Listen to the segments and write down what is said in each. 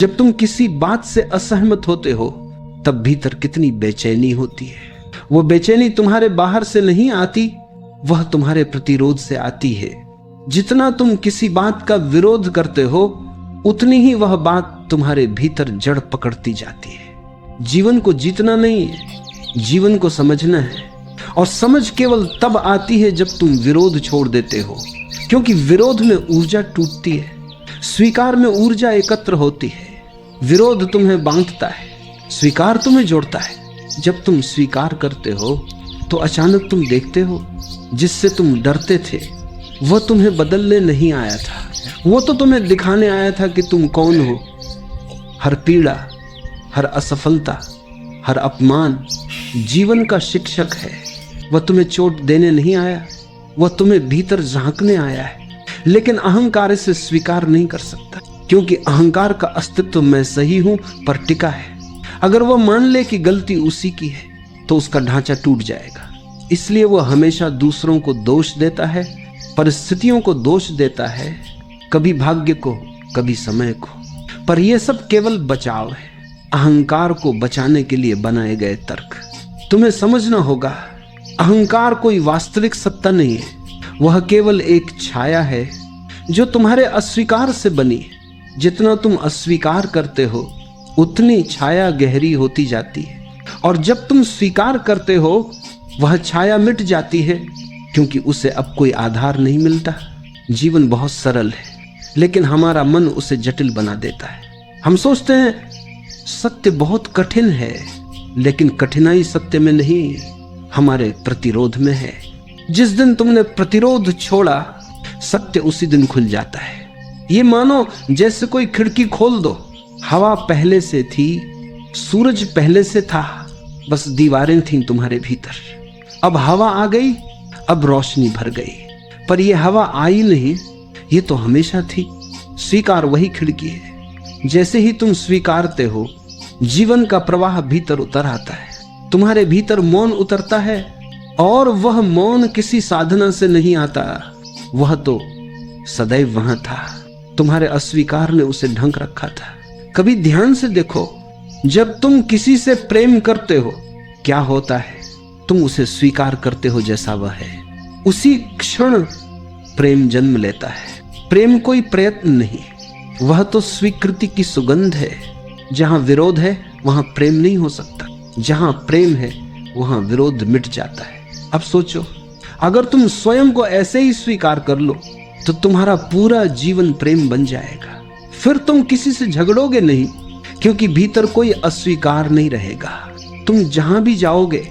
जब तुम किसी बात से असहमत होते हो तब भीतर कितनी बेचैनी होती है। वो बेचैनी तुम्हारे बाहर से नहीं आती, वह तुम्हारे प्रतिरोध से आती है। जितना तुम किसी बात का विरोध करते हो उतनी ही वह बात तुम्हारे भीतर जड़ पकड़ती जाती है। जीवन को जीतना नहीं है, जीवन को समझना है। और समझ केवल तब आती है जब तुम विरोध छोड़ देते हो, क्योंकि विरोध में ऊर्जा टूटती है, स्वीकार में ऊर्जा एकत्र होती है। विरोध तुम्हें बांधता है, स्वीकार तुम्हें जोड़ता है। जब तुम स्वीकार करते हो तो अचानक तुम देखते हो जिससे तुम डरते थे वह तुम्हें बदलने नहीं आया था, वो तो तुम्हें दिखाने आया था कि तुम कौन हो। हर पीड़ा, हर असफलता, हर अपमान जीवन का शिक्षक है। वह तुम्हें चोट देने नहीं आया, वह तुम्हें भीतर झांकने आया है। लेकिन अहंकार इसे स्वीकार नहीं कर सकता, क्योंकि अहंकार का अस्तित्व मैं सही हूं पर टिका है। अगर वह मान ले कि गलती उसी की है तो उसका ढांचा टूट जाएगा। इसलिए वह हमेशा दूसरों को दोष देता है, परिस्थितियों को दोष देता है, कभी भाग्य को, कभी समय को। पर यह सब केवल बचाव है, अहंकार को बचाने के लिए बनाए गए तर्क। तुम्हें समझना होगा, अहंकार कोई वास्तविक सत्ता नहीं है, वह केवल एक छाया है जो तुम्हारे अस्वीकार से बनी है। जितना तुम अस्वीकार करते हो उतनी छाया गहरी होती जाती है, और जब तुम स्वीकार करते हो वह छाया मिट जाती है, क्योंकि उसे अब कोई आधार नहीं मिलता। जीवन बहुत सरल है, लेकिन हमारा मन उसे जटिल बना देता है। हम सोचते हैं सत्य बहुत कठिन है, लेकिन कठिनाई सत्य में नहीं, हमारे प्रतिरोध में है। जिस दिन तुमने प्रतिरोध छोड़ा सत्य उसी दिन खुल जाता है। ये मानो जैसे कोई खिड़की खोल दो, हवा पहले से थी, सूरज पहले से था, बस दीवारें थीं तुम्हारे भीतर। अब हवा आ गई, अब रोशनी भर गई। पर यह हवा आई नहीं, ये तो हमेशा थी। स्वीकार वही खिड़की है। जैसे ही तुम स्वीकारते हो जीवन का प्रवाह भीतर उतर आता है। तुम्हारे भीतर मौन उतरता है, और वह मौन किसी साधना से नहीं आता, वह तो सदैव वहां था। तुम्हारे अस्वीकार ने उसे ढंक रखा था। कभी ध्यान से देखो, जब तुम किसी से प्रेम करते हो क्या होता है? तुम उसे स्वीकार करते हो जैसा वह है। उसी क्षण प्रेम जन्म लेता है। प्रेम कोई प्रयत्न नहीं, वह तो स्वीकृति की सुगंध है। जहां विरोध है वहां प्रेम नहीं हो सकता, जहां प्रेम है वहां विरोध मिट जाता है। अब सोचो, अगर तुम स्वयं को ऐसे ही स्वीकार कर लो तो तुम्हारा पूरा जीवन प्रेम बन जाएगा। फिर तुम किसी से झगड़ोगे नहीं, क्योंकि भीतर कोई अस्वीकार नहीं रहेगा। तुम जहां भी जाओगे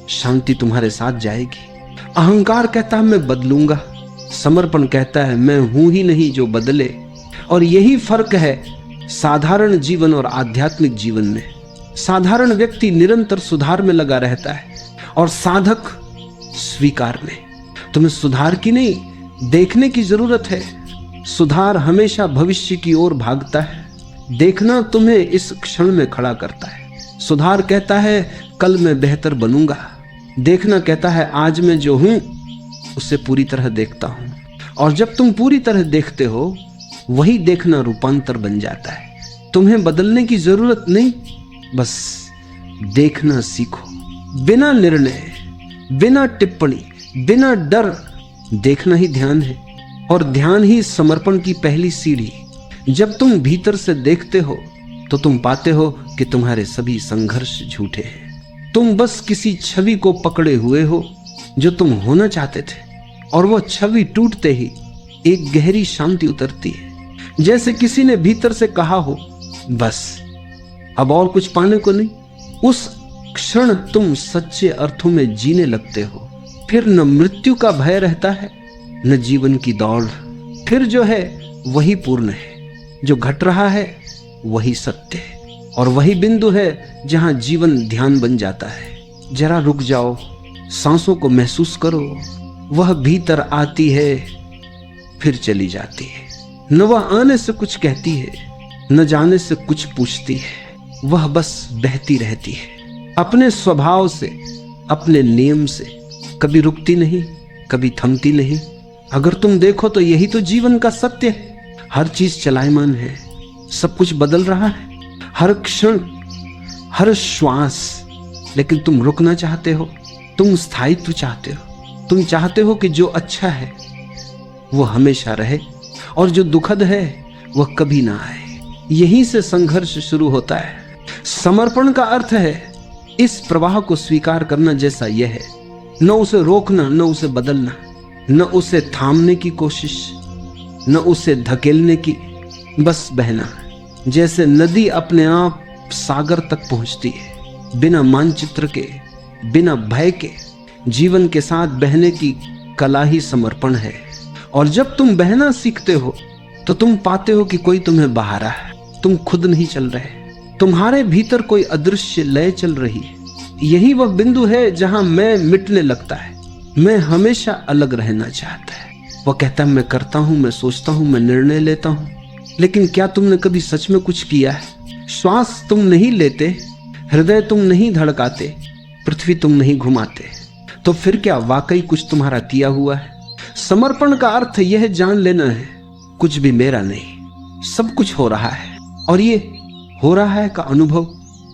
शांति तुम्हारे साथ जाएगी। अहंकार कहता है मैं बदलूंगा, समर्पण कहता है मैं हूं ही नहीं जो बदले। और यही फर्क है साधारण जीवन और आध्यात्मिक जीवन में। साधारण व्यक्ति निरंतर सुधार में लगा रहता है, और साधक स्वीकार में। तुम्हें सुधार की नहीं, देखने की जरूरत है। सुधार हमेशा भविष्य की ओर भागता है, देखना तुम्हें इस क्षण में खड़ा करता है। सुधार कहता है कल मैं बेहतर बनूंगा, देखना कहता है आज मैं जो हूं उसे पूरी तरह देखता हूं। और जब तुम पूरी तरह देखते हो वही देखना रूपांतर बन जाता है। तुम्हें बदलने की जरूरत नहीं, बस देखना सीखो। बिना निर्णय, बिना टिप्पणी, बिना डर देखना ही ध्यान है, और ध्यान ही समर्पण की पहली सीढ़ी। जब तुम भीतर से देखते हो तो तुम पाते हो कि तुम्हारे सभी संघर्ष झूठे हैं। तुम बस किसी छवि को पकड़े हुए हो जो तुम होना चाहते थे, और वो छवि टूटते ही एक गहरी शांति उतरती है। जैसे किसी ने भीतर से कहा हो बस अब और कुछ पाने को नहीं। उस क्षण तुम सच्चे अर्थों में जीने लगते हो। फिर न मृत्यु का भय रहता है, न जीवन की दौड़। फिर जो है वही पूर्ण है, जो घट रहा है वही सत्य है, और वही बिंदु है जहां जीवन ध्यान बन जाता है। जरा रुक जाओ, सांसों को महसूस करो। वह भीतर आती है फिर चली जाती है। न वह आने से कुछ कहती है, न जाने से कुछ पूछती है। वह बस बहती रहती है अपने स्वभाव से, अपने नियम से। कभी रुकती नहीं, कभी थमती नहीं। अगर तुम देखो तो यही तो जीवन का सत्य है। हर चीज चलायमान है, सब कुछ बदल रहा है, हर क्षण, हर श्वास। लेकिन तुम रुकना चाहते हो, तुम स्थायित्व चाहते हो, तुम चाहते हो कि जो अच्छा है वो हमेशा रहे और जो दुखद है वह कभी ना आए। यहीं से संघर्ष शुरू होता है। समर्पण का अर्थ है इस प्रवाह को स्वीकार करना जैसा यह है, न उसे रोकना, न उसे बदलना, न उसे थामने की कोशिश, न उसे धकेलने की, बस बहना। जैसे नदी अपने आप सागर तक पहुंचती है, बिना मानचित्र के, बिना भय के। जीवन के साथ बहने की कला ही समर्पण है। और जब तुम बहना सीखते हो तो तुम पाते हो कि कोई तुम्हें बहा रहा है, तुम खुद नहीं चल रहे, तुम्हारे भीतर कोई अदृश्य लय चल रही है। यही वह बिंदु है जहां मैं मिटने लगता है। मैं हमेशा अलग रहना चाहता है। वह कहता है मैं करता हूं, मैं सोचता हूं, मैं निर्णय लेता हूं, लेकिन क्या तुमने कभी सच में कुछ किया है? श्वास तुम नहीं लेते, हृदय तुम नहीं धड़काते, पृथ्वी तुम नहीं घुमाते, तो फिर क्या वाकई कुछ तुम्हारा किया हुआ है? समर्पण का अर्थ यह जान लेना है कुछ भी मेरा नहीं, सब कुछ हो रहा है। और ये हो रहा है का अनुभव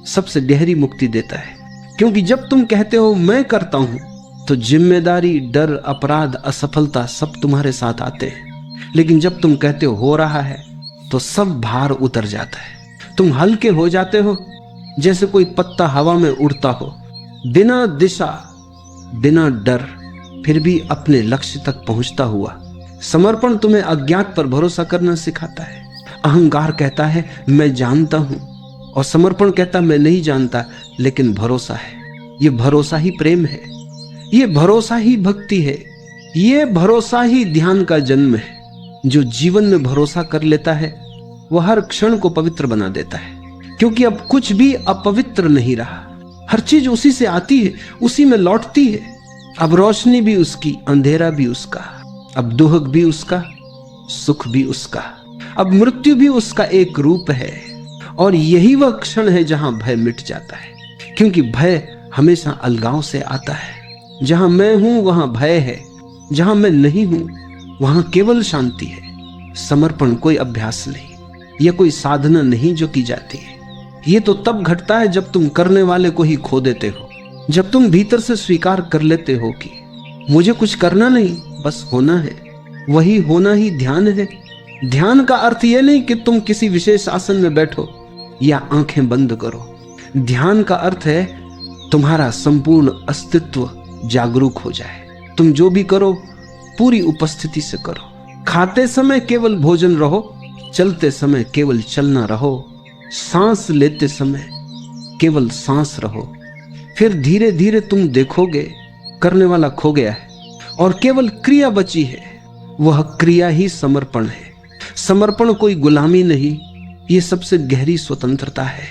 सबसे गहरी मुक्ति देता है। क्योंकि जब तुम कहते हो मैं करता हूं, तो जिम्मेदारी, डर, अपराध, असफलता सब तुम्हारे साथ आते हैं। लेकिन जब तुम कहते हो रहा है, तो सब भार उतर जाता है। तुम हल्के हो जाते हो, जैसे कोई पत्ता हवा में उड़ता हो, बिना दिशा, बिना डर, फिर भी अपने लक्ष्य तक पहुंचता हुआ। समर्पण तुम्हें अज्ञात पर भरोसा करना सिखाता है। अहंकार कहता है मैं जानता हूं, और समर्पण कहता मैं नहीं जानता, लेकिन भरोसा है। ये भरोसा ही प्रेम है, ये भरोसा ही भक्ति है, ये भरोसा ही ध्यान का जन्म है। जो जीवन में भरोसा कर लेता है वह हर क्षण को पवित्र बना देता है, क्योंकि अब कुछ भी अपवित्र नहीं रहा। हर चीज उसी से आती है, उसी में लौटती है। अब रोशनी भी उसकी, अंधेरा भी उसका, अब दुख भी उसका, सुख भी उसका, अब मृत्यु भी उसका एक रूप है। और यही वह क्षण है जहां भय मिट जाता है, क्योंकि भय हमेशा अलगाव से आता है। जहां मैं हूं वहां भय है, जहां मैं नहीं हूं वहां केवल शांति है। समर्पण कोई अभ्यास नहीं, यह कोई साधना नहीं जो की जाती है। यह तो तब घटता है जब तुम करने वाले को ही खो देते हो, जब तुम भीतर से स्वीकार कर लेते हो कि मुझे कुछ करना नहीं, बस होना है। वही होना ही ध्यान है। ध्यान का अर्थ यह नहीं कि तुम किसी विशेष आसन में बैठो या आंखें बंद करो। ध्यान का अर्थ है तुम्हारा संपूर्ण अस्तित्व जागरूक हो जाए। तुम जो भी करो पूरी उपस्थिति से करो। खाते समय केवल भोजन रहो, चलते समय केवल चलना रहो, सांस लेते समय केवल सांस रहो। फिर धीरे धीरे तुम देखोगे करने वाला खो गया है और केवल क्रिया बची है। वह क्रिया ही समर्पण है। समर्पण कोई गुलामी नहीं, ये सबसे गहरी स्वतंत्रता है।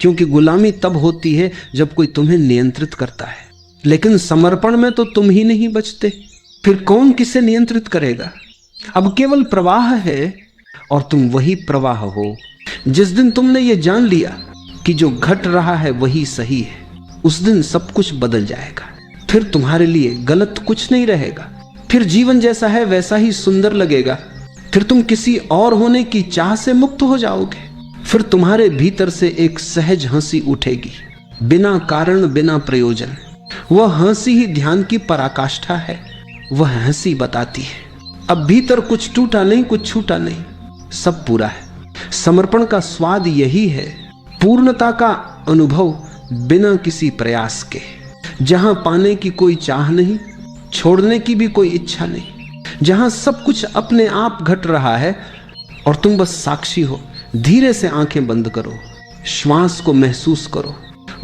क्योंकि गुलामी तब होती है जब कोई तुम्हें नियंत्रित करता है, लेकिन समर्पण में तो तुम ही नहीं बचते, फिर कौन किसे नियंत्रित करेगा? अब केवल प्रवाह है और तुम वही प्रवाह हो। जिस दिन तुमने ये जान लिया कि जो घट रहा है वही सही है, उस दिन सब कुछ बदल जाएगा। फिर तुम्हारे लिए गलत कुछ नहीं रहेगा। फिर जीवन जैसा है वैसा ही सुंदर लगेगा। फिर तुम किसी और होने की चाह से मुक्त हो जाओगे। फिर तुम्हारे भीतर से एक सहज हंसी उठेगी, बिना कारण, बिना प्रयोजन। वह हंसी ही ध्यान की पराकाष्ठा है। वह हंसी बताती है अब भीतर कुछ टूटा नहीं, कुछ छूटा नहीं, सब पूरा है। समर्पण का स्वाद यही है, पूर्णता का अनुभव बिना किसी प्रयास के, जहां पाने की कोई चाह नहीं, छोड़ने की भी कोई इच्छा नहीं, जहां सब कुछ अपने आप घट रहा है और तुम बस साक्षी हो। धीरे से आंखें बंद करो, श्वास को महसूस करो।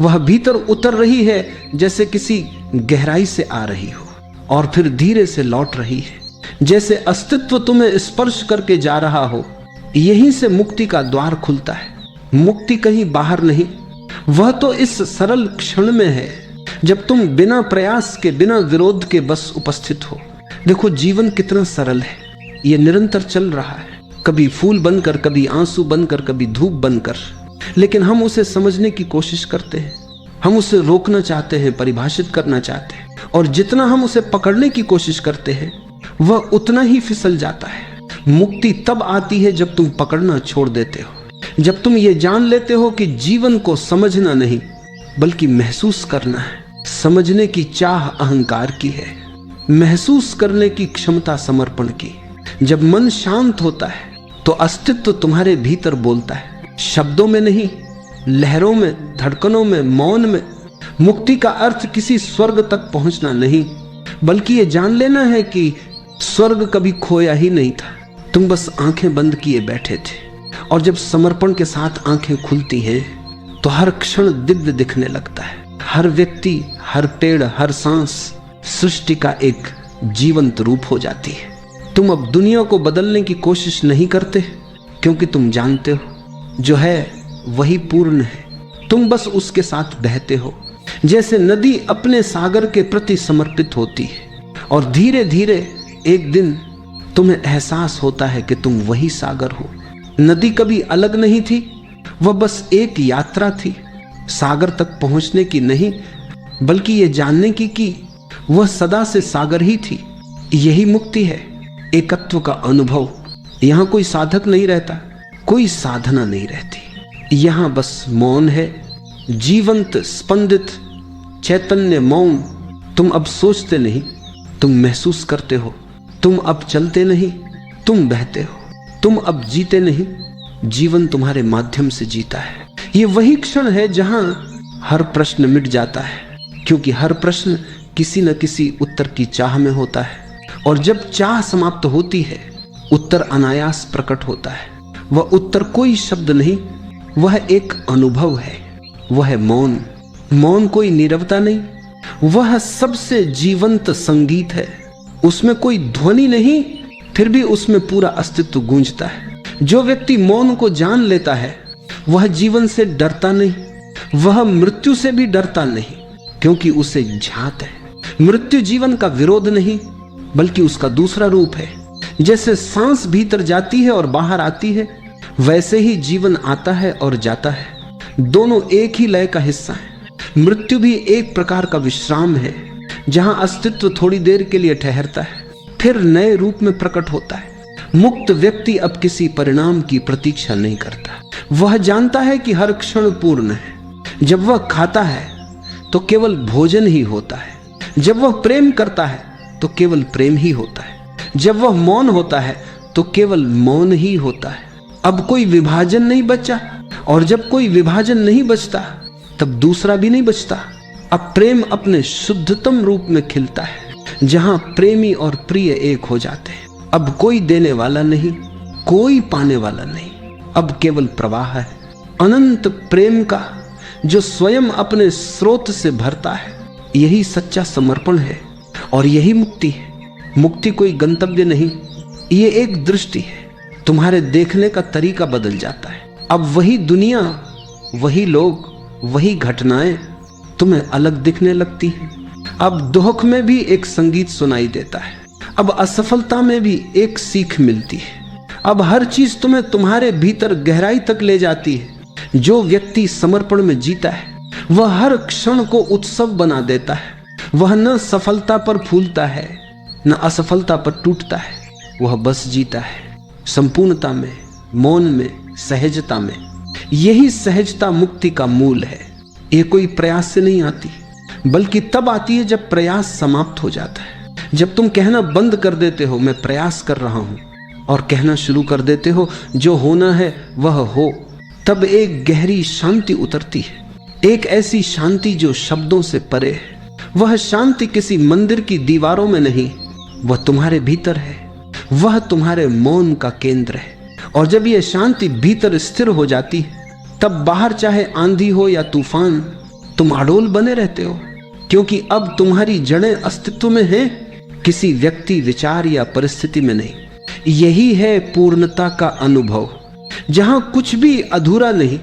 वह भीतर उतर रही है जैसे किसी गहराई से आ रही हो और फिर धीरे से लौट रही है, जैसे अस्तित्व तुम्हें स्पर्श करके जा रहा हो। यहीं से मुक्ति का द्वार खुलता है। मुक्ति कहीं बाहर नहीं, वह तो इस सरल क्षण में है जब तुम बिना प्रयास के, बिना विरोध के बस उपस्थित हो। देखो जीवन कितना सरल है, यह निरंतर चल रहा है, कभी फूल बनकर, कभी आंसू बनकर, कभी धूप बनकर। लेकिन हम उसे समझने की कोशिश करते हैं, हम उसे रोकना चाहते हैं, परिभाषित करना चाहते हैं, और जितना हम उसे पकड़ने की कोशिश करते हैं वह उतना ही फिसल जाता है। मुक्ति तब आती है जब तुम पकड़ना छोड़ देते हो, जब तुम ये जान लेते हो कि जीवन को समझना नहीं बल्कि महसूस करना है। समझने की चाह अहंकार की है, महसूस करने की क्षमता समर्पण की। जब मन शांत होता है तो अस्तित्व तुम्हारे भीतर बोलता है, शब्दों में नहीं, लहरों में, धड़कनों में, मौन में। मुक्ति का अर्थ किसी स्वर्ग तक पहुंचना नहीं, बल्कि ये जान लेना है कि स्वर्ग कभी खोया ही नहीं था, तुम बस आंखें बंद किए बैठे थे। और जब समर्पण के साथ आंखें खुलती हैं तो हर क्षण दिव्य दिखने लगता है। हर व्यक्ति, हर पेड़, हर सांस सृष्टि का एक जीवंत रूप हो जाती है। तुम अब दुनिया को बदलने की कोशिश नहीं करते, क्योंकि तुम जानते हो जो है वही पूर्ण है। तुम बस उसके साथ बहते हो, जैसे नदी अपने सागर के प्रति समर्पित होती है। और धीरे धीरे एक दिन तुम्हें एहसास होता है कि तुम वही सागर हो। नदी कभी अलग नहीं थी, वह बस एक यात्रा थी, सागर तक पहुंचने की नहीं, बल्कि ये जानने की कि वह सदा से सागर ही थी। यही मुक्ति है, एकत्व का अनुभव। यहाँ कोई साधक नहीं रहता, कोई साधना नहीं रहती। यहाँ बस मौन है, जीवंत, स्पंदित चैतन्य मौन। तुम अब सोचते नहीं, तुम महसूस करते हो। तुम अब चलते नहीं, तुम बहते हो। तुम अब जीते नहीं, जीवन तुम्हारे माध्यम से जीता है। ये वही क्षण है जहां हर प्रश्न मिट जाता है, क्योंकि हर प्रश्न किसी न किसी उत्तर की चाह में होता है। और जब चाह समाप्त होती है, उत्तर अनायास प्रकट होता है। वह उत्तर कोई शब्द नहीं, वह एक अनुभव है, वह है मौन। मौन कोई नीरवता नहीं, वह सबसे जीवंत संगीत है। उसमें कोई ध्वनि नहीं, फिर भी उसमें पूरा अस्तित्व गूंजता है। जो व्यक्ति मौन को जान लेता है वह जीवन से डरता नहीं, वह मृत्यु से भी डरता नहीं, क्योंकि उसे ज्ञात है मृत्यु जीवन का विरोध नहीं बल्कि उसका दूसरा रूप है। जैसे सांस भीतर जाती है और बाहर आती है, वैसे ही जीवन आता है और जाता है, दोनों एक ही लय का हिस्सा है। मृत्यु भी एक प्रकार का विश्राम है, जहां अस्तित्व थोड़ी देर के लिए ठहरता है, फिर नए रूप में प्रकट होता है। मुक्त व्यक्ति अब किसी परिणाम की प्रतीक्षा नहीं करता, वह जानता है कि हर क्षण पूर्ण है। जब वह खाता है तो केवल भोजन ही होता है, जब वह प्रेम करता है तो केवल प्रेम ही होता है, जब वह मौन होता है तो केवल मौन ही होता है। अब कोई विभाजन नहीं बचा, और जब कोई विभाजन नहीं बचता तब दूसरा भी नहीं बचता। अब प्रेम अपने शुद्धतम रूप में खिलता है, जहां प्रेमी और प्रिय एक हो जाते हैं। अब कोई देने वाला नहीं, कोई पाने वाला नहीं, अब केवल प्रवाह है अनंत प्रेम का, जो स्वयं अपने स्रोत से भरता है। यही सच्चा समर्पण है और यही मुक्ति है। मुक्ति कोई गंतव्य नहीं, ये एक दृष्टि है। तुम्हारे देखने का तरीका बदल जाता है। अब वही दुनिया, वही लोग, वही घटनाएं तुम्हें अलग दिखने लगती हैं। अब दुख में भी एक संगीत सुनाई देता है, अब असफलता में भी एक सीख मिलती है। अब हर चीज तुम्हें तुम्हारे भीतर गहराई तक ले जाती है। जो व्यक्ति समर्पण में जीता है वह हर क्षण को उत्सव बना देता है। वह न सफलता पर फूलता है न असफलता पर टूटता है, वह बस जीता है संपूर्णता में, मौन में, सहजता में। यही सहजता मुक्ति का मूल है। ये कोई प्रयास से नहीं आती, बल्कि तब आती है जब प्रयास समाप्त हो जाता है। जब तुम कहना बंद कर देते हो मैं प्रयास कर रहा हूं, और कहना शुरू कर देते हो जो होना है वह हो, तब एक गहरी शांति उतरती है। एक ऐसी शांति जो शब्दों से परे है। वह शांति किसी मंदिर की दीवारों में नहीं, वह तुम्हारे भीतर है, वह तुम्हारे मौन का केंद्र है। और जब यह शांति भीतर स्थिर हो जाती है, तब बाहर चाहे आंधी हो या तूफान, तुम अडोल बने रहते हो, क्योंकि अब तुम्हारी जड़ें अस्तित्व में हैं, किसी व्यक्ति, विचार या परिस्थिति में नहीं। यही है पूर्णता का अनुभव, जहां कुछ भी अधूरा नहीं,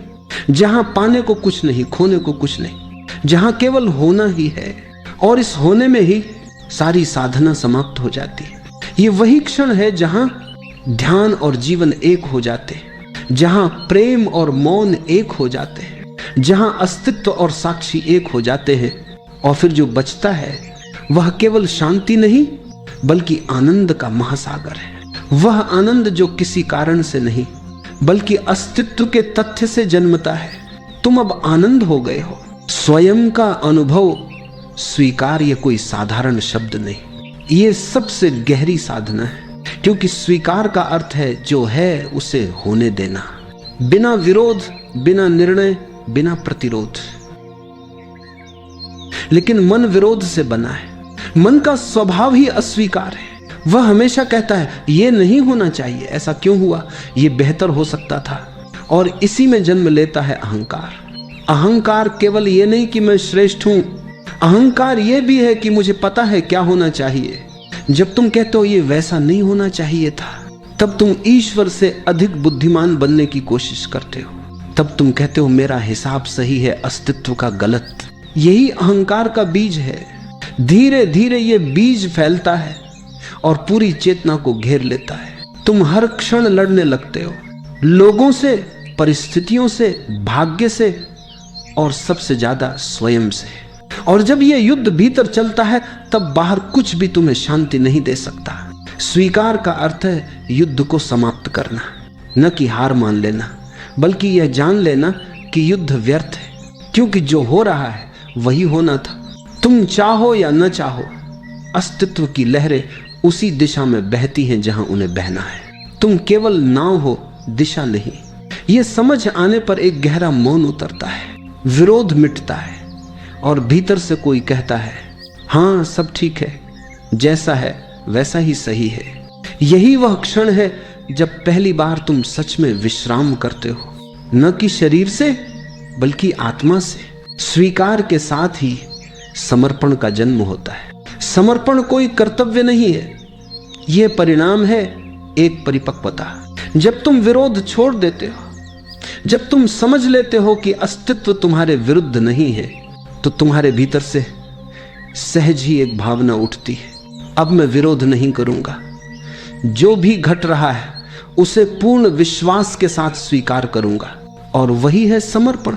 जहां पाने को कुछ नहीं, खोने को कुछ नहीं, जहां केवल होना ही है। और इस होने में ही सारी साधना समाप्त हो जाती है। ये वही क्षण है जहां ध्यान और जीवन एक हो जाते हैं, जहां प्रेम और मौन एक हो जाते हैं, जहां अस्तित्व और साक्षी एक हो जाते हैं। और फिर जो बचता है वह केवल शांति नहीं बल्कि आनंद का महासागर है। वह आनंद जो किसी कारण से नहीं बल्कि अस्तित्व के तथ्य से जन्मता है। तुम अब आनंद हो गए हो। स्वयं का अनुभव स्वीकार ये कोई साधारण शब्द नहीं, ये सबसे गहरी साधना है, क्योंकि स्वीकार का अर्थ है जो है उसे होने देना, बिना विरोध, बिना निर्णय, बिना प्रतिरोध। लेकिन मन विरोध से बना है। मन का स्वभाव ही अस्वीकार है। वह हमेशा कहता है यह नहीं होना चाहिए, ऐसा क्यों हुआ, यह बेहतर हो सकता था। और इसी में जन्म लेता है अहंकार। अहंकार केवल यह नहीं कि मैं श्रेष्ठ हूं, अहंकार यह भी है कि मुझे पता है क्या होना चाहिए। जब तुम कहते हो ये वैसा नहीं होना चाहिए था, तब तुम ईश्वर से अधिक बुद्धिमान बनने की कोशिश करते हो। तब तुम कहते हो मेरा हिसाब सही है, अस्तित्व का गलत। यही अहंकार का बीज है। धीरे धीरे ये बीज फैलता है और पूरी चेतना को घेर लेता है। तुम हर क्षण लड़ने लगते हो, लोगों से, परिस्थितियों से, भाग्य से और सबसे ज्यादा स्वयं से। और जब यह युद्ध भीतर चलता है तब बाहर कुछ भी तुम्हें शांति नहीं दे सकता। स्वीकार का अर्थ है युद्ध को समाप्त करना, न कि हार मान लेना, बल्कि यह जान लेना कि युद्ध व्यर्थ है, क्योंकि जो हो रहा है वही होना था। तुम चाहो या न चाहो, अस्तित्व की लहरें उसी दिशा में बहती हैं जहां उन्हें बहना है। तुम केवल नाव हो, दिशा नहीं। यह समझ आने पर एक गहरा मौन उतरता है, विरोध मिटता है और भीतर से कोई कहता है हाँ सब ठीक है, जैसा है वैसा ही सही है। यही वह क्षण है जब पहली बार तुम सच में विश्राम करते हो, न कि शरीर से बल्कि आत्मा से। स्वीकार के साथ ही समर्पण का जन्म होता है। समर्पण कोई कर्तव्य नहीं है, यह परिणाम है एक परिपक्वता। जब तुम विरोध छोड़ देते हो, जब तुम समझ लेते हो कि अस्तित्व तुम्हारे विरुद्ध नहीं है, तो तुम्हारे भीतर से सहज ही एक भावना उठती है, अब मैं विरोध नहीं करूंगा। जो भी घट रहा है उसे पूर्ण विश्वास के साथ स्वीकार करूंगा। और वही है समर्पण।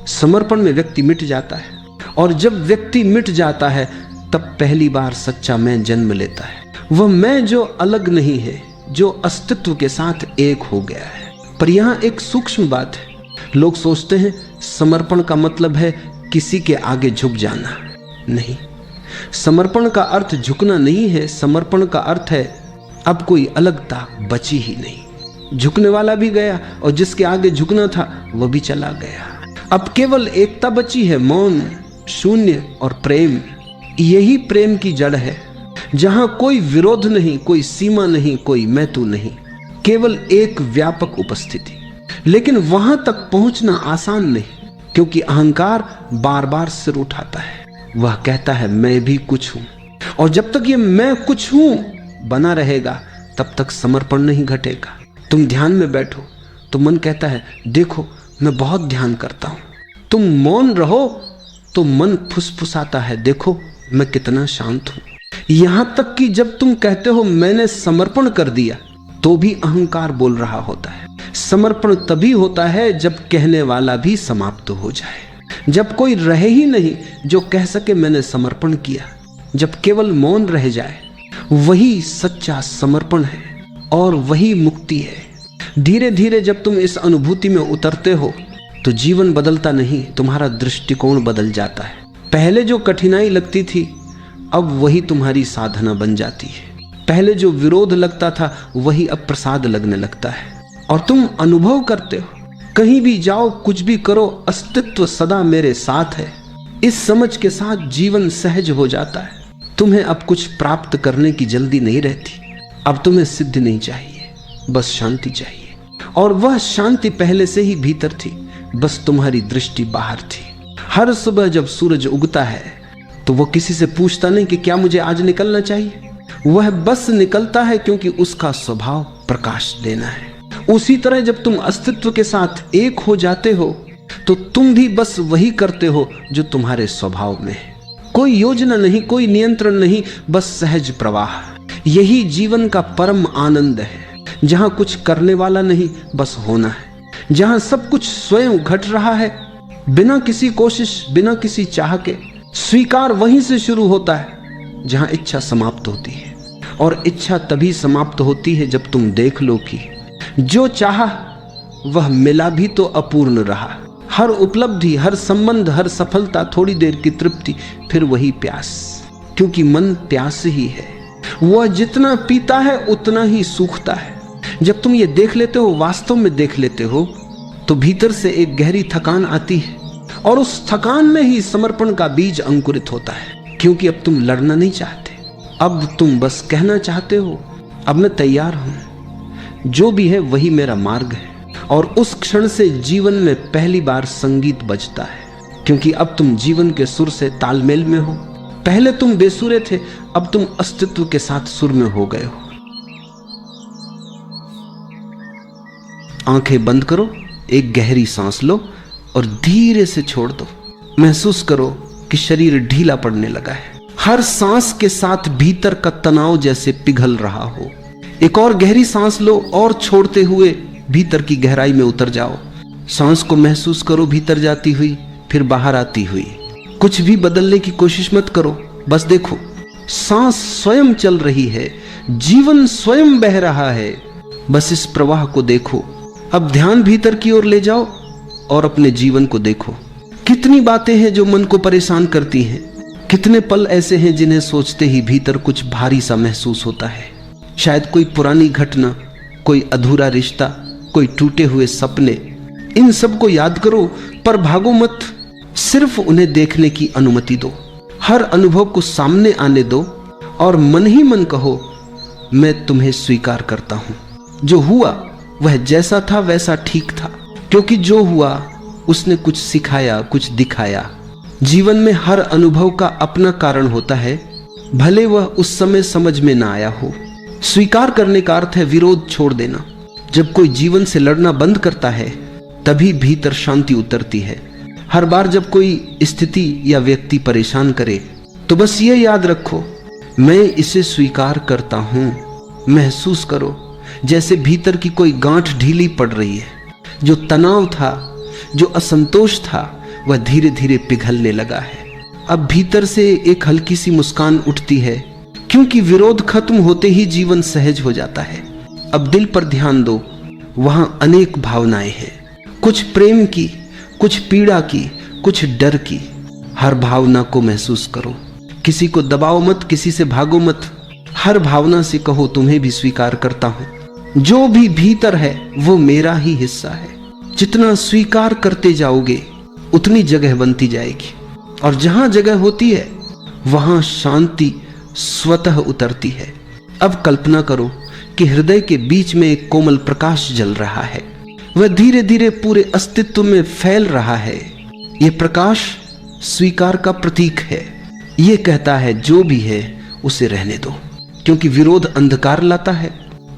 समर्पण में व्यक्ति मिट जाता है, और जब व्यक्ति मिट जाता है तब पहली बार सच्चा मैं जन्म लेता है। वह मैं जो अलग नहीं है, जो अस्तित्व के साथ एक हो गया है। पर यहां एक सूक्ष्म बात है। लोग सोचते हैं समर्पण का मतलब है किसी के आगे झुक जाना। नहीं, समर्पण का अर्थ झुकना नहीं है। समर्पण का अर्थ है अब कोई अलगता बची ही नहीं। झुकने वाला भी गया और जिसके आगे झुकना था वह भी चला गया। अब केवल एकता बची है, मौन, शून्य और प्रेम। यही प्रेम की जड़ है, जहां कोई विरोध नहीं, कोई सीमा नहीं, कोई मैं तू नहीं, केवल एक व्यापक उपस्थिति। लेकिन वहां तक पहुंचना आसान नहीं, क्योंकि अहंकार बार बार सिर उठाता है। वह कहता है मैं भी कुछ हूं, और जब तक ये मैं कुछ हूं बना रहेगा तब तक समर्पण नहीं घटेगा। तुम ध्यान में बैठो तो मन कहता है देखो मैं बहुत ध्यान करता हूं। तुम मौन रहो तो मन फुसफुसाता है, देखो मैं कितना शांत हूं। यहां तक कि जब तुम कहते हो मैंने समर्पण कर दिया, तो भी अहंकार बोल रहा होता है। समर्पण तभी होता है जब कहने वाला भी समाप्त हो जाए, जब कोई रहे ही नहीं जो कह सके मैंने समर्पण किया। जब केवल मौन रह जाए, वही सच्चा समर्पण है और वही मुक्ति है। धीरे धीरे जब तुम इस अनुभूति में उतरते हो तो जीवन बदलता नहीं, तुम्हारा दृष्टिकोण बदल जाता है। पहले जो कठिनाई लगती थी अब वही तुम्हारी साधना बन जाती है। पहले जो विरोध लगता था वही अब प्रसाद लगने लगता है, और तुम अनुभव करते हो कहीं भी जाओ, कुछ भी करो, अस्तित्व सदा मेरे साथ है। इस समझ के साथ जीवन सहज हो जाता है। तुम्हें अब कुछ प्राप्त करने की जल्दी नहीं रहती। अब तुम्हें सिद्धि नहीं चाहिए, बस शांति चाहिए। और वह शांति पहले से ही भीतर थी, बस तुम्हारी दृष्टि बाहर थी। हर सुबह जब सूरज उगता है तो वो किसी से पूछता नहीं कि क्या मुझे आज निकलना चाहिए। वह बस निकलता है क्योंकि उसका स्वभाव प्रकाश देना है। उसी तरह जब तुम अस्तित्व के साथ एक हो जाते हो तो तुम भी बस वही करते हो जो तुम्हारे स्वभाव में है। कोई योजना नहीं, कोई नियंत्रण नहीं, बस सहज प्रवाह। यही जीवन का परम आनंद है, जहां कुछ करने वाला नहीं, बस होना है। जहां सब कुछ स्वयं घट रहा है, बिना किसी कोशिश, बिना किसी चाह के। स्वीकार वहीं से शुरू होता है जहां इच्छा समाप्त होती है, और इच्छा तभी समाप्त होती है जब तुम देख लो कि जो चाहा वह मिला भी तो अपूर्ण रहा। हर उपलब्धि, हर संबंध, हर सफलता, थोड़ी देर की तृप्ति, फिर वही प्यास, क्योंकि मन प्यास ही है। वह जितना पीता है उतना ही सूखता है। जब तुम ये देख लेते हो, वास्तव में देख लेते हो, तो भीतर से एक गहरी थकान आती है और उस थकान में ही समर्पण का बीज अंकुरित होता है। क्योंकि अब तुम लड़ना नहीं चाहते, अब तुम बस कहना चाहते हो, अब मैं तैयार हूं, जो भी है वही मेरा मार्ग है। और उस क्षण से जीवन में पहली बार संगीत बजता है, क्योंकि अब तुम जीवन के सुर से तालमेल में हो। पहले तुम बेसुरे थे, अब तुम अस्तित्व के साथ सुर में हो गए हो। आंखें बंद करो, एक गहरी सांस लो और धीरे से छोड़ दो। महसूस करो कि शरीर ढीला पड़ने लगा है। हर सांस के साथ भीतर का तनाव जैसे पिघल रहा हो। एक और गहरी सांस लो और छोड़ते हुए भीतर की गहराई में उतर जाओ। सांस को महसूस करो भीतर जाती हुई, फिर बाहर आती हुई। कुछ भी बदलने की कोशिश मत करो, बस देखो, सांस स्वयं चल रही है, जीवन स्वयं बह रहा है। बस इस प्रवाह को देखो। अब ध्यान भीतर की ओर ले जाओ और अपने जीवन को देखो। कितनी बातें हैं जो मन को परेशान करती हैं। कितने पल ऐसे हैं जिन्हें सोचते ही भीतर कुछ भारी सा महसूस होता है। शायद कोई पुरानी घटना, कोई अधूरा रिश्ता, कोई टूटे हुए सपने। इन सब को याद करो, पर भागो मत, सिर्फ उन्हें देखने की अनुमति दो। हर अनुभव को सामने आने दो और मन ही मन कहो, मैं तुम्हें स्वीकार करता हूं। जो हुआ वह जैसा था वैसा ठीक था, क्योंकि जो हुआ उसने कुछ सिखाया, कुछ दिखाया। जीवन में हर अनुभव का अपना कारण होता है, भले वह उस समय समझ में ना आया हो। स्वीकार करने का अर्थ है विरोध छोड़ देना। जब कोई जीवन से लड़ना बंद करता है, तभी भीतर शांति उतरती है। हर बार जब कोई स्थिति या व्यक्ति परेशान करे, तो बस ये याद रखो, मैं इसे स्वीकार करता हूं। महसूस करो जैसे भीतर की कोई गांठ ढीली पड़ रही है। जो तनाव था, जो असंतोष था, वह धीरे धीरे पिघलने लगा है। अब भीतर से एक हल्की सी मुस्कान उठती है, क्योंकि विरोध खत्म होते ही जीवन सहज हो जाता है। अब दिल पर ध्यान दो, वहां अनेक भावनाएं हैं, कुछ प्रेम की, कुछ पीड़ा की, कुछ डर की। हर भावना को महसूस करो, किसी को दबाओ मत, किसी से भागो मत। हर भावना से कहो, तुम्हें भी स्वीकार करता हूं। जो भी भीतर है वो मेरा ही हिस्सा है। जितना स्वीकार करते जाओगे उतनी जगह बनती जाएगी, और जहां जगह होती है वहां शांति स्वतः उतरती है। अब कल्पना करो कि हृदय के बीच में एक कोमल प्रकाश जल रहा है। वह धीरे धीरे पूरे अस्तित्व में फैल रहा है। यह प्रकाश स्वीकार का प्रतीक है। यह कहता है जो भी है उसे रहने दो, क्योंकि विरोध अंधकार लाता है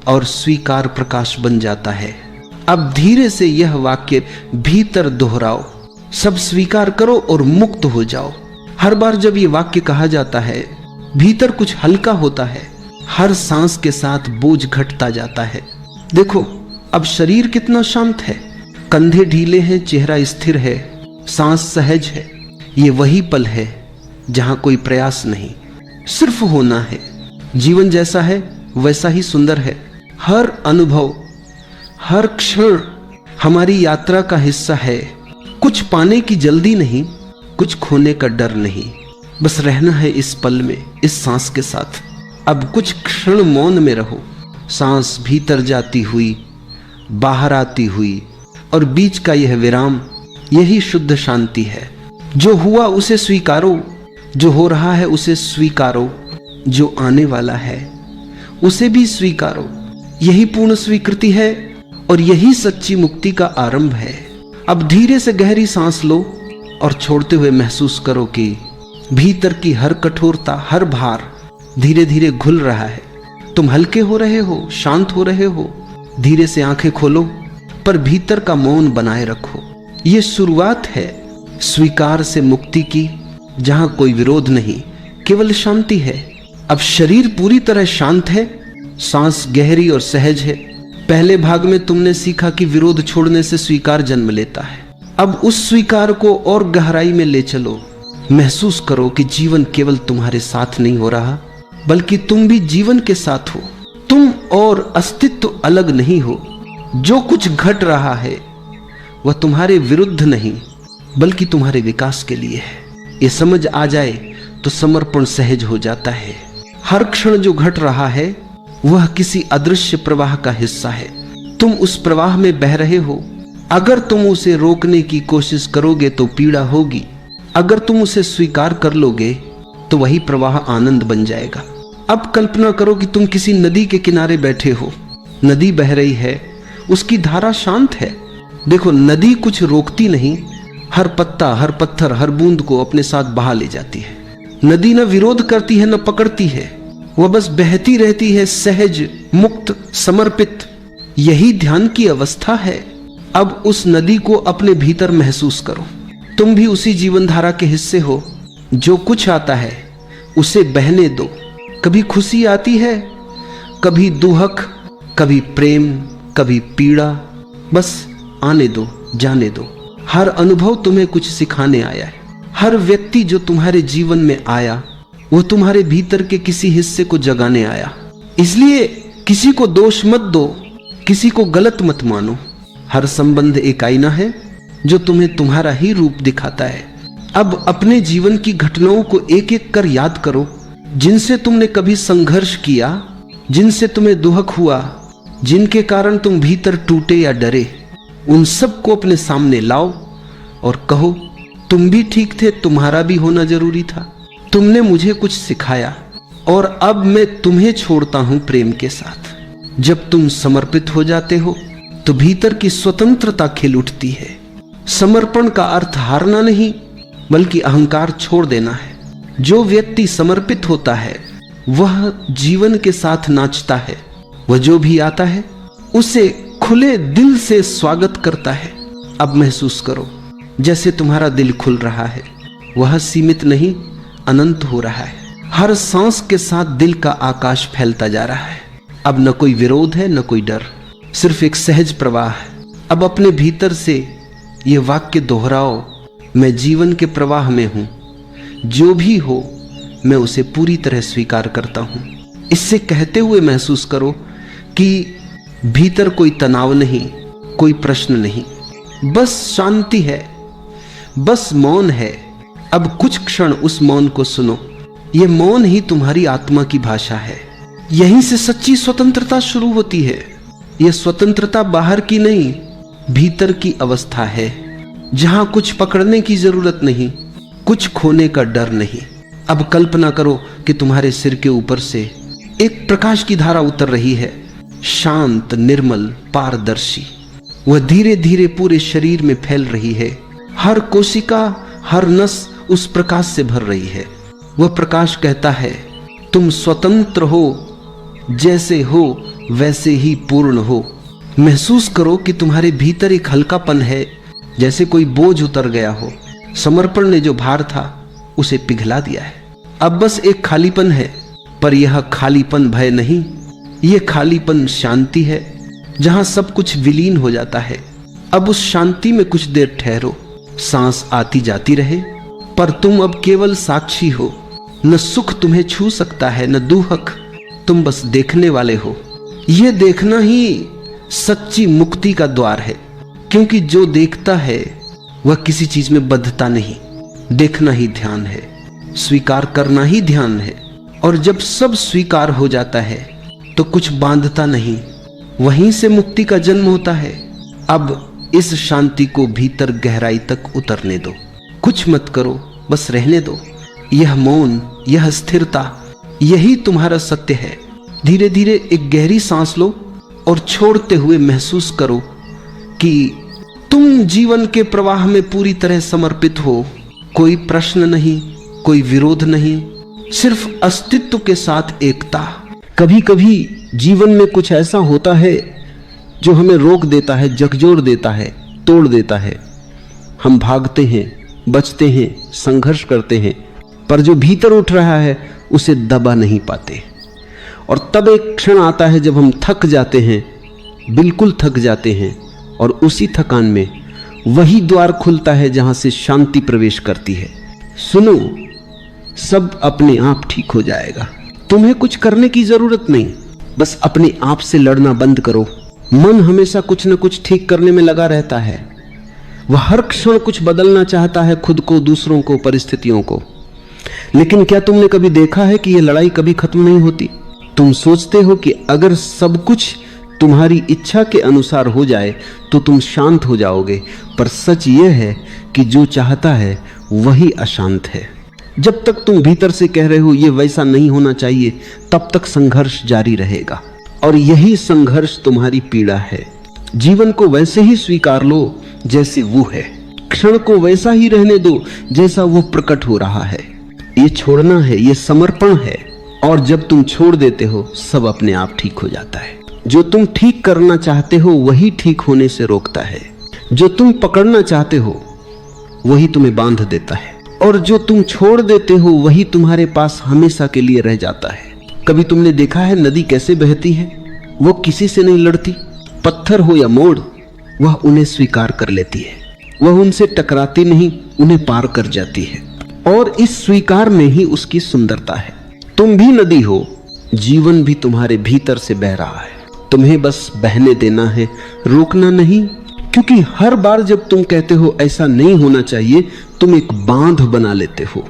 और स्वीकार प्रकाश बन जाता है। अब धीरे से यह वाक्य भीतर दोहराओ, सब स्वीकार करो और मुक्त हो जाओ। हर बार जब यह वाक्य कहा जाता है, भीतर कुछ हल्का होता है। हर सांस के साथ बोझ घटता जाता है। देखो अब शरीर कितना शांत है, कंधे ढीले हैं, चेहरा स्थिर है, सांस सहज है। ये वही पल है जहां कोई प्रयास नहीं, सिर्फ होना है। जीवन जैसा है वैसा ही सुंदर है। हर अनुभव, हर क्षण हमारी यात्रा का हिस्सा है। कुछ पाने की जल्दी नहीं, कुछ खोने का डर नहीं, बस रहना है इस पल में, इस सांस के साथ। अब कुछ क्षण मौन में रहो, सांस भीतर जाती हुई, बाहर आती हुई, और बीच का यह विराम, यही शुद्ध शांति है। जो हुआ उसे स्वीकारो, जो हो रहा है उसे स्वीकारो, जो आने वाला है उसे भी स्वीकारो। यही पूर्ण स्वीकृति है और यही सच्ची मुक्ति का आरंभ है। अब धीरे से गहरी सांस लो और छोड़ते हुए महसूस करो कि भीतर की हर कठोरता, हर भार धीरे धीरे घुल रहा है। तुम हल्के हो रहे हो, शांत हो रहे हो। धीरे से आंखें खोलो, पर भीतर का मौन बनाए रखो। ये शुरुआत है स्वीकार से मुक्ति की, जहां कोई विरोध नहीं, केवल शांति है। अब शरीर पूरी तरह शांत है, सांस गहरी और सहज है। पहले भाग में तुमने सीखा कि विरोध छोड़ने से स्वीकार जन्म लेता है। अब उस स्वीकार को और गहराई में ले चलो। महसूस करो कि जीवन केवल तुम्हारे साथ नहीं हो रहा, बल्कि तुम भी जीवन के साथ हो। तुम और अस्तित्व अलग नहीं हो, जो कुछ घट रहा है वह तुम्हारे विरुद्ध नहीं बल्कि तुम्हारे विकास के लिए है। ये समझ आ जाए तो समर्पण सहज हो जाता है। हर क्षण जो घट रहा है वह किसी अदृश्य प्रवाह का हिस्सा है। तुम उस प्रवाह में बह रहे हो। अगर तुम उसे रोकने की कोशिश करोगे तो पीड़ा होगी, अगर तुम उसे स्वीकार कर लोगे तो वही प्रवाह आनंद बन जाएगा। अब कल्पना करो कि तुम किसी नदी के किनारे बैठे हो। नदी बह रही है, उसकी धारा शांत है। देखो, नदी कुछ रोकती नहीं, हर पत्ता, हर पत्थर, हर बूंद को अपने साथ बहा ले जाती है। नदी न विरोध करती है न पकड़ती है, वह बस बहती रहती है, सहज, मुक्त, समर्पित। यही ध्यान की अवस्था है। अब उस नदी को अपने भीतर महसूस करो। तुम भी उसी जीवन धारा के हिस्से हो। जो कुछ आता है उसे बहने दो। कभी खुशी आती है, कभी दुहक, कभी प्रेम, कभी पीड़ा। बस आने दो, जाने दो। हर अनुभव तुम्हें कुछ सिखाने आया है। हर व्यक्ति जो तुम्हारे जीवन में आया वो तुम्हारे भीतर के किसी हिस्से को जगाने आया। इसलिए किसी को दोष मत दो, किसी को गलत मत मानो। हर संबंध एक आईना है जो तुम्हें तुम्हारा ही रूप दिखाता है। अब अपने जीवन की घटनाओं को एक एक कर याद करो, जिनसे तुमने कभी संघर्ष किया, जिनसे तुम्हें दुहक हुआ, जिनके कारण तुम भीतर टूटे या डरे। उन सब को अपने सामने लाओ और कहो, तुम भी ठीक थे, तुम्हारा भी होना जरूरी था। तुमने मुझे कुछ सिखाया और अब मैं तुम्हें छोड़ता हूं प्रेम के साथ। जब तुम समर्पित हो जाते हो तो भीतर की स्वतंत्रता खिल उठती है। समर्पण का अर्थ हारना नहीं बल्कि अहंकार छोड़ देना है। जो व्यक्ति समर्पित होता है वह जीवन के साथ नाचता है। वह जो भी आता है उसे खुले दिल से स्वागत करता है। अब महसूस करो जैसे तुम्हारा दिल खुल रहा है। वह सीमित नहीं, अनंत हो रहा है। हर सांस के साथ दिल का आकाश फैलता जा रहा है। अब न कोई विरोध है, न कोई डर, सिर्फ एक सहज प्रवाह है। अब अपने भीतर से ये वाक्य दोहराओ, मैं जीवन के प्रवाह में हूं, जो भी हो मैं उसे पूरी तरह स्वीकार करता हूं। इससे कहते हुए महसूस करो कि भीतर कोई तनाव नहीं, कोई प्रश्न नहीं, बस शांति है, बस मौन है। अब कुछ क्षण उस मौन को सुनो। यह मौन ही तुम्हारी आत्मा की भाषा है। यहीं से सच्ची स्वतंत्रता शुरू होती है। यह स्वतंत्रता बाहर की नहीं, भीतर की अवस्था है, जहां कुछ पकड़ने की जरूरत नहीं, कुछ खोने का डर नहीं। अब कल्पना करो कि तुम्हारे सिर के ऊपर से एक प्रकाश की धारा उतर रही है, शांत, निर्मल, पारदर्शी। वह धीरे धीरे पूरे शरीर में फैल रही है। हर कोशिका, हर नस उस प्रकाश से भर रही है। वह प्रकाश कहता है, तुम स्वतंत्र हो, जैसे हो वैसे ही पूर्ण हो। महसूस करो कि तुम्हारे भीतर एक हल्कापन है, जैसे कोई बोझ उतर गया हो। समर्पण ने जो भार था उसे पिघला दिया है। अब बस एक खालीपन है, पर यह खालीपन भय नहीं, यह खालीपन शांति है, जहां सब कुछ विलीन हो जाता है। अब उस शांति में कुछ देर ठहरो। सांस आती जाती रहे, पर तुम अब केवल साक्षी हो। न सुख तुम्हें छू सकता है, न दुहक। तुम बस देखने वाले हो। यह देखना ही सच्ची मुक्ति का द्वार है, क्योंकि जो देखता है वह किसी चीज में बंधता नहीं। देखना ही ध्यान है, स्वीकार करना ही ध्यान है। और जब सब स्वीकार हो जाता है तो कुछ बांधता नहीं, वहीं से मुक्ति का जन्म होता है। अब इस शांति को भीतर गहराई तक उतरने दो। कुछ मत करो, बस रहने दो। यह मौन, यह स्थिरता, यही तुम्हारा सत्य है। धीरे धीरे एक गहरी सांस लो और छोड़ते हुए महसूस करो कि तुम जीवन के प्रवाह में पूरी तरह समर्पित हो। कोई प्रश्न नहीं, कोई विरोध नहीं, सिर्फ अस्तित्व के साथ एकता। कभी कभी जीवन में कुछ ऐसा होता है जो हमें रोक देता है, झकझोर देता है, तोड़ देता है। हम भागते हैं, बचते हैं, संघर्ष करते हैं, पर जो भीतर उठ रहा है उसे दबा नहीं पाते। और तब एक क्षण आता है जब हम थक जाते हैं, बिल्कुल थक जाते हैं, और उसी थकान में वही द्वार खुलता है जहां से शांति प्रवेश करती है। सुनो, सब अपने आप ठीक हो जाएगा। तुम्हें कुछ करने की जरूरत नहीं, बस अपने आप से लड़ना बंद करो। मन हमेशा कुछ न कुछ ठीक करने में लगा रहता है। वह हर क्षण कुछ बदलना चाहता है, खुद को, दूसरों को, परिस्थितियों को। लेकिन क्या तुमने कभी देखा है कि यह लड़ाई कभी खत्म नहीं होती? तुम सोचते हो कि अगर सब कुछ तुम्हारी इच्छा के अनुसार हो जाए तो तुम शांत हो जाओगे, पर सच यह है कि जो चाहता है वही अशांत है। जब तक तुम भीतर से कह रहे हो ये वैसा नहीं होना चाहिए, तब तक संघर्ष जारी रहेगा, और यही संघर्ष तुम्हारी पीड़ा है। जीवन को वैसे ही स्वीकार लो जैसे वो है, क्षण को वैसा ही रहने दो जैसा वो प्रकट हो रहा है। ये छोड़ना है, ये समर्पण है, और जब तुम छोड़ देते हो सब अपने आप ठीक हो जाता है। जो तुम ठीक करना चाहते हो वही ठीक होने से रोकता है, जो तुम पकड़ना चाहते हो वही तुम्हें बांध देता है, और जो तुम छोड़ देते हो वही तुम्हारे पास हमेशा के लिए रह जाता है। कभी तुमने देखा है नदी कैसे बहती है? वो किसी से नहीं लड़ती। पत्थर हो या मोड़, वह उन्हें स्वीकार कर लेती है, वह उनसे टकराती नहीं, उन्हें पार कर जाती है, और इस स्वीकार में ही उसकी सुंदरता है। तुम भी नदी हो, जीवन भी तुम्हारे भीतर से बह रहा है, तुम्हें बस बहने देना है, रोकना नहीं। क्योंकि हर बार जब तुम कहते हो ऐसा नहीं होना चाहिए, तुम एक बांध बना लेते हो,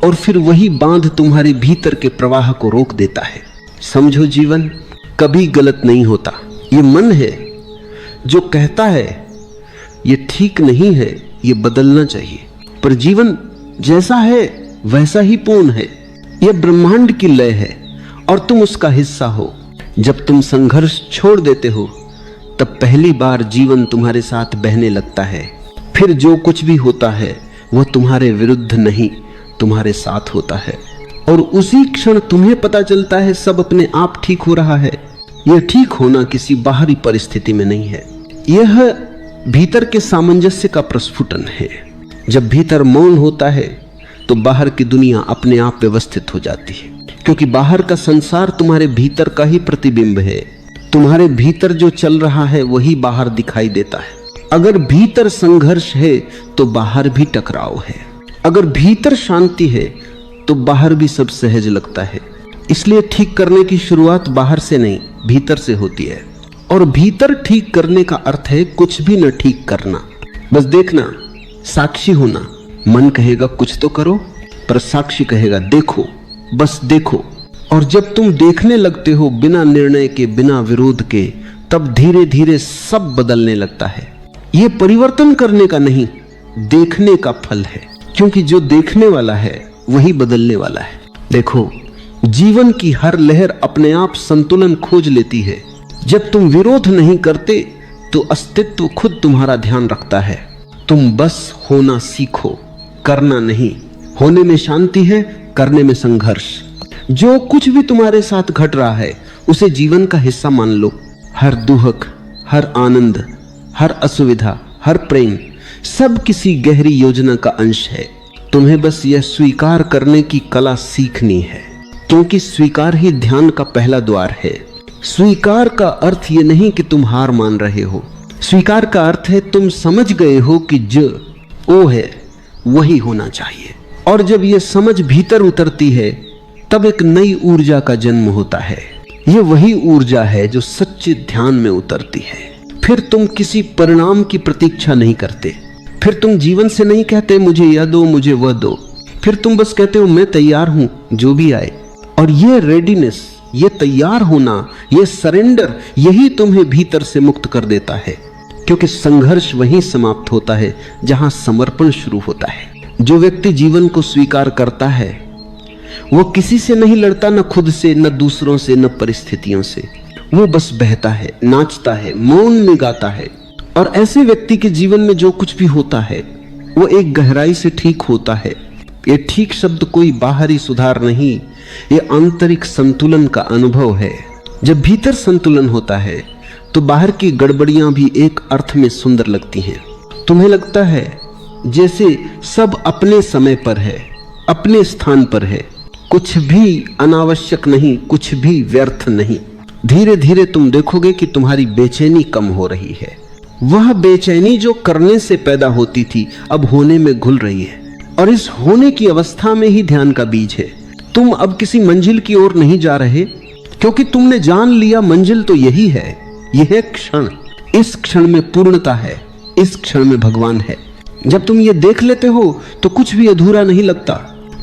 और फिर वही बांध तुम्हारे भीतर के प्रवाह को रोक देता है। समझो, जीवन कभी गलत नहीं होता। ये मन है जो कहता है ये ठीक नहीं है, ये बदलना चाहिए, पर जीवन जैसा है वैसा ही पूर्ण है। यह ब्रह्मांड की लय है और तुम उसका हिस्सा हो। जब तुम संघर्ष छोड़ देते हो तब पहली बार जीवन तुम्हारे साथ बहने लगता है। फिर जो कुछ भी होता है वह तुम्हारे विरुद्ध नहीं, तुम्हारे साथ होता है, और उसी क्षण तुम्हें पता चलता है सब अपने आप ठीक हो रहा है। यह ठीक होना किसी बाहरी परिस्थिति में नहीं है, यह भीतर के सामंजस्य का प्रस्फुटन है। जब भीतर मौन होता है तो बाहर की दुनिया अपने आप व्यवस्थित हो जाती है, क्योंकि बाहर का संसार तुम्हारे भीतर का ही प्रतिबिंब है। तुम्हारे भीतर जो चल रहा है वही बाहर दिखाई देता है। अगर भीतर संघर्ष है तो बाहर भी टकराव है, अगर भीतर शांति है तो बाहर भी सब सहज लगता है। इसलिए ठीक करने की शुरुआत बाहर से नहीं, भीतर से होती है, और भीतर ठीक करने का अर्थ है कुछ भी न ठीक करना, बस देखना, साक्षी होना। मन कहेगा कुछ तो करो, पर साक्षी कहेगा देखो, बस देखो। और जब तुम देखने लगते हो बिना निर्णय के, बिना विरोध के, तब धीरे धीरे सब बदलने लगता है। यह परिवर्तन करने का नहीं, देखने का फल है, क्योंकि जो देखने वाला है वही बदलने वाला है। देखो, जीवन की हर लहर अपने आप संतुलन खोज लेती है। जब तुम विरोध नहीं करते तो अस्तित्व खुद तुम्हारा ध्यान रखता है। तुम बस होना सीखो, करना नहीं। होने में शांति है, करने में संघर्ष। जो कुछ भी तुम्हारे साथ घट रहा है उसे जीवन का हिस्सा मान लो। हर दुख, हर आनंद, हर असुविधा, हर प्रेम, सब किसी गहरी योजना का अंश है। तुम्हें बस यह स्वीकार करने की कला सीखनी है, क्योंकि स्वीकार ही ध्यान का पहला द्वार है। स्वीकार का अर्थ ये नहीं कि तुम हार मान रहे हो, स्वीकार का अर्थ है तुम समझ गए हो कि जो वो है वही होना चाहिए। और जब यह समझ भीतर उतरती है तब एक नई ऊर्जा का जन्म होता है। यह वही ऊर्जा है जो सच्चे ध्यान में उतरती है। फिर तुम किसी परिणाम की प्रतीक्षा नहीं करते, फिर तुम जीवन से नहीं कहते मुझे यह दो, मुझे वह दो। फिर तुम बस कहते हो मैं तैयार हूं जो भी आए। और यह रेडीनेस, यह तैयार होना, यह सरेंडर, यही तुम्हें भीतर से मुक्त कर देता है, क्योंकि संघर्ष वहीं समाप्त होता है जहां समर्पण शुरू होता है। जो व्यक्ति जीवन को स्वीकार करता है वो किसी से नहीं लड़ता, न खुद से, न दूसरों से, न परिस्थितियों से। वो बस बहता है, नाचता है, मौन में गाता है। और ऐसे व्यक्ति के जीवन में जो कुछ भी होता है वो एक गहराई से ठीक होता है। ये ठीक शब्द कोई बाहरी सुधार नहीं, ये आंतरिक संतुलन का अनुभव है। जब भीतर संतुलन होता है तो बाहर की गड़बड़ियां भी एक अर्थ में सुंदर लगती हैं। तुम्हें लगता है जैसे सब अपने समय पर है, अपने स्थान पर है, कुछ भी अनावश्यक नहीं, कुछ भी व्यर्थ नहीं। धीरे धीरे तुम देखोगे कि तुम्हारी बेचैनी कम हो रही है। वह बेचैनी जो करने से पैदा होती थी अब होने में घुल रही है, और इस होने की अवस्था में ही ध्यान का बीज है। तुम अब किसी मंजिल की ओर नहीं जा रहे, क्योंकि तुमने जान लिया मंजिल तो यही है, यह क्षण, इस क्षण में पूर्णता है, इस क्षण में भगवान है। जब तुम ये देख लेते हो तो कुछ भी अधूरा नहीं लगता।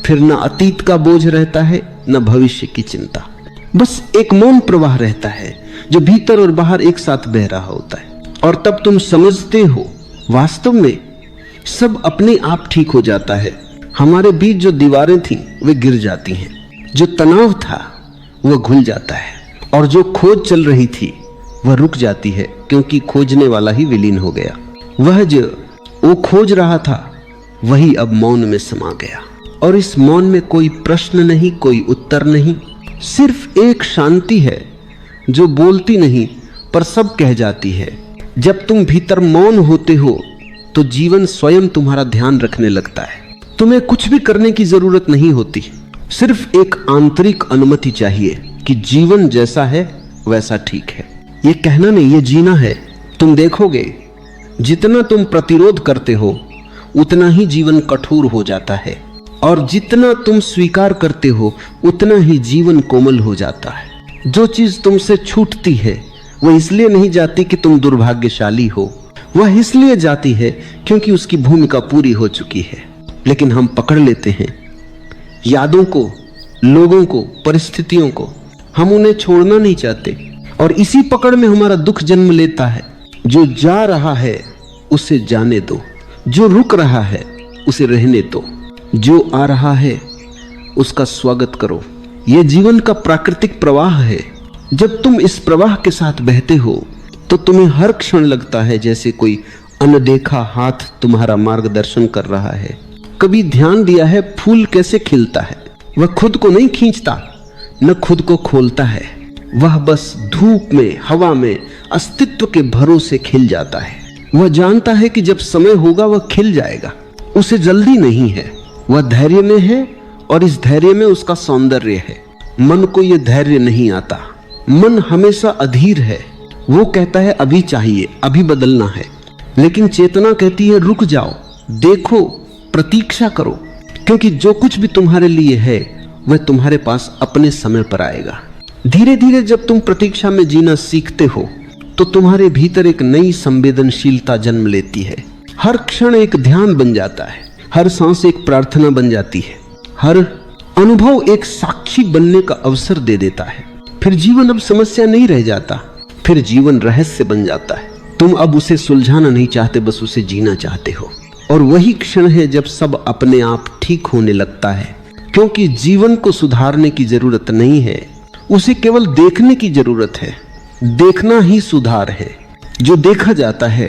फिर न अतीत का बोझ रहता है, न भविष्य की चिंता। बस एक मौन प्रवाह रहता है जो भीतर और बाहर एक साथ बह रहा होता है। और तब तुम समझते हो वास्तव में सब अपने आप ठीक हो जाता है। हमारे बीच जो दीवारें थीं वे गिर जाती हैं, जो तनाव था वह घुल जाता है, और जो खोज चल रही थी वह रुक जाती है, क्योंकि खोजने वाला ही विलीन हो गया। वह जो वो खोज रहा था वही अब मौन में समा गया। और इस मौन में कोई प्रश्न नहीं, कोई उत्तर नहीं, सिर्फ एक शांति है जो बोलती नहीं पर सब कह जाती है। जब तुम भीतर मौन होते हो तो जीवन स्वयं तुम्हारा ध्यान रखने लगता है। तुम्हें कुछ भी करने की जरूरत नहीं होती, सिर्फ एक आंतरिक अनुमति चाहिए कि जीवन जैसा है वैसा ठीक है। ये कहना नहीं, ये जीना है। तुम देखोगे जितना तुम प्रतिरोध करते हो उतना ही जीवन कठोर हो जाता है, और जितना तुम स्वीकार करते हो उतना ही जीवन कोमल हो जाता है। जो चीज तुमसे छूटती है वह इसलिए नहीं जाती कि तुम दुर्भाग्यशाली हो, वह इसलिए जाती है क्योंकि उसकी भूमिका पूरी हो चुकी है। लेकिन हम पकड़ लेते हैं यादों को, लोगों को, परिस्थितियों को। हम उन्हें छोड़ना नहीं चाहते, और इसी पकड़ में हमारा दुख जन्म लेता है। जो जा रहा है उसे जाने दो, जो रुक रहा है उसे रहने दो, जो आ रहा है उसका स्वागत करो। यह जीवन का प्राकृतिक प्रवाह है। जब तुम इस प्रवाह के साथ बहते हो तो तुम्हें हर क्षण लगता है जैसे कोई अनदेखा हाथ तुम्हारा मार्गदर्शन कर रहा है। कभी ध्यान दिया है फूल कैसे खिलता है? वह खुद को नहीं खींचता, न खुद को खोलता है। वह बस धूप में, हवा में, अस्तित्व के भरोसे खिल जाता है। वह जानता है कि जब समय होगा वह खिल जाएगा। उसे जल्दी नहीं है, वह धैर्य में है, और इस धैर्य में उसका सौंदर्य है। मन को यह धैर्य नहीं आता। मन हमेशा अधीर है। वो कहता है अभी चाहिए, अभी बदलना है। लेकिन चेतना कहती है रुक जाओ, देखो, प्रतीक्षा करो, क्योंकि जो कुछ भी तुम्हारे लिए है वह तुम्हारे पास अपने समय पर आएगा। धीरे धीरे जब तुम प्रतीक्षा में जीना सीखते हो तो तुम्हारे भीतर एक नई संवेदनशीलता जन्म लेती है। हर क्षण एक ध्यान बन जाता है, हर सांस एक प्रार्थना बन जाती है, हर अनुभव एक साक्षी बनने का अवसर दे देता है। फिर जीवन अब समस्या नहीं रह जाता, फिर जीवन रहस्य बन जाता है। तुम अब उसे सुलझाना नहीं चाहते, बस उसे जीना चाहते हो। और वही क्षण है जब सब अपने आप ठीक होने लगता है, क्योंकि जीवन को सुधारने की जरूरत नहीं है, उसे केवल देखने की जरूरत है। देखना ही सुधार है। जो देखा जाता है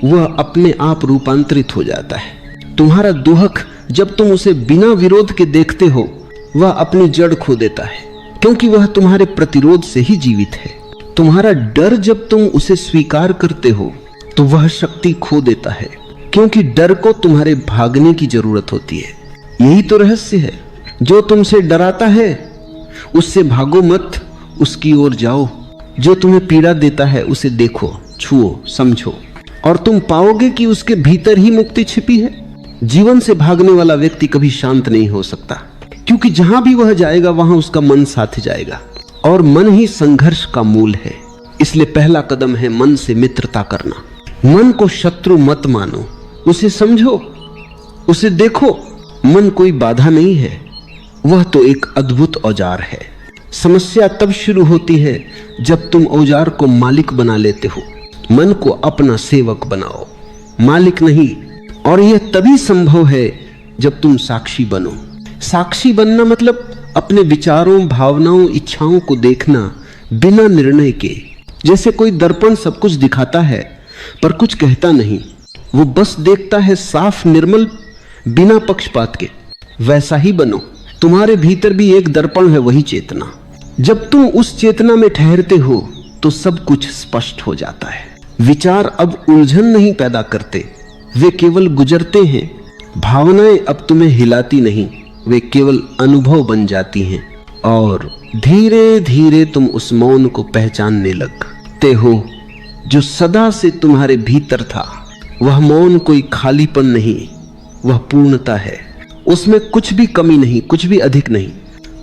वह अपने आप रूपांतरित हो जाता है। तुम्हारा दुहक जब तुम उसे बिना विरोध के देखते हो वह अपनी जड़ खो देता है, क्योंकि वह तुम्हारे प्रतिरोध से ही जीवित है। तुम्हारा डर जब तुम उसे स्वीकार करते हो तो वह शक्ति खो देता है, क्योंकि डर को तुम्हारे भागने की जरूरत होती है। यही तो रहस्य है। जो तुमसे डराता है उससे भागो मत, उसकी ओर जाओ। जो तुम्हें पीड़ा देता है उसे देखो, छुओ, समझो, और तुम पाओगे कि उसके भीतर ही मुक्ति छिपी है। जीवन से भागने वाला व्यक्ति कभी शांत नहीं हो सकता, क्योंकि जहां भी वह जाएगा वहां उसका मन साथ जाएगा, और मन ही संघर्ष का मूल है। इसलिए पहला कदम है मन से मित्रता करना। मन को शत्रु मत मानो, उसे समझो, उसे देखो। मन कोई बाधा नहीं है, वह तो एक अद्भुत औजार है। समस्या तब शुरू होती है जब तुम औजार को मालिक बना लेते हो। मन को अपना सेवक बनाओ, मालिक नहीं। और यह तभी संभव है जब तुम साक्षी बनो। साक्षी बनना मतलब अपने विचारों, भावनाओं, इच्छाओं को देखना बिना निर्णय के। जैसे कोई दर्पण सब कुछ दिखाता है पर कुछ कहता नहीं, वो बस देखता है साफ, निर्मल, बिना पक्षपात के। वैसा ही बनो। तुम्हारे भीतर भी एक दर्पण है, वही चेतना। जब तुम उस चेतना में ठहरते हो तो सब कुछ स्पष्ट हो जाता है। विचार अब उलझन नहीं पैदा करते, वे केवल गुजरते हैं। भावनाएं अब तुम्हें हिलाती नहीं, वे केवल अनुभव बन जाती हैं। और धीरे धीरे तुम उस मौन को पहचानने लगते हो जो सदा से तुम्हारे भीतर था। वह मौन कोई खालीपन नहीं, वह पूर्णता है। उसमें कुछ भी कमी नहीं, कुछ भी अधिक नहीं।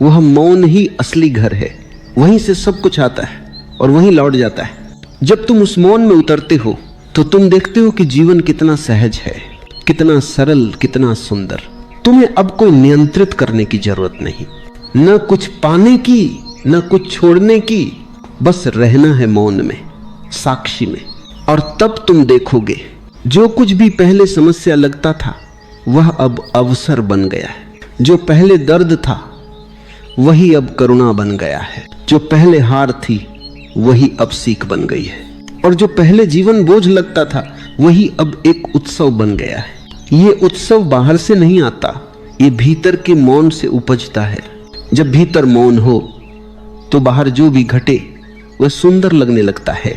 वह मौन ही असली घर है। वहीं से सब कुछ आता है और वहीं लौट जाता है। जब तुम उस मौन में उतरते हो तो तुम देखते हो कि जीवन कितना सहज है, कितना सरल, कितना सुंदर। तुम्हें अब कोई नियंत्रित करने की जरूरत नहीं, न कुछ पाने की, न कुछ छोड़ने की, बस रहना है मौन में, साक्षी में। और तब तुम देखोगे जो कुछ भी पहले समस्या लगता था वह अब अवसर बन गया है। जो पहले दर्द था वही अब करुणा बन गया है। जो पहले हार थी वही अब सीख बन गई है। और जो पहले जीवन बोझ लगता था वही अब एक उत्सव बन गया है। ये उत्सव बाहर से नहीं आता, ये भीतर के मौन से उपजता है। जब भीतर मौन हो तो बाहर जो भी घटे वह सुंदर लगने लगता है।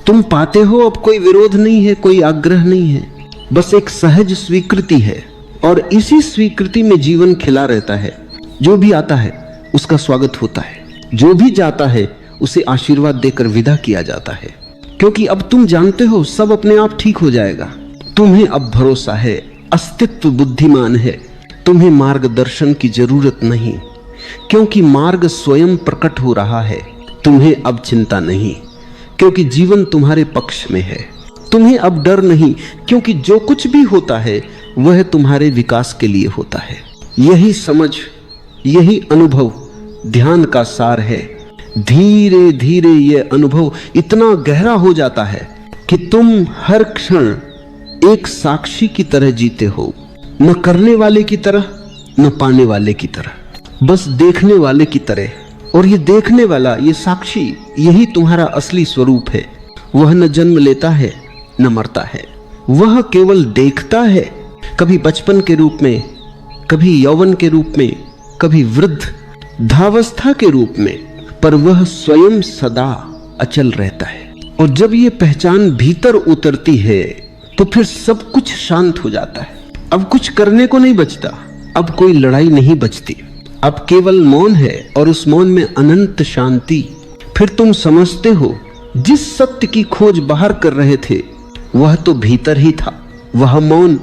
तुम पाते हो अब कोई विरोध नहीं है, कोई आग्रह नहीं है, बस एक सहज स्वीकृति है। और इसी स्वीकृति में जीवन खिला रहता है। जो भी आता है उसका स्वागत होता है, जो भी जाता है उसे आशीर्वाद देकर विदा किया जाता है। क्योंकि अब तुम जानते हो सब अपने आप ठीक हो जाएगा। तुम्हें अब भरोसा है, अस्तित्व बुद्धिमान है। तुम्हें मार्गदर्शन की जरूरत नहीं, क्योंकि मार्ग स्वयं प्रकट हो रहा है। तुम्हें अब चिंता नहीं, क्योंकि जीवन तुम्हारे पक्ष में है। तुम्हें अब डर नहीं, क्योंकि जो कुछ भी होता है वह तुम्हारे विकास के लिए होता है। यही समझ, यही अनुभव ध्यान का सार है। धीरे धीरे यह अनुभव इतना गहरा हो जाता है कि तुम हर क्षण एक साक्षी की तरह जीते हो, न करने वाले की तरह, न पाने वाले की तरह, बस देखने वाले की तरह। और ये देखने वाला, ये साक्षी, यही तुम्हारा असली स्वरूप है। वह न जन्म लेता है न मरता है, वह केवल देखता है, कभी बचपन के रूप में, कभी यौवन के रूप में, कभी वृद्धावस्था के रूप में, पर वह स्वयं सदा अचल रहता है। और जब ये पहचान भीतर उतरती है तो फिर सब कुछ शांत हो जाता है। अब कुछ करने को नहीं बचता, अब कोई लड़ाई नहीं बचती, अब केवल मौन है और उस मौन में अनंत शांति। फिर तुम समझते हो जिस सत्य की खोज बाहर कर रहे थे वह तो भीतर ही था। वह मौन,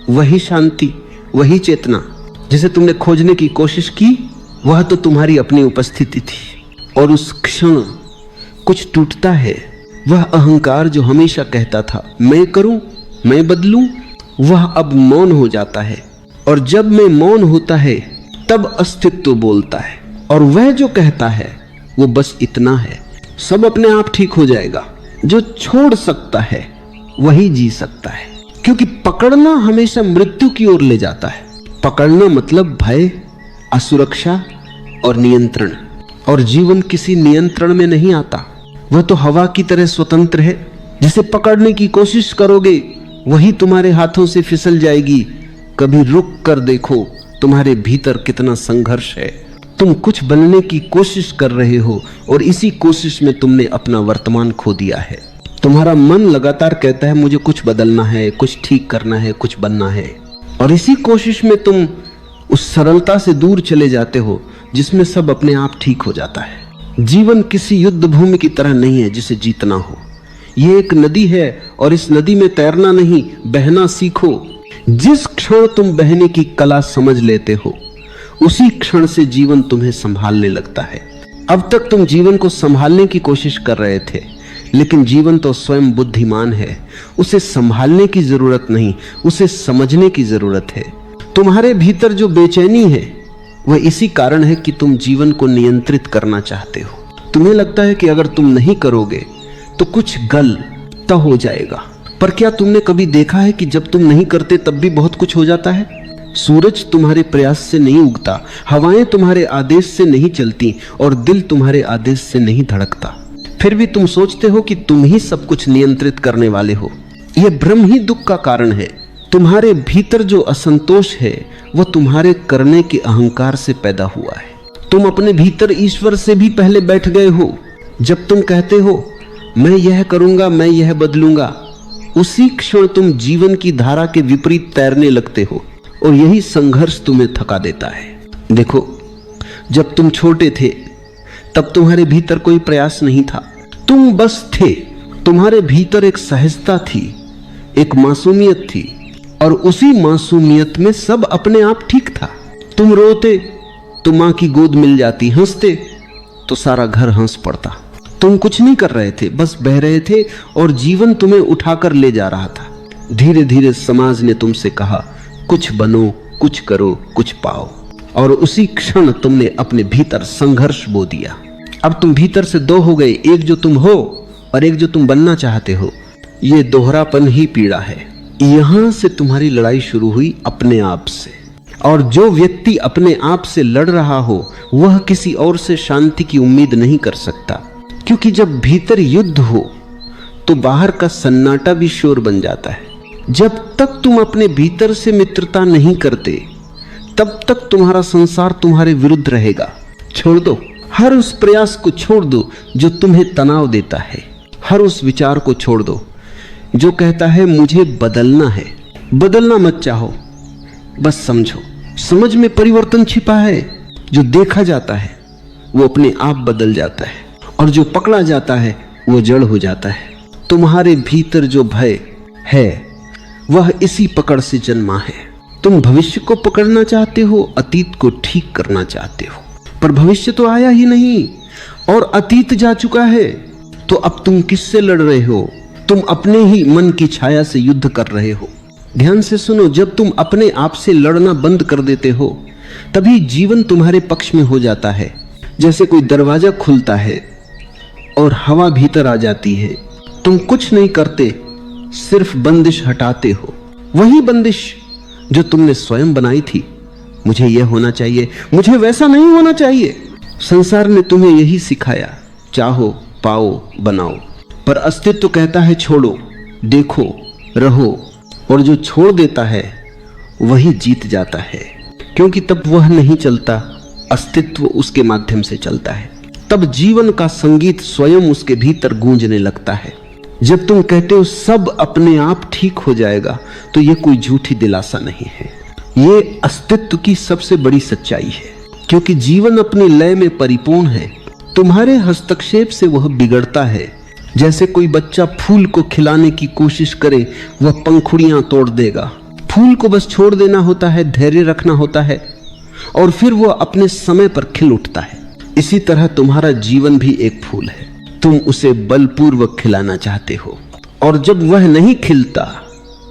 वही शांति, वही चेतना जिसे तुमने खोजने की कोशिश की, वह तो तुम्हारी अपनी उपस्थिति थी। और उस क्षण कुछ टूटता है। वह अहंकार जो हमेशा कहता था मैं करूं, मैं बदलूं, वह अब मौन हो जाता है। और जब मैं मौन होता है तब अस्तित्व बोलता है। और वह जो कहता है वो बस इतना है, सब अपने आप ठीक हो जाएगा। जो छोड़ सकता है वही जी सकता है, क्योंकि पकड़ना हमेशा मृत्यु की ओर ले जाता है। पकड़ना मतलब भय, असुरक्षा और नियंत्रण। और जीवन किसी नियंत्रण में नहीं आता, वह तो हवा की तरह स्वतंत्र है। जिसे पकड़ने की कोशिश करोगे वही तुम्हारे हाथों से फिसल जाएगी। कभी रुक कर देखो तुम्हारे भीतर कितना संघर्ष है। तुम कुछ बनने की कोशिश कर रहे हो और इसी कोशिश में तुमने अपना वर्तमान खो दिया है। तुम्हारा मन लगातार कहता है मुझे कुछ बदलना है, कुछ ठीक करना है, कुछ बनना है। और इसी कोशिश में तुम उस सरलता से दूर चले जाते हो जिसमें सब अपने आप ठीक हो जाता है। जीवन किसी युद्ध भूमि की तरह नहीं है जिसे जीतना हो। ये एक नदी है और इस नदी में तैरना नहीं, बहना सीखो। जिस क्षण तुम बहने की कला समझ लेते हो उसी क्षण से जीवन तुम्हें संभालने लगता है। अब तक तुम जीवन को संभालने की कोशिश कर रहे थे, लेकिन जीवन तो स्वयं बुद्धिमान है। उसे संभालने की जरूरत नहीं, उसे समझने की जरूरत है। तुम्हारे भीतर जो बेचैनी है वह इसी कारण है कि तुम जीवन को नियंत्रित करना चाहते हो। तुम्हें लगता है कि अगर तुम नहीं करोगे तो कुछ गलत हो जाएगा। पर क्या तुमने कभी देखा है कि जब तुम नहीं करते तब भी बहुत कुछ हो जाता है? सूरज तुम्हारे प्रयास से नहीं उगता, हवाएं तुम्हारे आदेश से नहीं चलती और दिल तुम्हारे आदेश से नहीं धड़कता। फिर भी तुम सोचते हो कि तुम ही सब कुछ नियंत्रित करने वाले हो। यह भ्रम ही दुख का कारण है। तुम्हारे भीतर जो असंतोष है वह तुम्हारे करने के अहंकार से पैदा हुआ है। तुम अपने भीतर ईश्वर से भी पहले बैठ गए हो। जब तुम कहते हो मैं यह करूंगा, मैं यह बदलूंगा, उसी क्षण तुम जीवन की धारा के विपरीत तैरने लगते हो और यही संघर्ष तुम्हें थका देता है। देखो, जब तुम छोटे थे तब तुम्हारे भीतर कोई प्रयास नहीं था, तुम बस थे। तुम्हारे भीतर एक सहजता थी, एक मासूमियत थी और उसी मासूमियत में सब अपने आप ठीक था। तुम रोते तो मां की गोद मिल जाती, हंसते तो सारा घर हंस पड़ता। तुम कुछ नहीं कर रहे थे, बस बह रहे थे और जीवन तुम्हें उठाकर ले जा रहा था। धीरे धीरे समाज ने तुमसे कहा कुछ बनो, कुछ करो, कुछ पाओ, और उसी क्षण तुमने अपने भीतर संघर्ष बो दिया। अब तुम भीतर से दो हो गए, एक जो तुम हो और एक जो तुम बनना चाहते हो। ये दोहरापन ही पीड़ा है। यहां से तुम्हारी लड़ाई शुरू हुई अपने आप से, और जो व्यक्ति अपने आप से लड़ रहा हो वह किसी और से शांति की उम्मीद नहीं कर सकता, क्योंकि जब भीतर युद्ध हो तो बाहर का सन्नाटा भी शोर बन जाता है। जब तक तुम अपने भीतर से मित्रता नहीं करते तब तक तुम्हारा संसार तुम्हारे विरुद्ध रहेगा। छोड़ दो, हर उस प्रयास को छोड़ दो जो तुम्हें तनाव देता है। हर उस विचार को छोड़ दो जो कहता है मुझे बदलना है। बदलना मत चाहो, बस समझो। समझ में परिवर्तन छिपा है। जो देखा जाता है वो अपने आप बदल जाता है, और जो पकड़ा जाता है वो जड़ हो जाता है। तुम्हारे भीतर जो भय है वह इसी पकड़ से जन्मा है। तुम भविष्य को पकड़ना चाहते हो, अतीत को ठीक करना चाहते हो, पर भविष्य तो आया ही नहीं और अतीत जा चुका है। तो अब तुम किससे लड़ रहे हो? तुम अपने ही मन की छाया से युद्ध कर रहे हो। ध्यान से सुनो, जब तुम अपने आप से लड़ना बंद कर देते हो तभी जीवन तुम्हारे पक्ष में हो जाता है। जैसे कोई दरवाजा खुलता है और हवा भीतर आ जाती है। तुम कुछ नहीं करते, सिर्फ बंदिश हटाते हो। वही बंदिश जो तुमने स्वयं बनाई थी। मुझे यह होना चाहिए, मुझे वैसा नहीं होना चाहिए। संसार ने तुम्हें यही सिखाया, चाहो, पाओ, बनाओ। पर अस्तित्व कहता है छोड़ो, देखो, रहो, और जो छोड़ देता है वही जीत जाता है, क्योंकि तब वह नहीं चलता, अस्तित्व उसके माध्यम से चलता है। तब जीवन का संगीत स्वयं उसके भीतर गूंजने लगता है। जब तुम कहते हो सब अपने आप ठीक हो जाएगा, तो यह कोई झूठी दिलासा नहीं है, ये अस्तित्व की सबसे बड़ी सच्चाई है। क्योंकि जीवन अपने लय में परिपूर्ण है, तुम्हारे हस्तक्षेप से वह बिगड़ता है। जैसे कोई बच्चा फूल को खिलाने की कोशिश करे, वह पंखुड़ियां तोड़ देगा। फूल को बस छोड़ देना होता है, धैर्य रखना होता है, और फिर वह अपने समय पर खिल उठता है। इसी तरह तुम्हारा जीवन भी एक फूल है। तुम उसे बलपूर्वक खिलाना चाहते हो, और जब वह नहीं खिलता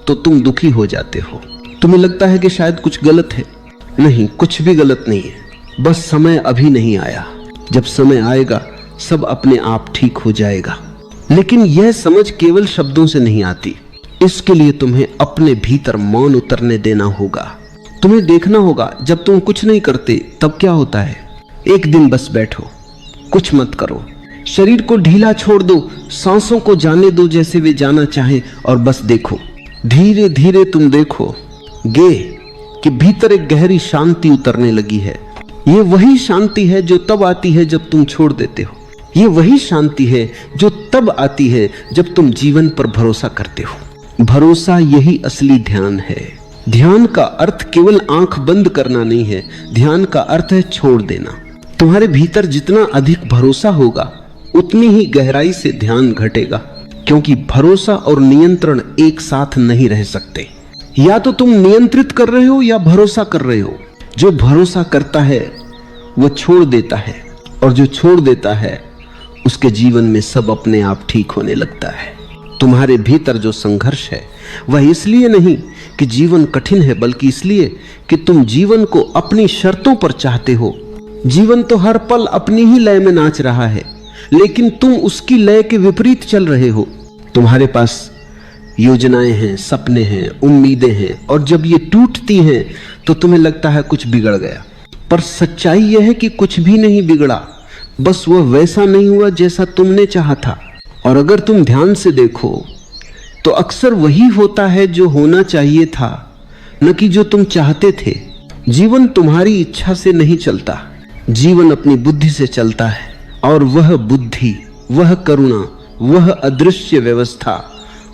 तो तुम दुखी हो जाते हो। तुम्हें लगता है कि शायद कुछ गलत है। नहीं, कुछ भी गलत नहीं है, बस समय अभी नहीं आया। जब समय आएगा सब अपने आप ठीक हो जाएगा। लेकिन यह समझ केवल शब्दों से नहीं आती। इसके लिए तुम्हें अपने भीतर मौन उतरने देना होगा। तुम्हें देखना होगा जब तुम कुछ नहीं करते तब क्या होता है। एक दिन बस बैठो, कुछ मत करो, शरीर को ढीला छोड़ दो, सांसों को जाने दो जैसे वे जाना चाहें, और बस देखो। धीरे धीरे तुम देखोगे कि भीतर एक गहरी शांति उतरने लगी है। ये वही शांति है जो तब आती है जब तुम छोड़ देते हो। ये वही शांति है जो तब आती है जब तुम जीवन पर भरोसा करते हो। भरोसा यही असली ध्यान है। ध्यान का अर्थ केवल आंख बंद करना नहीं है, ध्यान का अर्थ है छोड़ देना। तुम्हारे भीतर जितना अधिक भरोसा होगा उतनी ही गहराई से ध्यान घटेगा, क्योंकि भरोसा और नियंत्रण एक साथ नहीं रह सकते। या तो तुम नियंत्रित कर रहे हो या भरोसा कर रहे हो। जो भरोसा करता है वो छोड़ देता है, और जो छोड़ देता है उसके जीवन में सब अपने आप ठीक होने लगता है। तुम्हारे भीतर जो संघर्ष है वह इसलिए नहीं कि जीवन कठिन है, बल्कि इसलिए कि तुम जीवन को अपनी शर्तों पर चाहते हो। जीवन तो हर पल अपनी ही लय में नाच रहा है, लेकिन तुम उसकी लय के विपरीत चल रहे हो। तुम्हारे पास योजनाएं हैं, सपने हैं, उम्मीदें हैं, और जब ये टूटती हैं तो तुम्हें लगता है कुछ बिगड़ गया। पर सच्चाई यह है कि कुछ भी नहीं बिगड़ा, बस वह वैसा नहीं हुआ जैसा तुमने चाहा था। और अगर तुम ध्यान से देखो तो अक्सर वही होता है जो होना चाहिए था, न कि जो तुम चाहते थे। जीवन तुम्हारी इच्छा से नहीं चलता, जीवन अपनी बुद्धि से चलता है, और वह बुद्धि, वह करुणा, वह अदृश्य व्यवस्था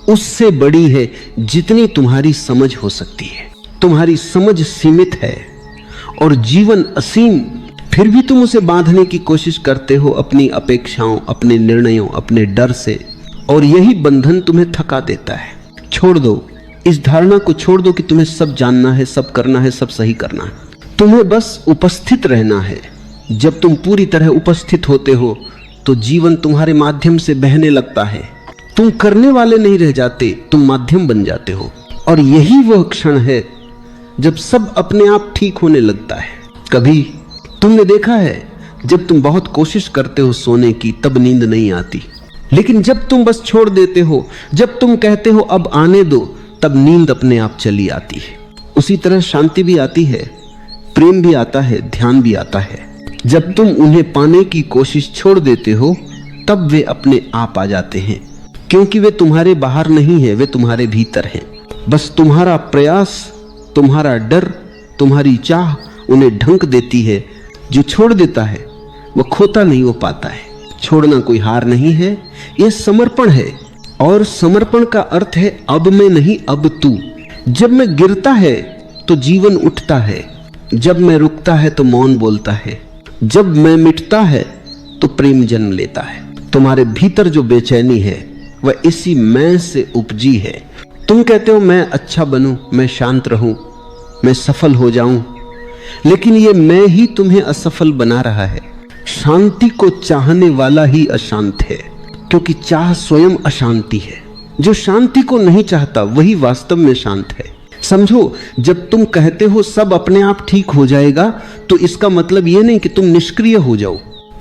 उससे बड़ी है जितनी तुम्हारी समझ हो सकती है। तुम्हारी समझ सीमित है और जीवन असीम, फिर भी तुम उसे बांधने की कोशिश करते हो अपनी अपेक्षाओं, अपने निर्णयों, अपने डर से, और यही बंधन तुम्हें थका देता है। छोड़ दो इस धारणा को, छोड़ दो कि तुम्हें सब जानना है, सब करना है, सब सही करना है। तुम्हें बस उपस्थित रहना है। जब तुम पूरी तरह उपस्थित होते हो तो जीवन तुम्हारे माध्यम से बहने लगता है। तुम करने वाले नहीं रह जाते, तुम माध्यम बन जाते हो। और यही वह क्षण है जब सब अपने आप ठीक होने लगता है। कभी तुमने देखा है, जब तुम बहुत कोशिश करते हो सोने की, तब नींद नहीं आती, लेकिन जब तुम बस छोड़ देते हो, जब तुम कहते हो अब आने दो, तब नींद अपने आप चली आती है। उसी तरह शांति भी आती है, प्रेम भी आता है, ध्यान भी आता है। जब तुम उन्हें पाने की कोशिश छोड़ देते हो, तब वे अपने आप आ जाते हैं, क्योंकि वे तुम्हारे बाहर नहीं है, वे तुम्हारे भीतर हैं। बस तुम्हारा प्रयास, तुम्हारा डर, तुम्हारी चाह उन्हें ढंक देती है। जो छोड़ देता है वह खोता नहीं, वो पाता है। छोड़ना कोई हार नहीं है, यह समर्पण है। और समर्पण का अर्थ है अब मैं नहीं, अब तू। जब मैं गिरता है तो जीवन उठता है, जब मैं रुकता है तो मौन बोलता है, जब मैं मिटता है तो प्रेम जन्म लेता है। तुम्हारे भीतर जो बेचैनी है वह इसी मैं से उपजी है। तुम कहते हो मैं अच्छा बनूं, मैं शांत रहूं, मैं सफल हो जाऊं, लेकिन ये मैं ही तुम्हें असफल बना रहा है। शांति को चाहने वाला ही अशांत है, क्योंकि चाह स्वयं अशांति है। जो शांति को नहीं चाहता वही वास्तव में शांत है। समझो, जब तुम कहते हो सब अपने आप ठीक हो जाएगा, तो इसका मतलब यह नहीं कि तुम निष्क्रिय हो जाओ।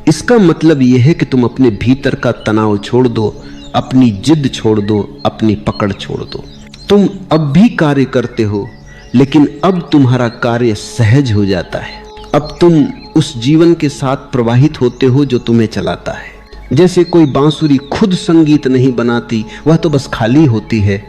इसका मतलब यह है कि तुम अपने भीतर का तनाव छोड़ दो, अपनी जिद छोड़ दो, अपनी पकड़ छोड़ दो। तुम अब भी कार्य करते हो, लेकिन अब तुम्हारा कार्य सहज हो जाता है। अब तुम उस जीवन के साथ प्रवाहित होते हो जो तुम्हें चलाता है। जैसे कोई बांसुरी खुद संगीत नहीं बनाती, वह तो बस खाली होती है।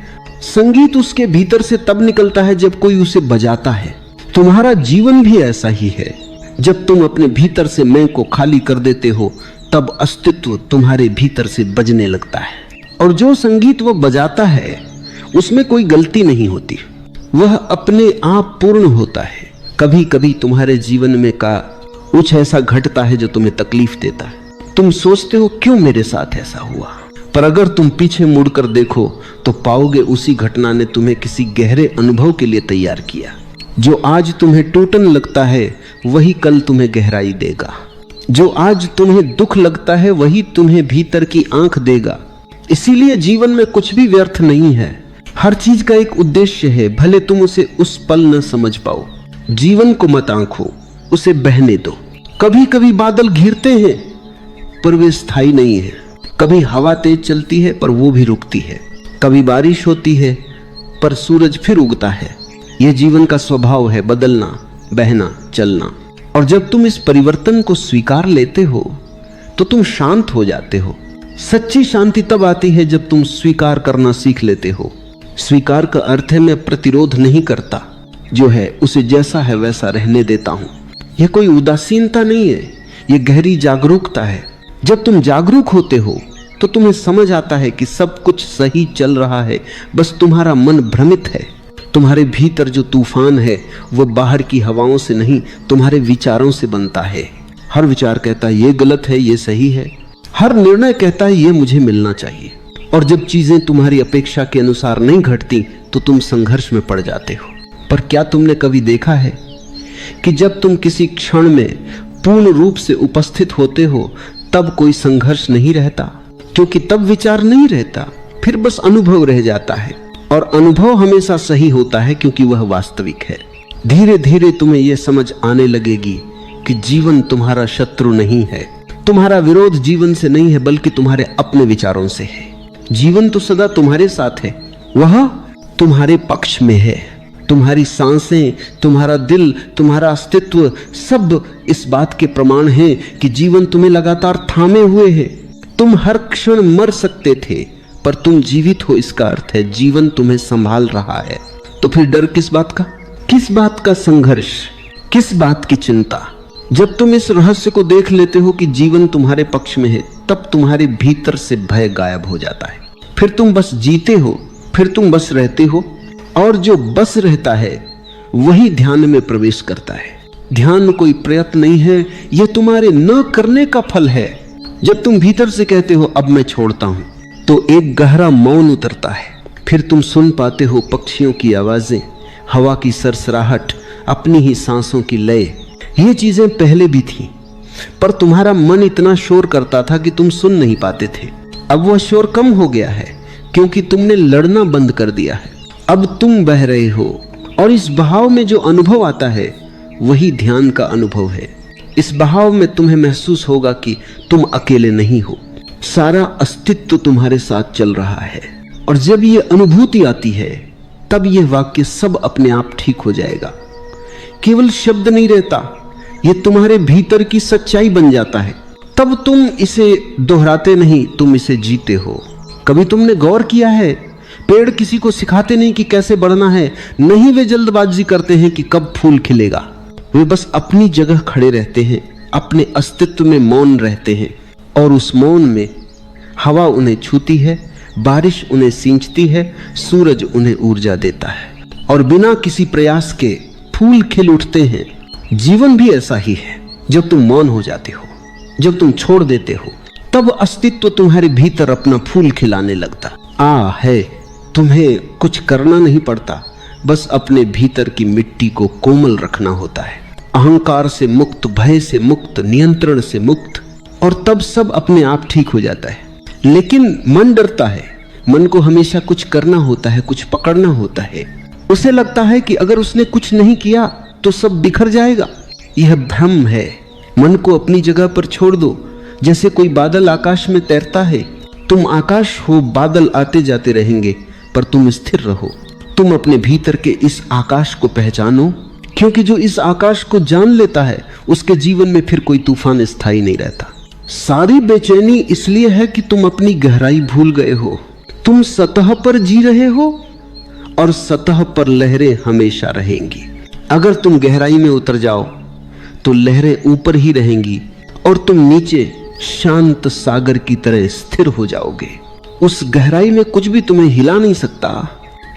संगीत उसके भीतर से तब निकलता है जब कोई उसे बजाता है। तुम्हारा जीवन भी ऐसा ही है। जब तुम अपने भीतर से मैं को खाली कर देते हो, तब अस्तित्व तुम्हारे भीतर से बजने लगता है। और जो संगीत वो बजाता है उसमें कोई गलती नहीं होती, वह अपने आप पूर्ण होता है। कभी कभी तुम्हारे जीवन में का कुछ ऐसा घटता है जो तुम्हें तकलीफ देता है। तुम सोचते हो क्यों मेरे साथ ऐसा हुआ, पर अगर तुम पीछे मुड़कर देखो तो पाओगे उसी घटना ने तुम्हें किसी गहरे अनुभव के लिए तैयार किया। जो आज तुम्हें टूटन लगता है वही कल तुम्हें गहराई देगा। जो आज तुम्हें दुख लगता है वही तुम्हें भीतर की आंख देगा। इसीलिए जीवन में कुछ भी व्यर्थ नहीं है। हर चीज का एक उद्देश्य है, भले तुम उसे उस पल न समझ पाओ। जीवन को मत आंखो, उसे बहने दो। कभी कभी बादल घिरते हैं पर वे स्थायी नहीं है। कभी हवा तेज चलती है पर वो भी रुकती है। कभी बारिश होती है पर सूरज फिर उगता है। यह जीवन का स्वभाव है, बदलना, बहना, चलना। और जब तुम इस परिवर्तन को स्वीकार लेते हो तो तुम शांत हो जाते हो। सच्ची शांति तब आती है जब तुम स्वीकार करना सीख लेते हो। स्वीकार का अर्थ है मैं प्रतिरोध नहीं करता, जो है उसे जैसा है वैसा रहने देता हूं। यह कोई उदासीनता नहीं है, यह गहरी जागरूकता है। जब तुम जागरूक होते हो तो तुम्हें समझ आता है कि सब कुछ सही चल रहा है, बस तुम्हारा मन भ्रमित है। तुम्हारे भीतर जो तूफान है वह बाहर की हवाओं से नहीं, तुम्हारे विचारों से बनता है। हर विचार कहता है ये गलत है, ये सही है। हर निर्णय कहता है ये मुझे मिलना चाहिए। और जब चीजें तुम्हारी अपेक्षा के अनुसार नहीं घटती तो तुम संघर्ष में पड़ जाते हो। पर क्या तुमने कभी देखा है कि जब तुम किसी क्षण में पूर्ण रूप से उपस्थित होते हो तब कोई संघर्ष नहीं रहता, क्योंकि तब विचार नहीं रहता, फिर बस अनुभव रह जाता है। और अनुभव हमेशा सही होता है क्योंकि वह वास्तविक है। धीरे धीरे तुम्हें यह समझ आने लगेगी कि जीवन तुम्हारा शत्रु नहीं है। तुम्हारा विरोध जीवन से नहीं है बल्कि तुम्हारे अपने विचारों से है। जीवन तो सदा तुम्हारे साथ है, वह तुम्हारे पक्ष में है। तुम्हारी सांसें, तुम्हारा दिल, तुम्हारा अस्तित्व सब इस बात के प्रमाण हैं कि जीवन तुम्हें लगातार थामे हुए है। तुम हर क्षण मर सकते थे पर तुम जीवित हो, इसका अर्थ है जीवन तुम्हें संभाल रहा है। तो फिर डर किस बात का, किस बात का संघर्ष, किस बात की चिंता? जब तुम इस रहस्य को देख लेते हो कि जीवन तुम्हारे पक्ष में है, तब तुम्हारे भीतर से भय गायब हो जाता है। फिर तुम बस जीते हो, फिर तुम बस रहते हो। और जो बस रहता है वही ध्यान में प्रवेश करता है। ध्यान कोई प्रयत्न नहीं है, यह तुम्हारे न करने का फल है। जब तुम भीतर से कहते हो अब मैं छोड़ता हूं, तो एक गहरा मौन उतरता है। फिर तुम सुन पाते हो पक्षियों की आवाजें, हवा की सरसराहट, अपनी ही सांसों की लय। ये चीजें पहले भी थी, पर तुम्हारा मन इतना शोर करता था कि तुम सुन नहीं पाते थे। अब वह शोर कम हो गया है क्योंकि तुमने लड़ना बंद कर दिया है। अब तुम बह रहे हो और इस बहाव में जो अनुभव आता है वही ध्यान का अनुभव है। इस बहाव में तुम्हें महसूस होगा कि तुम अकेले नहीं हो, सारा अस्तित्व तुम्हारे साथ चल रहा है। और जब ये अनुभूति आती है तब ये वाक्य सब अपने आप ठीक हो जाएगा। केवल शब्द नहीं रहता, ये तुम्हारे भीतर की सच्चाई बन जाता है। तब तुम इसे दोहराते नहीं, तुम इसे जीते हो। कभी तुमने गौर किया है, पेड़ किसी को सिखाते नहीं कि कैसे बढ़ना है, नहीं वे जल्दबाजी करते हैं कि कब फूल खिलेगा। वे बस अपनी जगह खड़े रहते हैं, अपने अस्तित्व में मौन रहते हैं, और उस मौन में हवा उन्हें छूती है, बारिश उन्हें सींचती है, सूरज उन्हें ऊर्जा देता है, और बिना किसी प्रयास के फूल खिल उठते हैं। जीवन भी ऐसा ही है। जब तुम मौन हो जाते हो, जब तुम छोड़ देते हो, तब अस्तित्व तुम्हारे भीतर अपना फूल खिलाने लगता है। तुम्हें कुछ करना नहीं पड़ता, बस अपने भीतर की मिट्टी को कोमल रखना होता है, अहंकार से मुक्त, भय से मुक्त, नियंत्रण से मुक्त, और तब सब अपने आप ठीक हो जाता है। लेकिन मन डरता है, मन को हमेशा कुछ करना होता है, कुछ पकड़ना होता है। उसे लगता है कि अगर उसने कुछ नहीं किया तो सब बिखर जाएगा। यह भ्रम है। मन को अपनी जगह पर छोड़ दो, जैसे कोई बादल आकाश में तैरता है। तुम आकाश हो, बादल आते जाते रहेंगे, पर तुम स्थिर रहो। तुम अपने भीतर के इस आकाश को पहचानो, क्योंकि जो इस आकाश को जान लेता है उसके जीवन में फिर कोई तूफान स्थायी नहीं रहता। सारी बेचैनी इसलिए है कि तुम अपनी गहराई भूल गए हो। तुम सतह पर जी रहे हो और सतह पर लहरें हमेशा रहेंगी। अगर तुम गहराई में उतर जाओ तो लहरें ऊपर ही रहेंगी और तुम नीचे शांत सागर की तरह स्थिर हो जाओगे। उस गहराई में कुछ भी तुम्हें हिला नहीं सकता,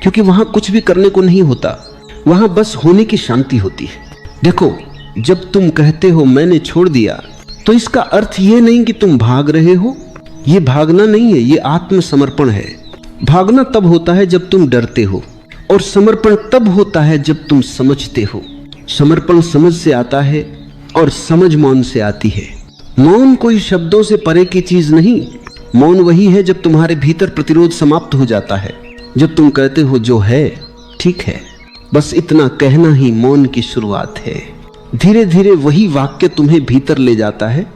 क्योंकि वहां कुछ भी करने को नहीं होता, वहां बस होने की शांति होती है। देखो, जब तुम कहते हो मैंने छोड़ दिया, तो इसका अर्थ ये नहीं कि तुम भाग रहे हो। ये भागना नहीं है, ये आत्मसमर्पण है। भागना तब होता है जब तुम डरते हो, और समर्पण तब होता है जब तुम समझते हो। समर्पण समझ से आता है और समझ मौन से आती है। मौन कोई शब्दों से परे की चीज नहीं। मौन वही है जब तुम्हारे भीतर प्रतिरोध समाप्त हो जाता है, जब तुम कहते हो जो है ठीक है। बस इतना कहना ही मौन की शुरुआत है। धीरे धीरे वही वाक्य तुम्हें भीतर ले जाता है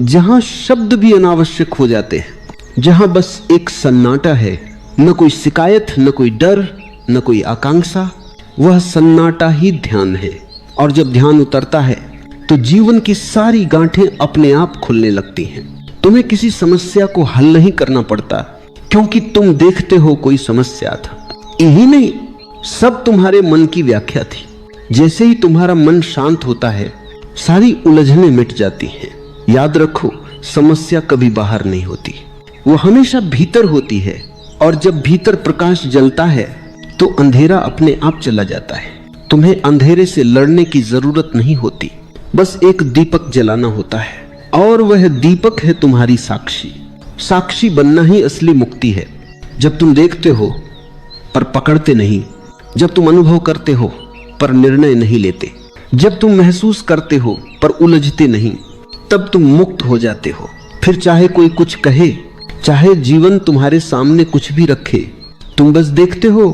जहां शब्द भी अनावश्यक हो जाते हैं, जहां बस एक सन्नाटा है, न कोई शिकायत, न कोई डर, न कोई आकांक्षा। वह सन्नाटा ही ध्यान है। और जब ध्यान उतरता है तो जीवन की सारी गांठें अपने आप खुलने लगती हैं। तुम्हें किसी समस्या को हल नहीं करना पड़ता, क्योंकि तुम देखते हो कोई समस्या था। यही नहीं, सब तुम्हारे मन की व्याख्या थी। जैसे ही तुम्हारा मन शांत होता है, सारी उलझनें मिट जाती हैं। याद रखो, समस्या कभी बाहर नहीं होती, वो हमेशा भीतर होती है। और जब भीतर प्रकाश जलता है तो अंधेरा अपने आप चला जाता है। तुम्हें अंधेरे से लड़ने की जरूरत नहीं होती, बस एक दीपक जलाना होता है, और वह दीपक है तुम्हारी साक्षी। साक्षी बनना ही असली मुक्ति है। जब तुम देखते हो पर पकड़ते नहीं, जब तुम अनुभव करते हो पर निर्णय नहीं लेते, जब तुम महसूस करते हो पर उलझते नहीं, तब तुम मुक्त हो जाते हो। फिर चाहे कोई कुछ कहे, चाहे जीवन तुम्हारे सामने कुछ भी रखे, तुम बस देखते हो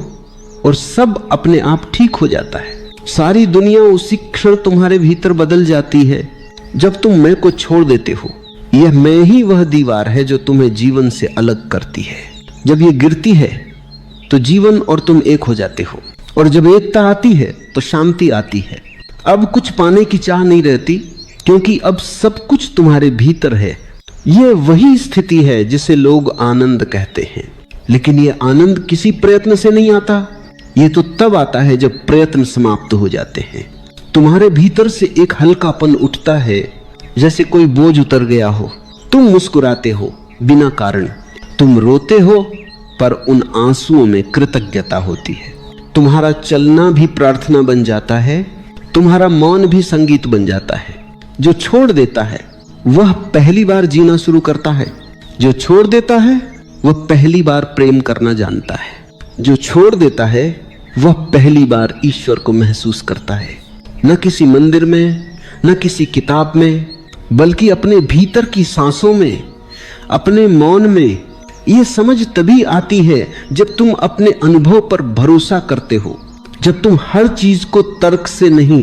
और सब अपने आप ठीक हो जाता है। सारी दुनिया उसी क्षण तुम्हारे भीतर बदल जाती है जब तुम मैं को छोड़ देते हो। यह मैं ही वह दीवार है जो तुम्हें जीवन से अलग करती है। जब ये गिरती है तो जीवन और तुम एक हो जाते हो, और जब एकता आती है तो शांति आती है। अब कुछ पाने की चाह नहीं रहती, क्योंकि अब सब कुछ तुम्हारे भीतर है। यह वही स्थिति है जिसे लोग आनंद कहते हैं, लेकिन यह आनंद किसी प्रयत्न से नहीं आता। ये तो तब आता है जब प्रयत्न समाप्त हो जाते हैं। तुम्हारे भीतर से एक हल्कापन उठता है, जैसे कोई बोझ उतर गया हो। तुम मुस्कुराते हो बिना कारण, तुम रोते हो पर उन आंसुओं में कृतज्ञता होती है। तुम्हारा चलना भी प्रार्थना बन जाता है, तुम्हारा मौन भी संगीत बन जाता है। जो छोड़ देता है वह पहली बार जीना शुरू करता है, जो छोड़ देता है वह पहली बार प्रेम करना जानता है, जो छोड़ देता है वह पहली बार ईश्वर को महसूस करता है। न किसी मंदिर में, न किसी किताब में, बल्कि अपने भीतर की सांसों में, अपने मौन में। यह समझ तभी आती है जब तुम अपने अनुभव पर भरोसा करते हो, जब तुम हर चीज को तर्क से नहीं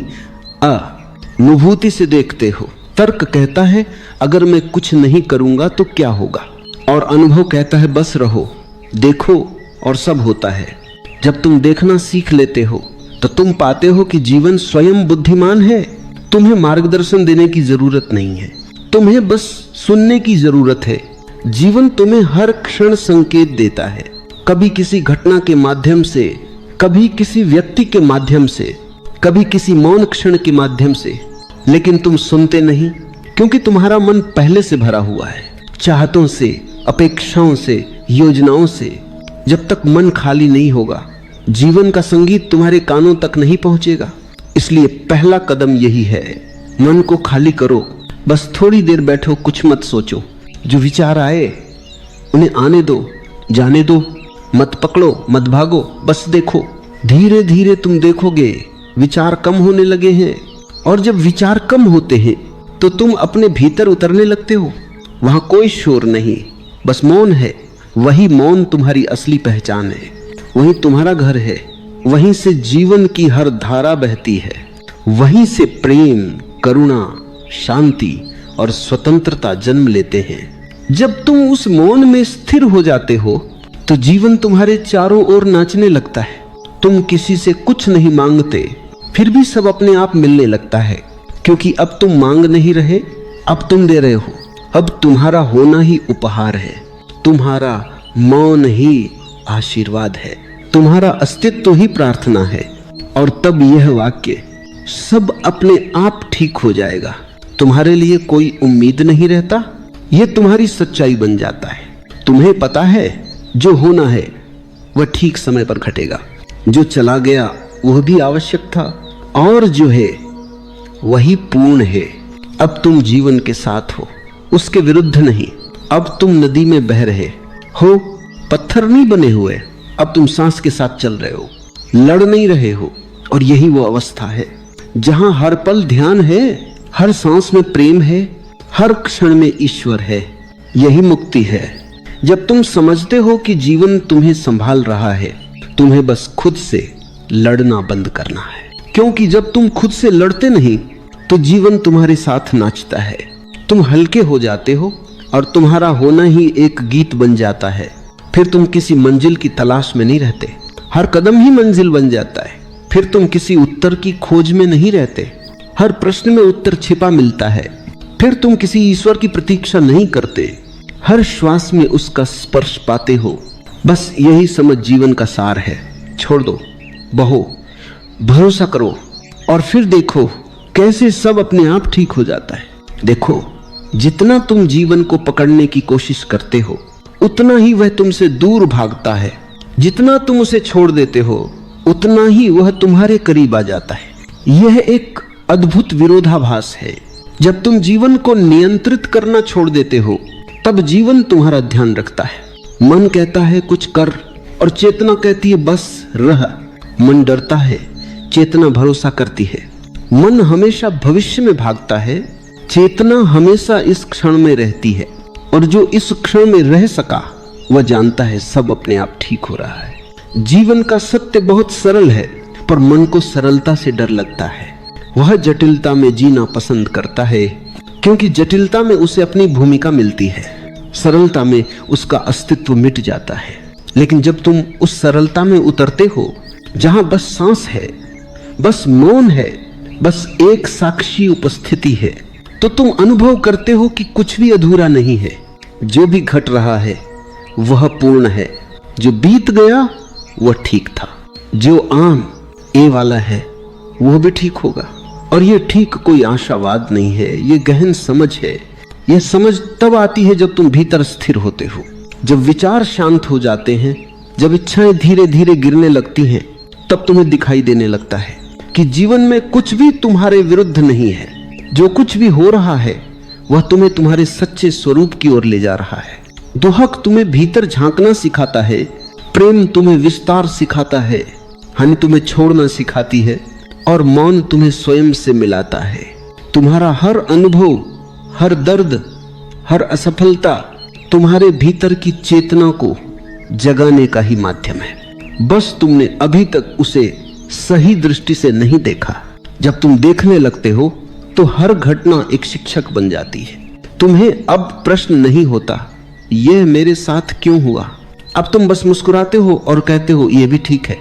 अनुभूति से देखते हो। तर्क कहता है अगर मैं कुछ नहीं करूंगा तो क्या होगा, और अनुभव कहता है बस रहो, देखो और सब होता है। जब तुम देखना सीख लेते हो तो तुम पाते हो कि जीवन स्वयं बुद्धिमान है। तुम्हें मार्गदर्शन देने की जरूरत नहीं है, तुम्हें बस सुनने की जरूरत है। जीवन तुम्हें हर क्षण संकेत देता है, कभी किसी घटना के माध्यम से, कभी किसी व्यक्ति के माध्यम से, कभी किसी मौन क्षण के माध्यम से। लेकिन तुम सुनते नहीं, क्योंकि तुम्हारा मन पहले से भरा हुआ है, चाहतों से, अपेक्षाओं से, योजनाओं से। जब तक मन खाली नहीं होगा, जीवन का संगीत तुम्हारे कानों तक नहीं पहुंचेगा। इसलिए पहला कदम यही है, मन को खाली करो। बस थोड़ी देर बैठो, कुछ मत सोचो। जो विचार आए उन्हें आने दो, जाने दो, मत पकड़ो, मत भागो, बस देखो। धीरे धीरे तुम देखोगे विचार कम होने लगे हैं, और जब विचार कम होते हैं तो तुम अपने भीतर उतरने लगते हो। वहां कोई शोर नहीं, बस मौन है। वही मौन तुम्हारी असली पहचान है, वही तुम्हारा घर है। वहीं से जीवन की हर धारा बहती है, वहीं से प्रेम, करुणा, शांति और स्वतंत्रता जन्म लेते हैं। जब तुम उस मौन में स्थिर हो जाते हो तो जीवन तुम्हारे चारों ओर नाचने लगता है। तुम किसी से कुछ नहीं मांगते, फिर भी सब अपने आप मिलने लगता है, क्योंकि अब तुम मांग नहीं रहे, अब तुम दे रहे हो। अब तुम्हारा होना ही उपहार है, तुम्हारा मौन ही आशीर्वाद है, तुम्हारा अस्तित्व ही प्रार्थना है। और तब यह वाक्य, सब अपने आप ठीक हो जाएगा, तुम्हारे लिए कोई उम्मीद नहीं रहता, यह तुम्हारी सच्चाई बन जाता है। तुम्हें पता है जो होना है वह ठीक समय पर घटेगा, जो चला गया वह भी आवश्यक था, और जो है वही पूर्ण है। अब तुम जीवन के साथ हो, उसके विरुद्ध नहीं। अब तुम नदी में बह रहे हो, पत्थर नहीं बने हुए। अब तुम सांस के साथ चल रहे हो, लड़ नहीं रहे हो। और यही वो अवस्था है जहां हर पल ध्यान है, हर सांस में प्रेम है, हर क्षण में ईश्वर है। यही मुक्ति है। जब तुम समझते हो कि जीवन तुम्हें संभाल रहा है, तुम्हें बस खुद से लड़ना बंद करना है। क्योंकि जब तुम खुद से लड़ते नहीं तो जीवन तुम्हारे साथ नाचता है। तुम हल्के हो जाते हो और तुम्हारा होना ही एक गीत बन जाता है। फिर तुम किसी मंजिल की तलाश में नहीं रहते, हर कदम ही मंजिल बन जाता है। फिर तुम किसी उत्तर की खोज में नहीं रहते, हर प्रश्न में उत्तर छिपा मिलता है। फिर तुम किसी ईश्वर की प्रतीक्षा नहीं करते, हर श्वास में उसका स्पर्श पाते हो। बस यही समझ जीवन का सार है। छोड़ दो, बहो, भरोसा करो, और फिर देखो कैसे सब अपने आप ठीक हो जाता है। देखो, जितना तुम जीवन को पकड़ने की कोशिश करते हो उतना ही वह तुमसे दूर भागता है। जितना तुम उसे छोड़ देते हो उतना ही वह तुम्हारे करीब आ जाता है। यह एक अद्भुत विरोधाभास है। जब तुम जीवन को नियंत्रित करना छोड़ देते हो तब जीवन तुम्हारा ध्यान रखता है। मन कहता है कुछ कर, और चेतना कहती है बस रह। मन डरता है, चेतना भरोसा करती है। मन हमेशा भविष्य में भागता है, चेतना हमेशा इस क्षण में रहती है। और जो इस क्षण में रह सका वह जानता है सब अपने आप ठीक हो रहा है। जीवन का सत्य बहुत सरल है, पर मन को सरलता से डर लगता है। वह जटिलता में जीना पसंद करता है, क्योंकि जटिलता में उसे अपनी भूमिका मिलती है, सरलता में उसका अस्तित्व मिट जाता है। लेकिन जब तुम उस सरलता में उतरते हो जहां बस सांस है, बस मौन है, बस एक साक्षी उपस्थिति है, तो तुम अनुभव करते हो कि कुछ भी अधूरा नहीं है। जो भी घट रहा है वह पूर्ण है। जो बीत गया वह ठीक था। जो आम ए वाला है वह भी ठीक होगा। और यह ठीक कोई आशावाद नहीं है, यह गहन समझ है। यह समझ तब आती है जब तुम भीतर स्थिर होते हो, जब विचार शांत हो जाते हैं, जब इच्छाएं धीरे धीरे गिरने लगती हैं, तब तुम्हें दिखाई देने लगता है कि जीवन में कुछ भी तुम्हारे विरुद्ध नहीं है। जो कुछ भी हो रहा है वह तुम्हें तुम्हारे सच्चे स्वरूप की ओर ले जा रहा है। दुहक तुम्हें भीतर झांकना सिखाता है, प्रेम तुम्हें विस्तार सिखाता है, हानि तुम्हें छोड़ना सिखाती है, और मौन तुम्हें स्वयं से मिलाता है। तुम्हारा हर अनुभव, हर दर्द, हर असफलता तुम्हारे भीतर की चेतना को जगाने का ही माध्यम है। बस तुमने अभी तक उसे सही दृष्टि से नहीं देखा। जब तुम देखने लगते हो तो हर घटना एक शिक्षक बन जाती है। तुम्हें अब प्रश्न नहीं होता यह मेरे साथ क्यों हुआ। अब तुम बस मुस्कुराते हो और कहते हो यह भी ठीक है,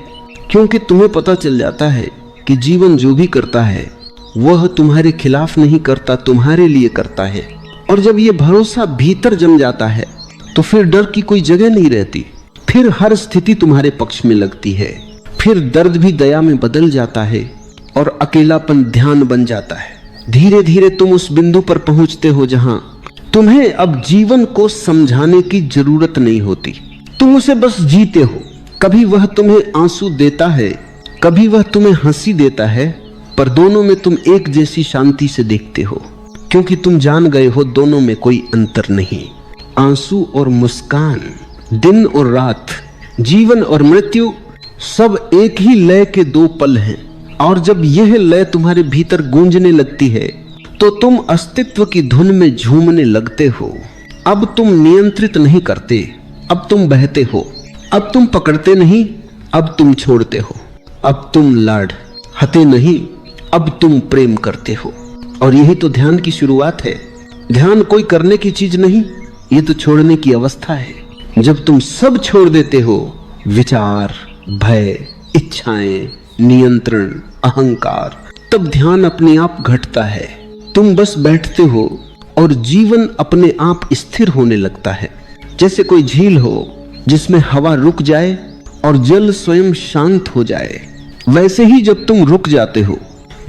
क्योंकि तुम्हें पता चल जाता है कि जीवन जो भी करता है वह तुम्हारे खिलाफ नहीं करता, तुम्हारे लिए करता है। और जब यह भरोसा भीतर जम जाता है तो फिर डर की कोई जगह नहीं रहती। फिर हर स्थिति तुम्हारे पक्ष में लगती है। फिर दर्द भी दया में बदल जाता है और अकेलापन ध्यान बन जाता है। धीरे धीरे तुम उस बिंदु पर पहुंचते हो जहां तुम्हें अब जीवन को समझाने की जरूरत नहीं होती। तुम उसे बस जीते हो। कभी वह तुम्हें आंसू देता है, कभी वह तुम्हें हंसी देता है, पर दोनों में तुम एक जैसी शांति से देखते हो, क्योंकि तुम जान गए हो दोनों में कोई अंतर नहीं। आंसू और मुस्कान, दिन और रात, जीवन और मृत्यु, सब एक ही लय के दो पल हैं। और जब यह लय तुम्हारे भीतर गूंजने लगती है तो तुम अस्तित्व की धुन में झूमने लगते हो। अब तुम नियंत्रित नहीं करते, अब तुम बहते हो। अब तुम पकड़ते नहीं, अब तुम छोड़ते हो। अब तुम लाडते नहीं, अब तुम प्रेम करते हो। और यही तो ध्यान की शुरुआत है। ध्यान कोई करने की चीज नहीं, ये तो छोड़ने की अवस्था है। जब तुम सब छोड़ देते हो, विचार, भय, इच्छाएं, नियंत्रण, अहंकार, तब ध्यान अपने आप घटता है। तुम बस बैठते हो और जीवन अपने आप स्थिर होने लगता है। जैसे कोई झील हो जिसमें हवा रुक जाए और जल स्वयं शांत हो जाए, वैसे ही जब तुम रुक जाते हो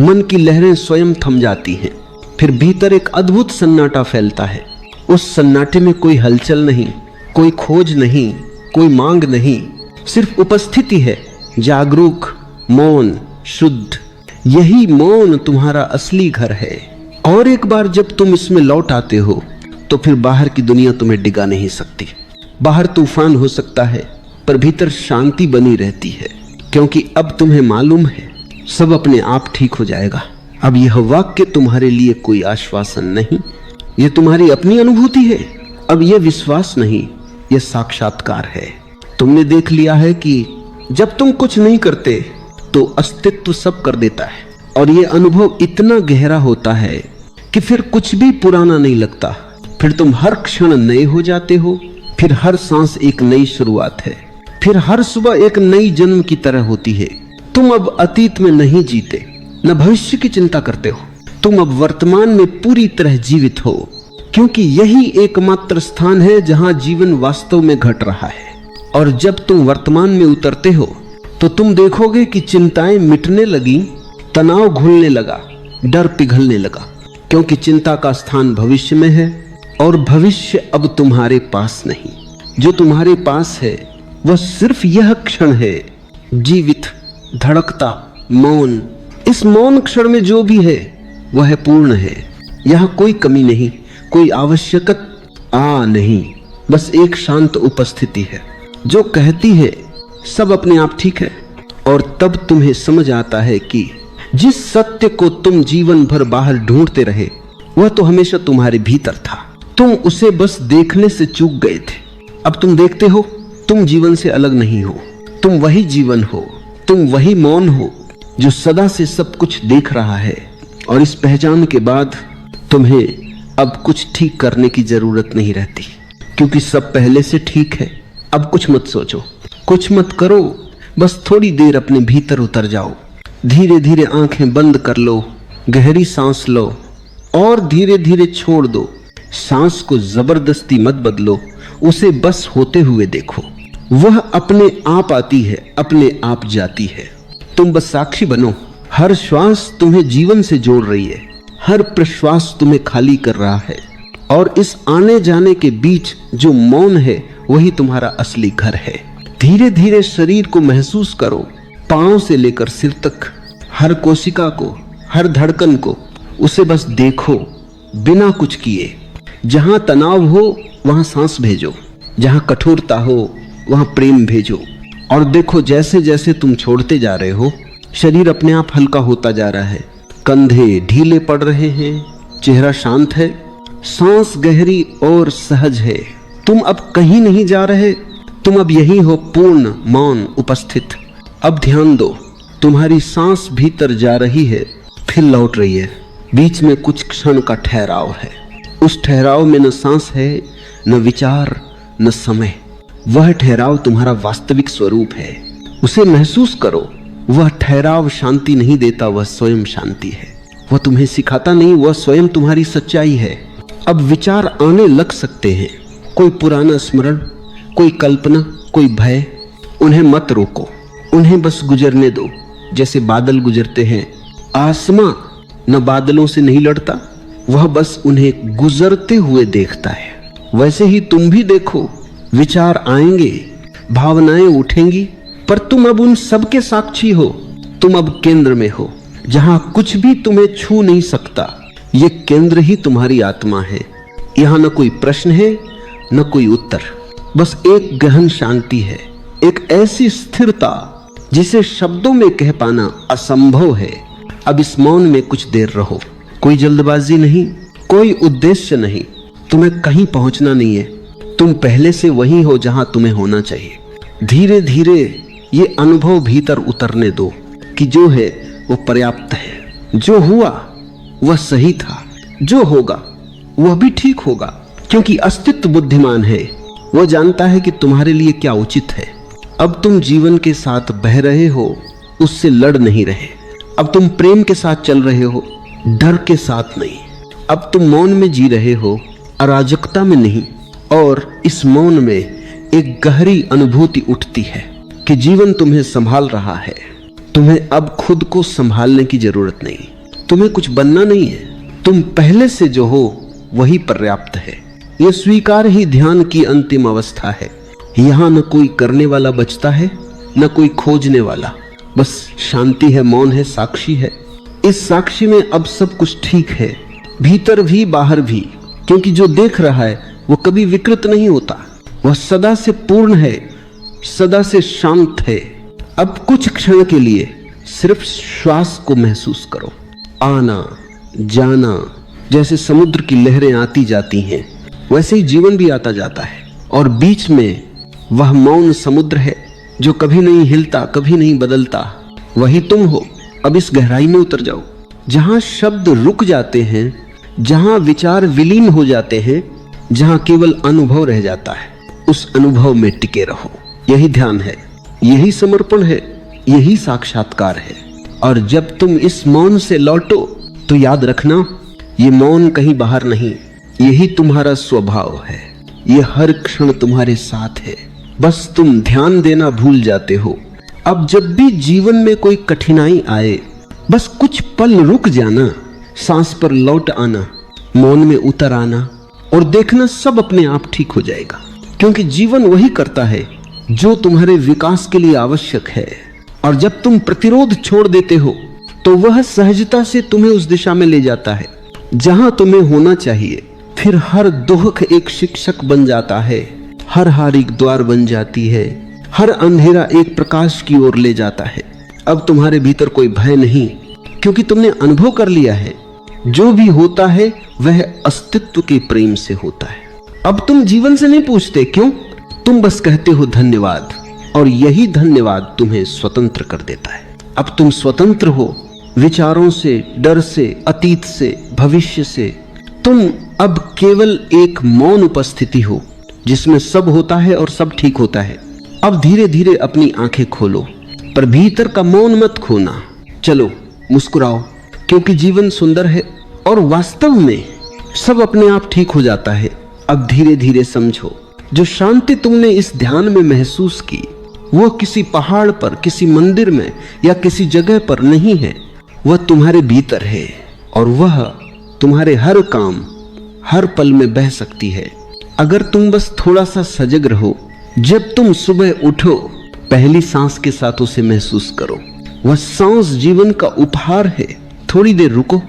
मन की लहरें स्वयं थम जाती हैं। फिर भीतर एक अद्भुत सन्नाटा फैलता है। उस सन्नाटे में कोई हलचल नहीं, कोई खोज नहीं, कोई मांग नहीं, सिर्फ उपस्थिति है, जागरूक, मौन, शुद्ध। यही मौन तुम्हारा असली घर है। और एक बार जब तुम इसमें लौट आते हो तो फिर बाहर की दुनिया तुम्हें डिगा नहीं सकती। बाहर तूफान हो सकता है पर भीतर शांति बनी रहती है, क्योंकि अब तुम्हें मालूम है सब अपने आप ठीक हो जाएगा। अब यह वाक्य तुम्हारे लिए कोई आश्वासन नहीं, यह तुम्हारी अपनी अनुभूति है। अब यह विश्वास नहीं, यह साक्षात्कार है। तुमने देख लिया है कि जब तुम कुछ नहीं करते तो अस्तित्व सब कर देता है। और यह अनुभव इतना गहरा होता है कि फिर कुछ भी पुराना नहीं लगता। फिर तुम हर क्षण नए हो जाते हो। फिर हर सांस एक नई शुरुआत है। फिर हर सुबह एक नई जन्म की तरह होती है। तुम अब अतीत में नहीं जीते, न भविष्य की चिंता करते हो। तुम अब वर्तमान में पूरी तरह जीवित हो, क्योंकि यही एकमात्र स्थान है जहां जीवन वास्तव में घट रहा है। और जब तुम वर्तमान में उतरते हो तो तुम देखोगे कि चिंताएं मिटने लगी, तनाव घुलने लगा, डर पिघलने लगा, क्योंकि चिंता का स्थान भविष्य में है और भविष्य अब तुम्हारे पास नहीं। जो तुम्हारे पास है वह सिर्फ यह क्षण है, जीवित, धड़कता, मौन। इस मौन क्षण में जो भी है वह पूर्ण है। यहाँ कोई कमी नहीं, कोई आवश्यकता नहीं, बस एक शांत उपस्थिति है जो कहती है सब अपने आप ठीक है। और तब तुम्हें समझ आता है कि जिस सत्य को तुम जीवन भर बाहर ढूंढते रहे वह तो हमेशा तुम्हारे भीतर था। तुम उसे बस देखने से चूक गए थे। अब तुम देखते हो तुम जीवन से अलग नहीं हो। तुम वही जीवन हो, तुम वही मौन हो जो सदा से सब कुछ देख रहा है। और इस पहचान के बाद तुम्हें अब कुछ ठीक करने की जरूरत नहीं रहती, क्योंकि सब पहले से ठीक है। अब कुछ मत सोचो, कुछ मत करो, बस थोड़ी देर अपने भीतर उतर जाओ। धीरे धीरे आंखें बंद कर लो, गहरी सांस लो और धीरे धीरे छोड़ दो। सांस को जबरदस्ती मत बदलो, उसे बस होते हुए देखो। वह अपने आप आती है, अपने आप जाती है। तुम बस साक्षी बनो। हर श्वास तुम्हें जीवन से जोड़ रही है, हर प्रश्वास तुम्हें खाली कर रहा है। और इस आने जाने के बीच जो मौन है वही तुम्हारा असली घर है। धीरे धीरे शरीर को महसूस करो, पांव से लेकर सिर तक, हर कोशिका को, हर धड़कन को। उसे बस देखो बिना कुछ किए। जहां तनाव हो वहां सांस भेजो, जहां कठोरता हो वहां प्रेम भेजो। और देखो जैसे जैसे तुम छोड़ते जा रहे हो शरीर अपने आप हल्का होता जा रहा है। कंधे ढीले पड़ रहे हैं, चेहरा शांत है, सांस गहरी और सहज है। तुम अब कहीं नहीं जा रहे, तुम अब यही हो, पूर्ण मौन उपस्थित। अब ध्यान दो, तुम्हारी सांस भीतर जा रही है, फिर लौट रही है। बीच में कुछ क्षण का ठहराव है। उस ठहराव में न सांस है, न विचार, न समय। वह ठहराव तुम्हारा वास्तविक स्वरूप है, उसे महसूस करो। वह ठहराव शांति नहीं देता, वह स्वयं शांति है। वह तुम्हें सिखाता नहीं, वह स्वयं तुम्हारी सच्चाई है। अब विचार आने लग सकते हैं, कोई पुराना स्मरण, कोई कल्पना, कोई भय। उन्हें मत रोको, उन्हें बस गुजरने दो। जैसे बादल गुजरते हैं, आसमां न बादलों से नहीं लड़ता, वह बस उन्हें गुजरते हुए देखता है। वैसे ही तुम भी देखो, विचार आएंगे, भावनाएं उठेंगी, पर तुम अब उन सब के साक्षी हो। तुम अब केंद्र में हो, जहां कुछ भी तुम्हें छू नहीं सकता। ये केंद्र ही तुम्हारी आत्मा है। यहां न कोई प्रश्न है, न कोई उत्तर, बस एक गहन शांति है, एक ऐसी स्थिरता जिसे शब्दों में कह पाना असंभव है। अब इस मौन में कुछ देर रहो। कोई जल्दबाजी नहीं, कोई उद्देश्य नहीं, तुम्हें कहीं पहुंचना नहीं है। तुम पहले से वही हो जहां तुम्हें होना चाहिए। धीरे धीरे ये अनुभव भीतर उतरने दो कि जो है वो पर्याप्त है। जो हुआ वह सही था, जो होगा वह भी ठीक होगा, क्योंकि अस्तित्व बुद्धिमान है। वह जानता है कि तुम्हारे लिए क्या उचित है। अब तुम जीवन के साथ बह रहे हो, उससे लड़ नहीं रहे। अब तुम प्रेम के साथ चल रहे हो, डर के साथ नहीं। अब तुम मौन में जी रहे हो, अराजकता में नहीं। और इस मौन में एक गहरी अनुभूति उठती है कि जीवन तुम्हें संभाल रहा है। तुम्हें अब खुद को संभालने की जरूरत नहीं, तुम्हें कुछ बनना नहीं है। तुम पहले से जो हो वही पर्याप्त है। यह स्वीकार ही ध्यान की अंतिम अवस्था है। यहाँ न कोई करने वाला बचता है, न कोई खोजने वाला, बस शांति है, मौन है, साक्षी है। इस साक्षी में अब सब कुछ ठीक है, भीतर भी बाहर भी, क्योंकि जो देख रहा है वो कभी विकृत नहीं होता। वह सदा से पूर्ण है, सदा से शांत है। अब कुछ क्षण के लिए सिर्फ श्वास को महसूस करो, आना जाना। जैसे समुद्र की लहरें आती जाती हैं, वैसे ही जीवन भी आता जाता है। और बीच में वह मौन समुद्र है जो कभी नहीं हिलता, कभी नहीं बदलता। वही तुम हो। अब इस गहराई में उतर जाओ, जहां शब्द रुक जाते हैं, जहां विचार विलीन हो जाते हैं, जहां केवल अनुभव रह जाता है। उस अनुभव में टिके रहो। यही ध्यान है, यही समर्पण है, यही साक्षात्कार है। और जब तुम इस मौन से लौटो तो याद रखना, ये मौन कहीं बाहर नहीं, यही तुम्हारा स्वभाव है। ये हर क्षण तुम्हारे साथ है, बस तुम ध्यान देना भूल जाते हो। अब जब भी जीवन में कोई कठिनाई आए, बस कुछ पल रुक जाना, सांस पर लौट आना, मौन में उतर आना और देखना सब अपने आप ठीक हो जाएगा। क्योंकि जीवन वही करता है जो तुम्हारे विकास के लिए आवश्यक है। और जब तुम प्रतिरोध छोड़ देते हो तो वह सहजता से तुम्हें उस दिशा में ले जाता है जहां तुम्हें होना चाहिए। फिर हर दुख एक शिक्षक बन जाता है, हर हार एक द्वार बन जाती है, हर अंधेरा एक प्रकाश की ओर ले जाता है। अब तुम्हारे भीतर कोई भय नहीं, क्योंकि तुमने अनुभव कर लिया है, जो भी होता है वह अस्तित्व के प्रेम से होता है। अब तुम जीवन से नहीं पूछते क्यों, तुम बस कहते हो धन्यवाद, और यही धन्यवाद तुम्हें स्वतंत्र कर देता है। अब तुम स्वतंत्र हो, विचारों से, डर से, अतीत से, भविष्य से। तुम अब केवल एक मौन उपस्थिति हो जिसमें सब होता है और सब ठीक होता है। अब धीरे धीरे अपनी आंखें खोलो, पर भीतर का मौन मत खोना। चलो मुस्कुराओ, क्योंकि जीवन सुंदर है और वास्तव में सब अपने आप ठीक हो जाता है। अब धीरे धीरे समझो, जो शांति तुमने इस ध्यान में महसूस की, वो किसी पहाड़ पर, किसी मंदिर में या किसी जगह पर नहीं है, वह तुम्हारे भीतर है। और वह तुम्हारे हर काम, हर पल में बह सकती है, अगर तुम बस थोड़ा सा सजग रहो। जब तुम सुबह उठो, पहली सांस के साथ उसे महसूस करो। वह सांस जीवन का उपहार है। थोड़ी देर रुको,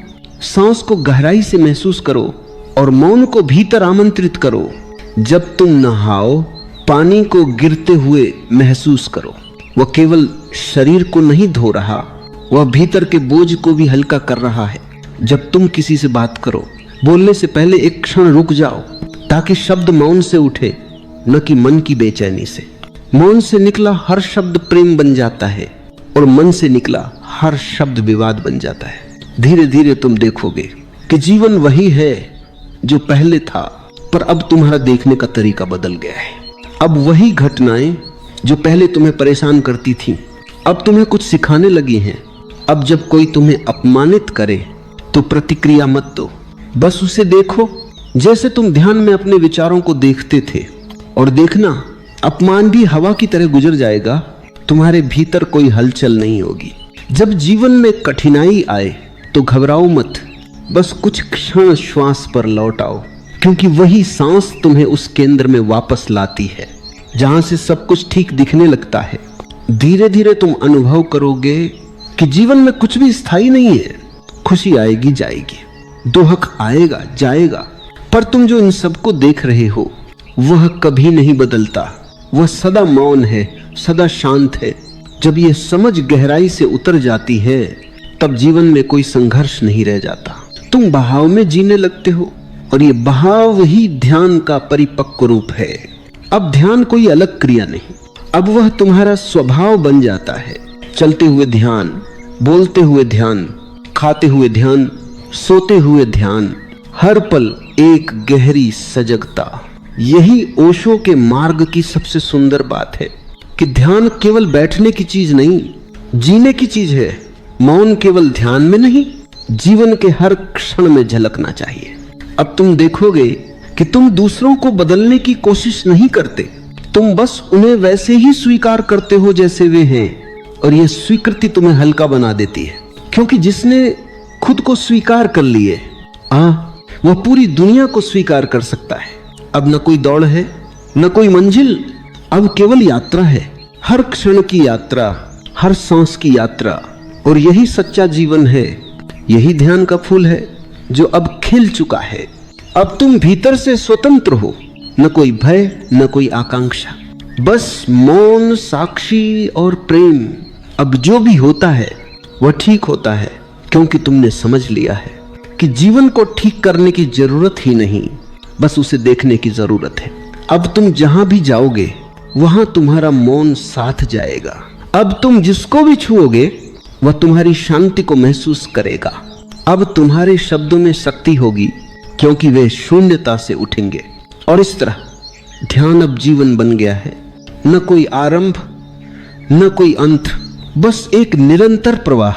सांस को गहराई से महसूस करो और मौन को भीतर आमंत्रित करो। जब तुम नहाओ, पानी को गिरते हुए महसूस करो। वह केवल शरीर को नहीं धो रहा, वह भीतर के बोझ को भी हल्का कर रहा है। जब तुम किसी से बात करो, बोलने से पहले एक क्षण रुक जाओ, ताकि शब्द मौन से उठे, न कि मन की बेचैनी से। मौन से निकला हर शब्द प्रेम बन जाता है और मन से निकला हर शब्द विवाद बन जाता है। धीरे धीरे तुम देखोगे कि जीवन वही है जो पहले था, पर अब तुम्हारा देखने का तरीका बदल गया है। अब वही घटनाएं जो पहले तुम्हें परेशान करती थीं, अब तुम्हें कुछ सिखाने लगी हैं। अब जब कोई तुम्हें अपमानित करे तो प्रतिक्रिया मत दो, बस उसे देखो जैसे तुम ध्यान में अपने विचारों को देखते थे। और देखना, अपमान भी हवा की तरह गुजर जाएगा, तुम्हारे भीतर कोई हलचल नहीं होगी। जब जीवन में कठिनाई आए तो घबराओ मत, बस कुछ क्षण श्वास पर लौट आओ, क्योंकि वही सांस तुम्हें उस केंद्र में वापस लाती है जहां से सब कुछ ठीक दिखने लगता है। धीरे धीरे तुम अनुभव करोगे कि जीवन में कुछ भी स्थायी नहीं है। खुशी आएगी जाएगी, दुख आएगा जाएगा, पर तुम जो इन सबको देख रहे हो वह कभी नहीं बदलता। वह सदा मौन है, सदा शांत है। जब यह समझ गहराई से उतर जाती है तब जीवन में कोई संघर्ष नहीं रह जाता। तुम बहाव में जीने लगते हो और ये बहाव ही ध्यान का परिपक्व रूप है। अब ध्यान कोई अलग क्रिया नहीं, अब वह तुम्हारा स्वभाव बन जाता है। चलते हुए ध्यान, बोलते हुए ध्यान, खाते हुए ध्यान, सोते हुए ध्यान, हर पल एक गहरी सजगता। यही ओशो के मार्ग की सबसे सुंदर बात है कि ध्यान केवल बैठने की चीज नहीं, जीने की चीज है। मौन केवल ध्यान में नहीं, जीवन के हर क्षण में झलकना चाहिए। अब तुम देखोगे कि तुम दूसरों को बदलने की कोशिश नहीं करते, तुम बस उन्हें वैसे ही स्वीकार करते हो जैसे वे हैं। और यह स्वीकृति तुम्हें हल्का बना देती है, क्योंकि जिसने खुद को स्वीकार कर लिए वह पूरी दुनिया को स्वीकार कर सकता है। अब न कोई दौड़ है, न कोई मंजिल, अब केवल यात्रा है। हर क्षण की यात्रा, हर सांस की यात्रा। और यही सच्चा जीवन है, यही ध्यान का फूल है जो अब खिल चुका है। अब तुम भीतर से स्वतंत्र हो, न कोई भय, न कोई आकांक्षा, बस मौन, साक्षी और प्रेम। अब जो भी होता है वह ठीक होता है, क्योंकि तुमने समझ लिया है कि जीवन को ठीक करने की जरूरत ही नहीं, बस उसे देखने की जरूरत है। अब तुम जहां भी जाओगे वहां तुम्हारा मौन साथ जाएगा। अब तुम जिसको भी छुओगे वह तुम्हारी शांति को महसूस करेगा। अब तुम्हारे शब्दों में शक्ति होगी, क्योंकि वे शून्यता से उठेंगे। और इस तरह ध्यान अब जीवन बन गया है। न कोई आरंभ, न कोई अंत, बस एक निरंतर प्रवाह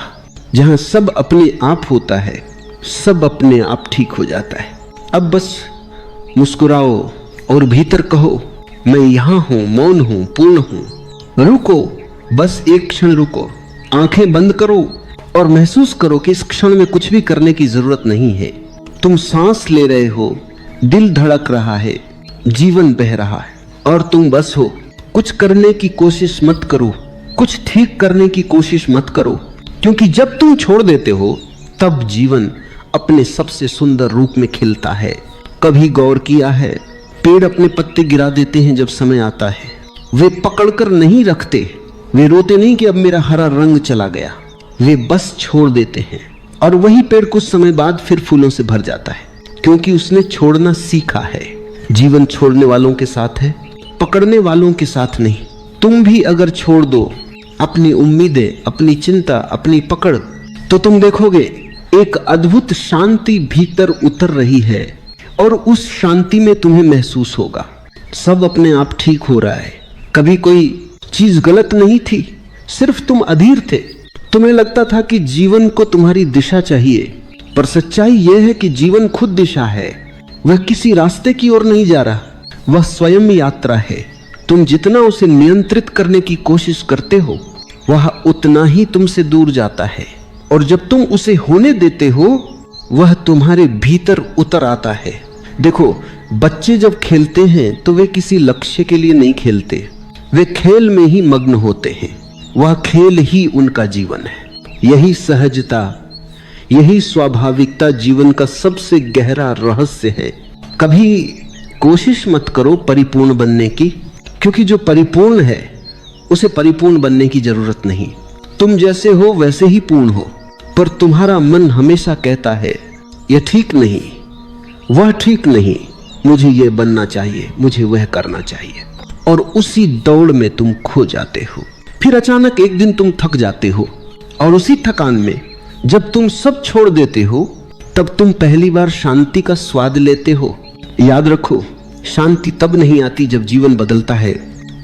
जहां सब अपने आप होता है, सब अपने आप ठीक हो जाता है। अब बस मुस्कुराओ और भीतर कहो, मैं यहां हूं, मौन हूं, पूर्ण हूं। रुको, बस एक क्षण रुको, आंखें बंद करो और महसूस करो कि इस क्षण में कुछ भी करने की जरूरत नहीं है। तुम सांस ले रहे हो, दिल धड़क रहा है, जीवन बह रहा है और तुम बस हो। कुछ करने की कोशिश मत करो, कुछ ठीक करने की कोशिश मत करो, क्योंकि जब तुम छोड़ देते हो तब जीवन अपने सबसे सुंदर रूप में खिलता है। कभी गौर किया है, पेड़ अपने पत्ते गिरा देते हैं जब समय आता है। वे पकड़कर नहीं रखते, वे रोते नहीं कि अब मेरा हरा रंग चला गया, वे बस छोड़ देते हैं। और वही पेड़ कुछ समय बाद फिर फूलों से भर जाता है, क्योंकि उसने छोड़ना सीखा है। जीवन छोड़ने वालों के साथ है, पकड़ने वालों के साथ नहीं। तुम भी अगर छोड़ दो अपनी उम्मीदें, अपनी चिंता, अपनी पकड़, तो तुम देखोगे एक अद्भुत शांति भीतर उतर रही है और उस शांति में तुम्हें महसूस होगा सब अपने आप ठीक हो रहा है। कभी कोई चीज गलत नहीं थी, सिर्फ तुम अधीर थे। तुम्हें लगता था कि जीवन को तुम्हारी दिशा चाहिए, पर सच्चाई यह है कि जीवन खुद दिशा है। वह किसी रास्ते की ओर नहीं जा रहा, वह स्वयं यात्रा है। तुम जितना उसे नियंत्रित करने की कोशिश करते हो वह उतना ही तुमसे दूर जाता है, और जब तुम उसे होने देते हो वह तुम्हारे भीतर उतर आता है। देखो, बच्चे जब खेलते हैं तो वे किसी लक्ष्य के लिए नहीं खेलते, वे खेल में ही मग्न होते हैं। वह खेल ही उनका जीवन है। यही सहजता, यही स्वाभाविकता जीवन का सबसे गहरा रहस्य है। कभी कोशिश मत करो परिपूर्ण बनने की, क्योंकि जो परिपूर्ण है उसे परिपूर्ण बनने की जरूरत नहीं। तुम जैसे हो वैसे ही पूर्ण हो। पर तुम्हारा मन हमेशा कहता है यह ठीक नहीं, वह ठीक नहीं, मुझे ये बनना चाहिए, मुझे वह करना चाहिए, और उसी दौड़ में तुम खो जाते हो। फिर अचानक एक दिन तुम थक जाते हो और उसी थकान में जब तुम सब छोड़ देते हो तब तुम पहली बार शांति का स्वाद लेते हो। याद रखो, शांति तब नहीं आती जब जीवन बदलता है,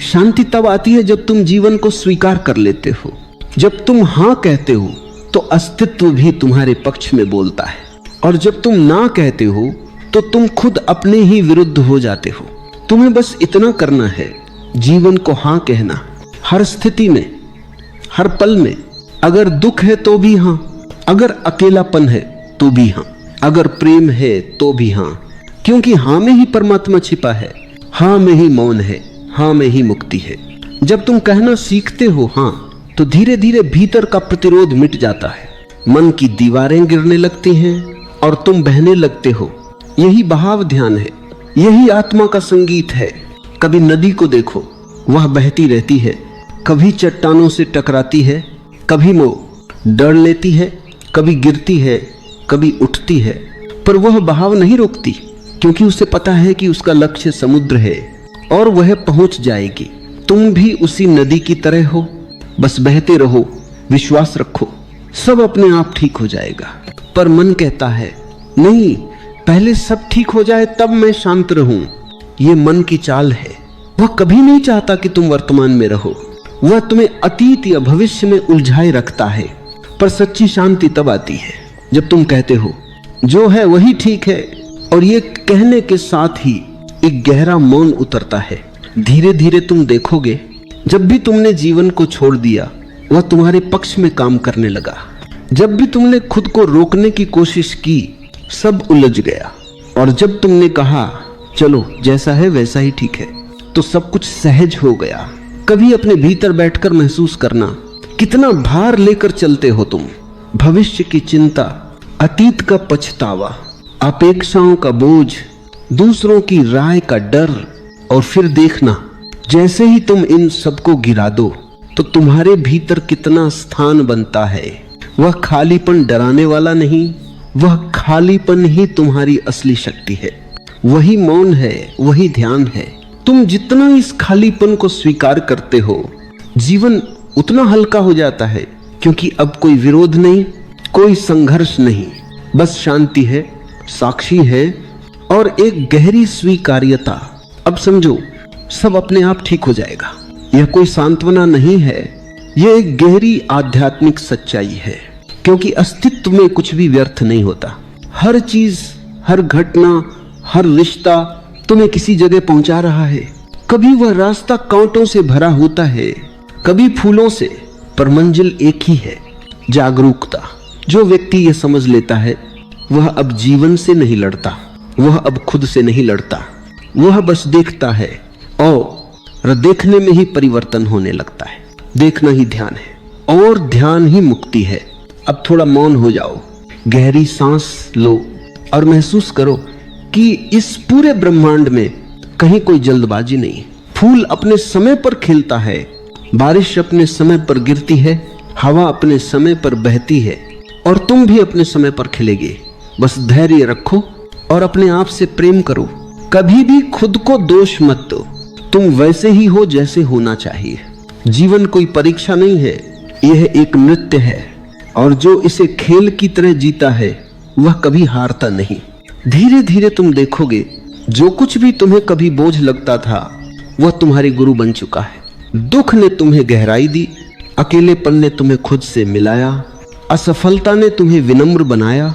शांति तब आती है जब तुम जीवन को स्वीकार कर लेते हो। जब तुम हाँ कहते हो तो अस्तित्व भी तुम्हारे पक्ष में बोलता है, और जब तुम ना कहते हो तो तुम खुद अपने ही विरुद्ध हो जाते हो। तुम्हें बस इतना करना है, जीवन को हाँ कहना, हर स्थिति में, हर पल में। अगर दुख है तो भी हाँ, अगर अकेलापन है तो भी हाँ, अगर प्रेम है तो भी हाँ, क्योंकि हाँ में ही परमात्मा छिपा है, हाँ में ही मौन है, हाँ में ही मुक्ति है। जब तुम कहना सीखते हो हाँ, तो धीरे धीरे भीतर का प्रतिरोध मिट जाता है, मन की दीवारें गिरने लगती हैं और तुम बहने लगते हो। यही बहाव ध्यान है, यही आत्मा का संगीत है। कभी नदी को देखो, वह बहती रहती है, कभी चट्टानों से टकराती है, कभी वो डर लेती है, कभी गिरती है, कभी उठती है, पर वह बहाव नहीं रोकती, क्योंकि उसे पता है कि उसका लक्ष्य समुद्र है और वह पहुंच जाएगी। तुम भी उसी नदी की तरह हो, बस बहते रहो, विश्वास रखो, सब अपने आप ठीक हो जाएगा। पर मन कहता है नहीं, पहले सब ठीक हो जाए तब मैं शांत रहूं। ये मन की चाल है, वह कभी नहीं चाहता कि तुम वर्तमान में रहो, वह तुम्हें अतीत या भविष्य में उलझाए रखता है। पर सच्ची शांति तब आती है जब तुम कहते हो जो है वही ठीक है, और ये कहने के साथ ही एक गहरा मौन उतरता है। धीरे धीरे तुम देखोगे, जब भी तुमने जीवन को छोड़ दिया वह तुम्हारे पक्ष में काम करने लगा। जब भी तुमने खुद को रोकने की कोशिश की, सब उलझ गया, और जब तुमने कहा चलो जैसा है वैसा ही ठीक है, तो सब कुछ सहज हो गया। कभी अपने भीतर बैठकर महसूस करना, कितना भार लेकर चलते हो तुम। भविष्य की चिंता, अतीत का पछतावा, अपेक्षाओं का बोझ, दूसरों की राय का डर, और फिर देखना जैसे ही तुम इन सबको गिरा दो तो तुम्हारे भीतर कितना स्थान बनता है। वह खालीपन डराने वाला नहीं, वह खालीपन ही तुम्हारी असली शक्ति है। वही मौन है, वही ध्यान है। तुम जितना इस खालीपन को स्वीकार करते हो, जीवन उतना हल्का हो जाता है, क्योंकि अब कोई विरोध नहीं, कोई संघर्ष नहीं, बस शांति है, साक्षी है और एक गहरी स्वीकार्यता। अब समझो, सब अपने आप ठीक हो जाएगा। यह कोई सांत्वना नहीं है, यह एक गहरी आध्यात्मिक सच्चाई है, क्योंकि अस्तित्व में कुछ भी व्यर्थ नहीं होता। हर चीज, हर घटना, हर रिश्ता तुम्हें किसी जगह पहुंचा रहा है। कभी वह रास्ता कांटों से भरा होता है, कभी फूलों से, पर मंजिल एक ही है, जागरूकता। जो व्यक्ति यह समझ लेता है वह अब जीवन से नहीं लड़ता, वह अब खुद से नहीं लड़ता, वह बस देखता है, और देखने में ही परिवर्तन होने लगता है। देखना ही ध्यान है और ध्यान ही मुक्ति है। अब थोड़ा मौन हो जाओ, गहरी सांस लो और महसूस करो कि इस पूरे ब्रह्मांड में कहीं कोई जल्दबाजी नहीं। फूल अपने समय पर खिलता है, बारिश अपने समय पर गिरती है, हवा अपने समय पर बहती है, और तुम भी अपने समय पर खिलेगे। बस धैर्य रखो और अपने आप से प्रेम करो। कभी भी खुद को दोष मत दो, तुम वैसे ही हो जैसे होना चाहिए। जीवन कोई परीक्षा नहीं है, यह एक नृत्य है, और जो इसे खेल की तरह जीता है वह कभी हारता नहीं। धीरे धीरे तुम देखोगे, जो कुछ भी तुम्हें कभी बोझ लगता था वह तुम्हारे गुरु बन चुका है। दुख ने तुम्हें गहराई दी, अकेलेपन ने तुम्हें खुद से मिलाया, असफलता ने तुम्हें विनम्र बनाया,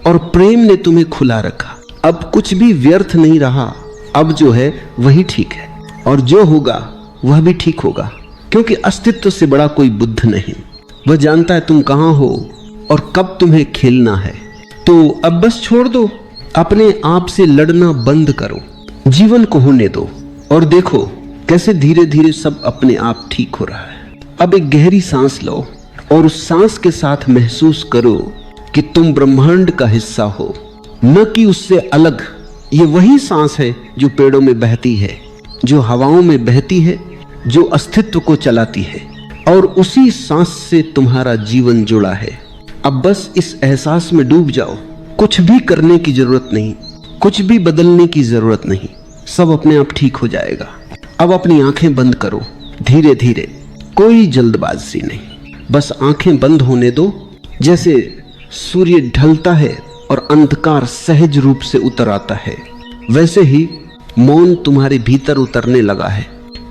और प्रेम ने तुम्हें खुला रखा। अब कुछ भी व्यर्थ नहीं रहा, अब जो है वही ठीक है, और जो होगा वह भी ठीक होगा, क्योंकि अस्तित्व से बड़ा कोई बुद्ध नहीं। वह जानता है तुम कहाँ हो और कब तुम्हें खेलना है। तो अब बस छोड़ दो, अपने आप से लड़ना बंद करो, जीवन को होने दो, और देखो कैसे धीरे धीरे सब अपने आप ठीक हो रहा है। अब एक गहरी सांस लो और उस सांस के साथ महसूस करो कि तुम ब्रह्मांड का हिस्सा हो, न कि उससे अलग। ये वही सांस है जो पेड़ों में बहती है, जो हवाओं में बहती है, जो अस्तित्व को चलाती है, और उसी सांस से तुम्हारा जीवन जुड़ा है। अब बस इस एहसास में डूब जाओ, कुछ भी करने की जरूरत नहीं, कुछ भी बदलने की जरूरत नहीं, सब अपने आप ठीक हो जाएगा। अब अपनी आंखें बंद करो, धीरे धीरे, कोई जल्दबाजी नहीं, बस आंखें बंद होने दो। जैसे सूर्य ढलता है और अंधकार सहज रूप से उतर आता है, वैसे ही मौन तुम्हारे भीतर उतरने लगा है।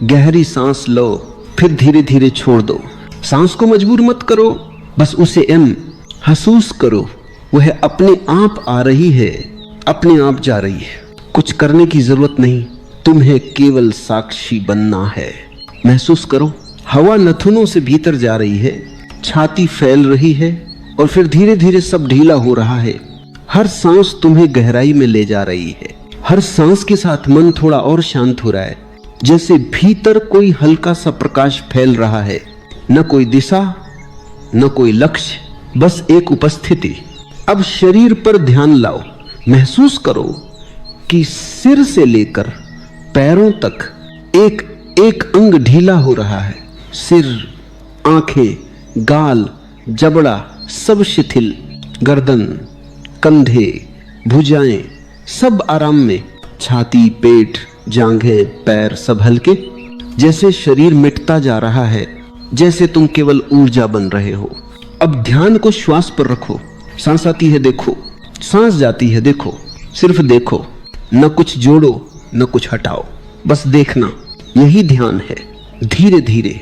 गहरी सांस लो, फिर धीरे धीरे छोड़ दो। सांस को मजबूर मत करो, बस उसे महसूस करो, वह अपने आप आ रही है, अपने आप जा रही है। कुछ करने की जरूरत नहीं, तुम्हें केवल साक्षी बनना है। महसूस करो, हवा नथुनों से भीतर जा रही है, छाती फैल रही है और फिर धीरे धीरे सब ढीला हो रहा है। हर सांस तुम्हें गहराई में ले जा रही है। हर सांस के साथ मन थोड़ा और शांत हो रहा है, जैसे भीतर कोई हल्का सा प्रकाश फैल रहा है। न कोई दिशा, न कोई लक्ष्य, बस एक उपस्थिति। अब शरीर पर ध्यान लाओ, महसूस करो कि सिर से लेकर पैरों तक एक एक अंग ढीला हो रहा है। सिर, आंखें, गाल, जबड़ा सब शिथिल, गर्दन, कंधे, भुजाएं सब आराम में, छाती, पेट, जांघें, पैर सब हल्के। जैसे शरीर मिटता जा रहा है, जैसे तुम केवल ऊर्जा बन रहे हो। अब ध्यान को श्वास पर रखो। सांस आती है देखो, सांस जाती है देखो, सिर्फ देखो, न कुछ जोड़ो न कुछ हटाओ, बस देखना, यही ध्यान है। धीरे धीरे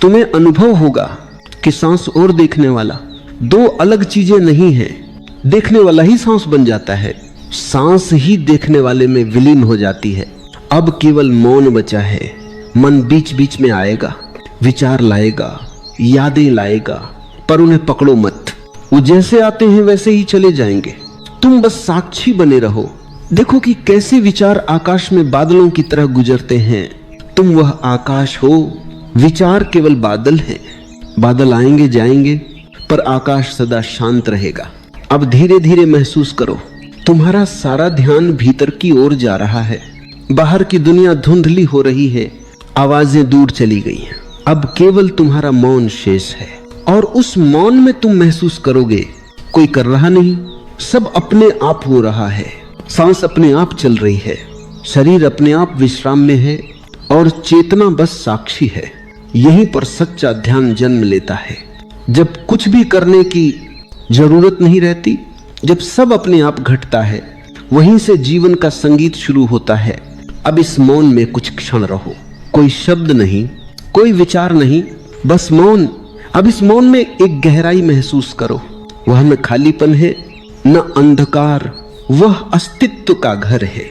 तुम्हें अनुभव होगा कि सांस और देखने वाला दो अलग चीजें नहीं है। देखने वाला ही सांस बन जाता है, सांस ही देखने वाले में विलीन हो जाती है। अब केवल मौन बचा है। मन बीच बीच में आएगा, विचार लाएगा, यादें लाएगा, पर उन्हें पकड़ो मत। वो जैसे आते हैं वैसे ही चले जाएंगे। तुम बस साक्षी बने रहो। देखो कि कैसे विचार आकाश में बादलों की तरह गुजरते हैं। तुम वह आकाश हो, विचार केवल बादल हैं। बादल आएंगे जाएंगे, पर आकाश सदा शांत रहेगा। अब धीरे धीरे महसूस करो, तुम्हारा सारा ध्यान भीतर की ओर जा रहा है। बाहर की दुनिया धुंधली हो रही है, आवाजें दूर चली गई हैं। अब केवल तुम्हारा मौन शेष है, और उस मौन में तुम महसूस करोगे कोई कर रहा नहीं, सब अपने आप हो रहा है। सांस अपने आप चल रही है, शरीर अपने आप विश्राम में है, और चेतना बस साक्षी है। यहीं पर सच्चा ध्यान जन्म लेता है, जब कुछ भी करने की जरूरत नहीं रहती, जब सब अपने आप घटता है। वहीं से जीवन का संगीत शुरू होता है। अब इस मौन में कुछ क्षण रहो, कोई शब्द नहीं, कोई विचार नहीं, बस मौन। अब इस मौन में एक गहराई महसूस करो। वह न खालीपन है, न अंधकार, वह अस्तित्व का घर है।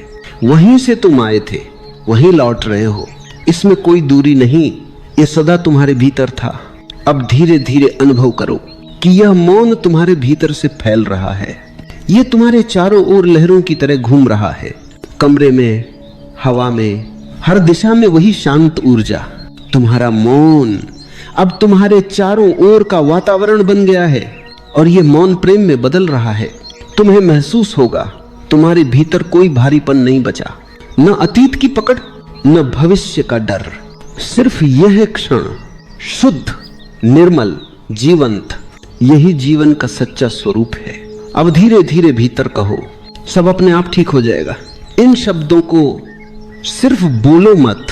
वहीं से तुम आए थे, वहीं लौट रहे हो। इसमें कोई दूरी नहीं, ये सदा तुम्हारे भीतर था। अब धीरे धीरे अनुभव करो कि यह मौन तुम्हारे भीतर से फैल रहा है। यह तुम्हारे चारों ओर लहरों की तरह घूम रहा है। कमरे में, हवा में, हर दिशा में वही शांत ऊर्जा। तुम्हारा मौन अब तुम्हारे चारों ओर का वातावरण बन गया है, और यह मौन प्रेम में बदल रहा है। तुम्हें महसूस होगा तुम्हारे भीतर कोई भारीपन नहीं बचा, न अतीत की पकड़, न भविष्य का डर। सिर्फ यह क्षण शुद्ध, निर्मल, जीवंत, यही जीवन का सच्चा स्वरूप है। अब धीरे धीरे भीतर कहो, सब अपने आप ठीक हो जाएगा। इन शब्दों को सिर्फ बोलो मत,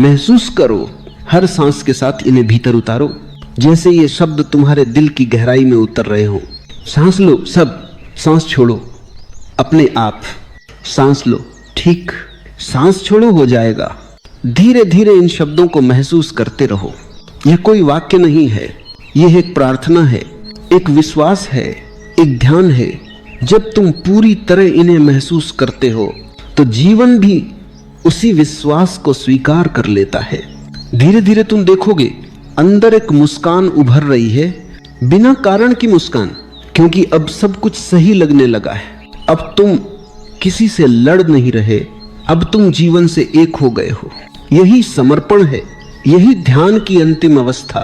महसूस करो। हर सांस के साथ इन्हें भीतर उतारो, जैसे ये शब्द तुम्हारे दिल की गहराई में उतर रहे हो। सांस लो, सब सांस छोड़ो, अपने आप सांस लो। ठीक, सांस छोड़ो, हो जाएगा। धीरे धीरे इन शब्दों को महसूस करते रहो। यह कोई वाक्य नहीं है, यह एक प्रार्थना है, एक विश्वास है, एक ध्यान है। जब तुम पूरी तरह इन्हें महसूस करते हो तो जीवन भी उसी विश्वास को स्वीकार कर लेता है। धीरे धीरे तुम देखोगे अंदर एक मुस्कान उभर रही है, बिना कारण की मुस्कान, क्योंकि अब सब कुछ सही लगने लगा है। अब तुम किसी से लड़ नहीं रहे, अब तुम जीवन से एक हो गए हो। यही समर्पण है, यही ध्यान की अंतिम अवस्था।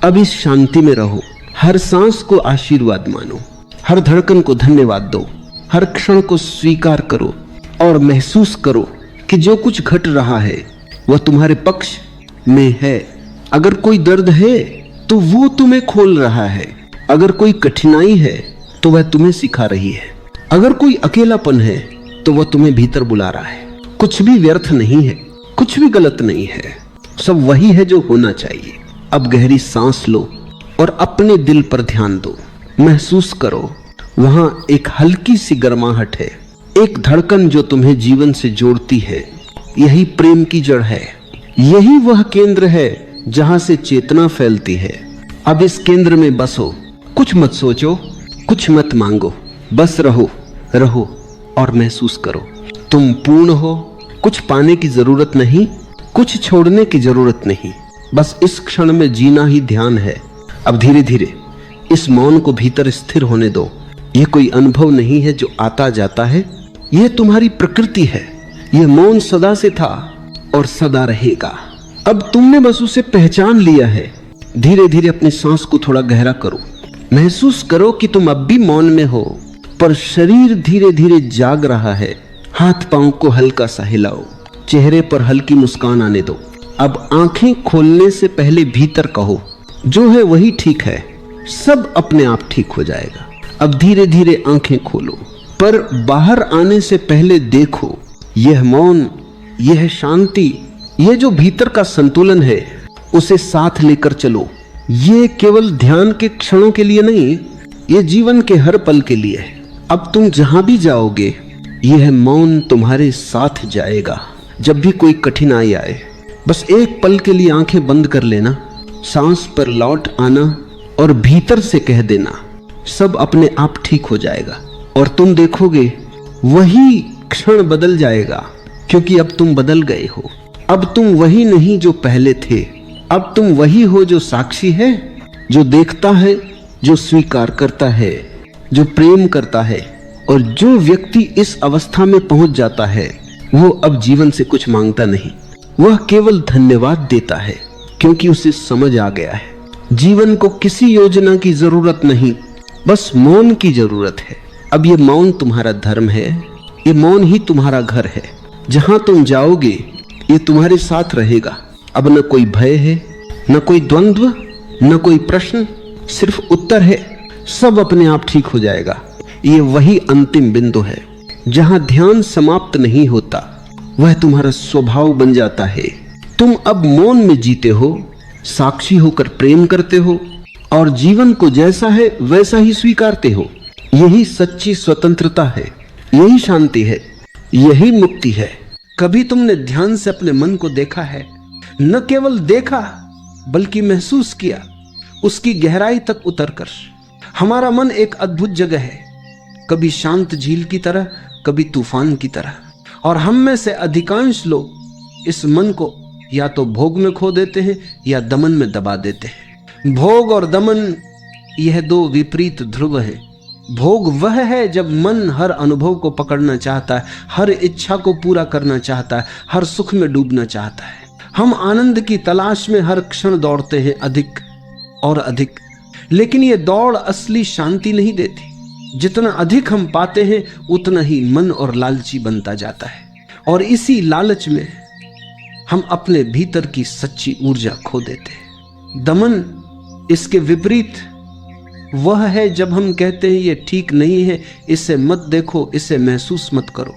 अब इस शांति में रहो, हर सांस को आशीर्वाद मानो, हर धड़कन को धन्यवाद दो, हर क्षण को स्वीकार करो, और महसूस करो कि जो कुछ घट रहा है वह तुम्हारे पक्ष में है। अगर कोई दर्द है तो वो तुम्हें खोल रहा है, अगर कोई कठिनाई है तो वह तुम्हें सिखा रही है, अगर कोई अकेलापन है तो वह तुम्हें भीतर बुला रहा है। कुछ भी व्यर्थ नहीं है, कुछ भी गलत नहीं है, सब वही है जो होना चाहिए। अब गहरी सांस लो और अपने दिल पर ध्यान दो। महसूस करो वहां एक हल्की सी गर्माहट है, एक धड़कन जो तुम्हें जीवन से जोड़ती है। यही प्रेम की जड़ है, यही वह केंद्र है जहां से चेतना फैलती है। अब इस केंद्र में बसो, कुछ मत सोचो, कुछ मत मांगो, बस रहो रहो और महसूस करो तुम पूर्ण हो। कुछ पाने की जरूरत नहीं, कुछ छोड़ने की जरूरत नहीं, बस इस क्षण में जीना ही ध्यान है। अब धीरे धीरे इस मौन को भीतर स्थिर होने दो। यह कोई अनुभव नहीं है जो आता जाता है, यह तुम्हारी प्रकृति है। यह मौन सदा से था और सदा रहेगा। अब तुमने बस उसे पहचान लिया है। धीरे धीरे अपनी सांस को थोड़ा गहरा करो। महसूस करो कि तुम अब भी मौन में हो, पर शरीर धीरे धीरे जाग रहा है। हाथ पांव को हल्का सा हिलाओ, चेहरे पर हल्की मुस्कान आने दो। अब आंखें खोलने से पहले भीतर कहो, जो है वही ठीक है, सब अपने आप ठीक हो जाएगा। अब धीरे धीरे आंखें खोलो, पर बाहर आने से पहले देखो यह मौन, यह शांति, यह जो भीतर का संतुलन है, उसे साथ लेकर चलो। ये केवल ध्यान के क्षणों के लिए नहीं, ये जीवन के हर पल के लिए है। अब तुम जहां भी जाओगे यह मौन तुम्हारे साथ जाएगा। जब भी कोई कठिनाई आए, बस एक पल के लिए आंखें बंद कर लेना, सांस पर लौट आना और भीतर से कह देना, सब अपने आप ठीक हो जाएगा। और तुम देखोगे वही क्षण बदल जाएगा, क्योंकि अब तुम बदल गए हो। अब तुम वही नहीं जो पहले थे, अब तुम वही हो जो साक्षी है, जो देखता है, जो स्वीकार करता है, जो प्रेम करता है। और जो व्यक्ति इस अवस्था में पहुंच जाता है, वो अब जीवन से कुछ मांगता नहीं, वह केवल धन्यवाद देता है, क्योंकि उसे समझ आ गया है जीवन को किसी योजना की जरूरत नहीं, बस मौन की जरूरत है। अब ये मौन तुम्हारा धर्म है, ये मौन ही तुम्हारा घर है। जहां तुम जाओगे ये तुम्हारे साथ रहेगा। अब न कोई भय है, न कोई द्वंद्व, न कोई प्रश्न, सिर्फ उत्तर है। सब अपने आप ठीक हो जाएगा। ये वही अंतिम बिंदु है जहां ध्यान समाप्त नहीं होता, वह तुम्हारा स्वभाव बन जाता है। तुम अब मौन में जीते हो, साक्षी होकर प्रेम करते हो और जीवन को जैसा है वैसा ही स्वीकारते हो। यही सच्ची स्वतंत्रता है, यही शांति है, यही मुक्ति है। कभी तुमने ध्यान से अपने मन को देखा है? न केवल देखा बल्कि महसूस किया, उसकी गहराई तक उतरकर। हमारा मन एक अद्भुत जगह है, कभी शांत झील की तरह, कभी तूफान की तरह। और हम में से अधिकांश लोग इस मन को या तो भोग में खो देते हैं या दमन में दबा देते हैं। भोग और दमन यह दो विपरीत ध्रुव हैं। भोग वह है जब मन हर अनुभव को पकड़ना चाहता है, हर इच्छा को पूरा करना चाहता है, हर सुख में डूबना चाहता है। हम आनंद की तलाश में हर क्षण दौड़ते हैं, अधिक और अधिक। लेकिन यह दौड़ असली शांति नहीं देती। जितना अधिक हम पाते हैं उतना ही मन और लालची बनता जाता है, और इसी लालच में हम अपने भीतर की सच्ची ऊर्जा खो देते हैं। दमन इसके विपरीत वह है जब हम कहते हैं ये ठीक नहीं है, इसे मत देखो, इसे महसूस मत करो।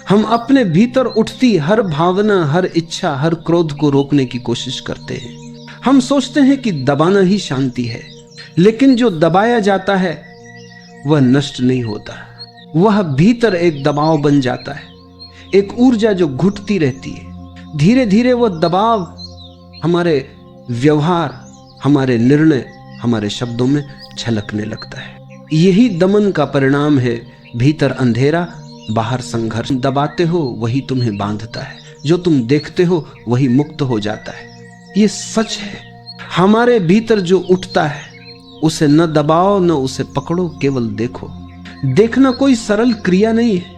हम अपने भीतर उठती हर भावना, हर इच्छा, हर क्रोध को रोकने की कोशिश करते हैं। हम सोचते हैं कि दबाना ही शांति है, लेकिन जो दबाया जाता है वह नष्ट नहीं होता, वह भीतर एक दबाव बन जाता है, एक ऊर्जा जो घुटती रहती है। धीरे धीरे वह दबाव हमारे व्यवहार, हमारे निर्णय, हमारे शब्दों में झलकने लगता है। यही दमन का परिणाम है। भीतर अंधेरा, बाहर संघर्ष। दबाते हो वही तुम्हें बांधता है, जो तुम देखते हो वही मुक्त हो जाता है। ये सच है। हमारे भीतर जो उठता है उसे न दबाओ न उसे पकड़ो, केवल देखो। देखना कोई सरल क्रिया नहीं है,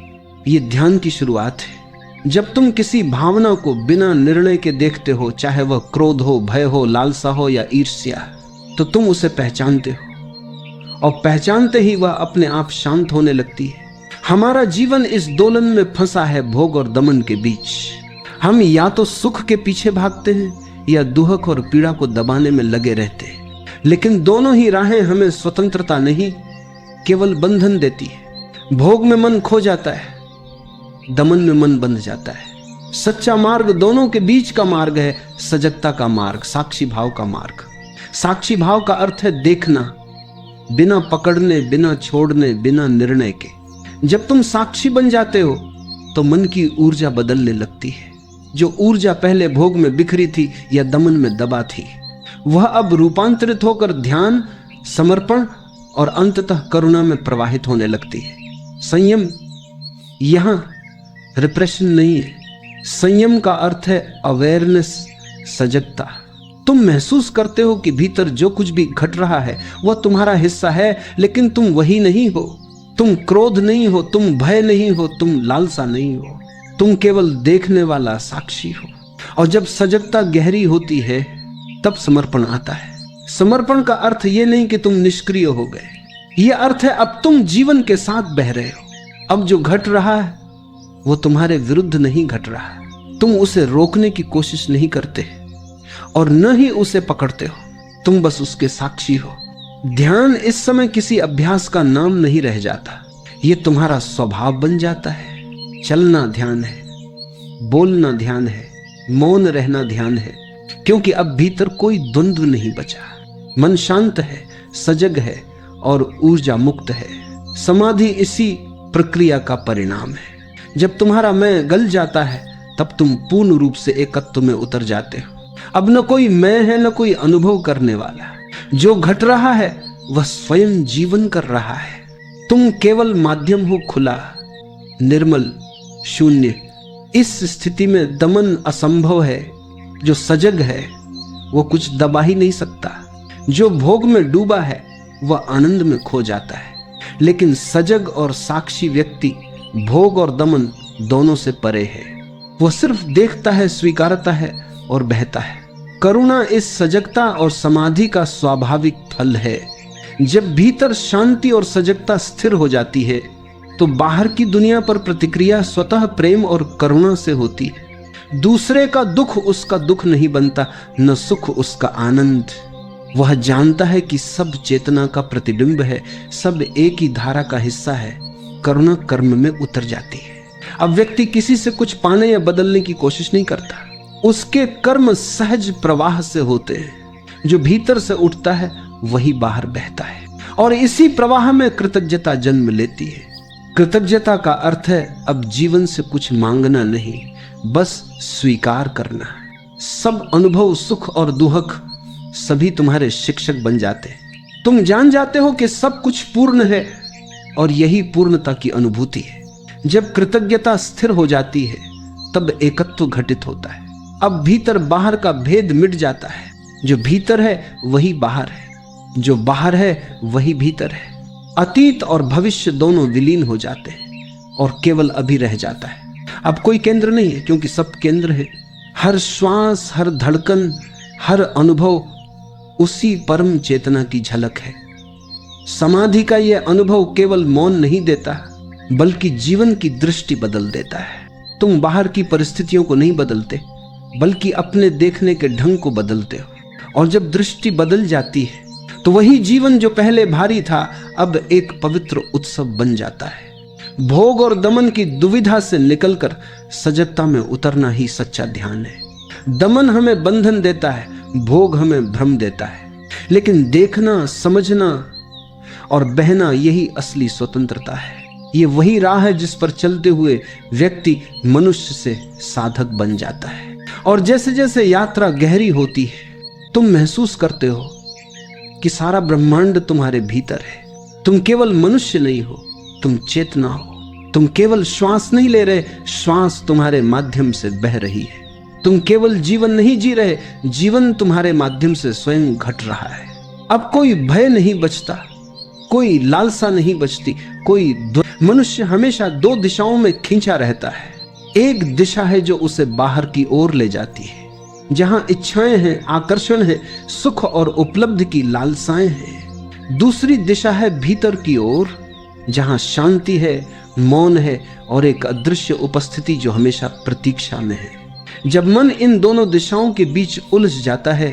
ये ध्यान की शुरुआत है। जब तुम किसी भावना को बिना निर्णय के देखते हो, चाहे वह क्रोध हो, भय हो, लालसा हो या ईर्ष्या, तो तुम उसे पहचानते हो, और पहचानते ही वह अपने आप शांत होने लगती है। हमारा जीवन इस दोलन में फंसा है, भोग और दमन के बीच। हम या तो सुख के पीछे भागते हैं या दुख और पीड़ा को दबाने में लगे रहते हैं। लेकिन दोनों ही राहें हमें स्वतंत्रता नहीं, केवल बंधन देती है। भोग में मन खो जाता है, दमन में मन बंध जाता है। सच्चा मार्ग दोनों के बीच का मार्ग है, सजगता का मार्ग, साक्षी भाव का मार्ग। साक्षी भाव का अर्थ है देखना, बिना पकड़ने, बिना छोड़ने, बिना निर्णय के। जब तुम साक्षी बन जाते हो तो मन की ऊर्जा बदलने लगती है। जो ऊर्जा पहले भोग में बिखरी थी या दमन में दबा थी, वह अब रूपांतरित होकर ध्यान, समर्पण और अंततः करुणा में प्रवाहित होने लगती है। संयम यहां रिप्रेशन नहीं है। संयम का अर्थ है अवेयरनेस, सजगता। तुम महसूस करते हो कि भीतर जो कुछ भी घट रहा है वह तुम्हारा हिस्सा है, लेकिन तुम वही नहीं हो। तुम क्रोध नहीं हो, तुम भय नहीं हो, तुम लालसा नहीं हो, तुम केवल देखने वाला साक्षी हो। और जब सजगता गहरी होती है तब समर्पण आता है। समर्पण का अर्थ यह नहीं कि तुम निष्क्रिय हो गए, यह अर्थ है अब तुम जीवन के साथ बह रहे हो। अब जो घट रहा है वो तुम्हारे विरुद्ध नहीं घट रहा है। तुम उसे रोकने की कोशिश नहीं करते और न ही उसे पकड़ते हो, तुम बस उसके साक्षी हो। ध्यान इस समय किसी अभ्यास का नाम नहीं रह जाता, यह तुम्हारा स्वभाव बन जाता है। चलना ध्यान है, बोलना ध्यान है, मौन रहना ध्यान है, क्योंकि अब भीतर कोई द्वंद्व नहीं बचा। मन शांत है, सजग है और ऊर्जा मुक्त है। समाधि इसी प्रक्रिया का परिणाम है। जब तुम्हारा मैं गल जाता है तब तुम पूर्ण रूप से एकत्व में उतर जाते हो। अब न कोई मैं है, न कोई अनुभव करने वाला। जो घट रहा है वह स्वयं जीवन कर रहा है। तुम केवल माध्यम हो, खुला, निर्मल, शून्य। इस स्थिति में दमन असंभव है। जो सजग है वो कुछ दबा ही नहीं सकता। जो भोग में डूबा है वह आनंद में खो जाता है। लेकिन सजग और साक्षी व्यक्ति भोग और दमन दोनों से परे है। वह सिर्फ देखता है, स्वीकारता है और बहता है। करुणा इस सजगता और समाधि का स्वाभाविक फल है। जब भीतर शांति और सजगता स्थिर हो जाती है तो बाहर की दुनिया पर प्रतिक्रिया स्वतः प्रेम और करुणा से होती है। दूसरे का दुख उसका दुख नहीं बनता, न सुख उसका आनंद। वह जानता है कि सब चेतना का प्रतिबिंब है, सब एक ही धारा का हिस्सा है। करुणा कर्म में उतर जाती है। अब व्यक्ति किसी से कुछ पाने या बदलने की कोशिश नहीं करता। उसके कर्म सहज प्रवाह से होते हैं। जो भीतर से उठता है वही बाहर बहता है और इसी प्रवाह में कृतज्ञता जन्म लेती है। कृतज्ञता का अर्थ है अब जीवन से कुछ मांगना नहीं, बस स्वीकार करना। सब अनुभव, सुख और दुख सभी तुम्हारे शिक्षक बन जाते हैं। तुम जान जाते हो कि सब कुछ पूर्ण है और यही पूर्णता की अनुभूति है। जब कृतज्ञता स्थिर हो जाती है तब एकत्व घटित होता है। अब भीतर बाहर का भेद मिट जाता है। जो भीतर है वही बाहर है, जो बाहर है वही भीतर है। अतीत और भविष्य दोनों विलीन हो जाते हैं और केवल अभी रह जाता है। अब कोई केंद्र नहीं है, क्योंकि सब केंद्र है। हर श्वास, हर धड़कन, हर अनुभव उसी परम चेतना की झलक है। समाधि का यह अनुभव केवल मौन नहीं देता, बल्कि जीवन की दृष्टि बदल देता है। तुम बाहर की परिस्थितियों को नहीं बदलते, बल्कि अपने देखने के ढंग को बदलते हो। और जब दृष्टि बदल जाती है तो वही जीवन जो पहले भारी था अब एक पवित्र उत्सव बन जाता है। भोग और दमन की दुविधा से निकलकर सजगता में उतरना ही सच्चा ध्यान है। दमन हमें बंधन देता है, भोग हमें भ्रम देता है, लेकिन देखना, समझना और बहना यही असली स्वतंत्रता है। ये वही राह है जिस पर चलते हुए व्यक्ति मनुष्य से साधक बन जाता है। और जैसे जैसे यात्रा गहरी होती है तुम महसूस करते हो कि सारा ब्रह्मांड तुम्हारे भीतर है। तुम केवल मनुष्य नहीं हो, तुम चेतना हो। तुम केवल श्वास नहीं ले रहे, श्वास तुम्हारे माध्यम से बह रही है। तुम केवल जीवन नहीं जी रहे, जीवन तुम्हारे माध्यम से स्वयं घट रहा है। अब कोई भय नहीं बचता, कोई लालसा नहीं बचती, कोई मनुष्य हमेशा दो दिशाओं में खींचा रहता है। एक दिशा है जो उसे बाहर की ओर ले जाती है, जहां इच्छाएं हैं, आकर्षण है, सुख और उपलब्धि की लालसाएं हैं। दूसरी दिशा है भीतर की ओर, जहां शांति है, मौन है और एक अदृश्य उपस्थिति जो हमेशा प्रतीक्षा में है। जब मन इन दोनों दिशाओं के बीच उलझ जाता है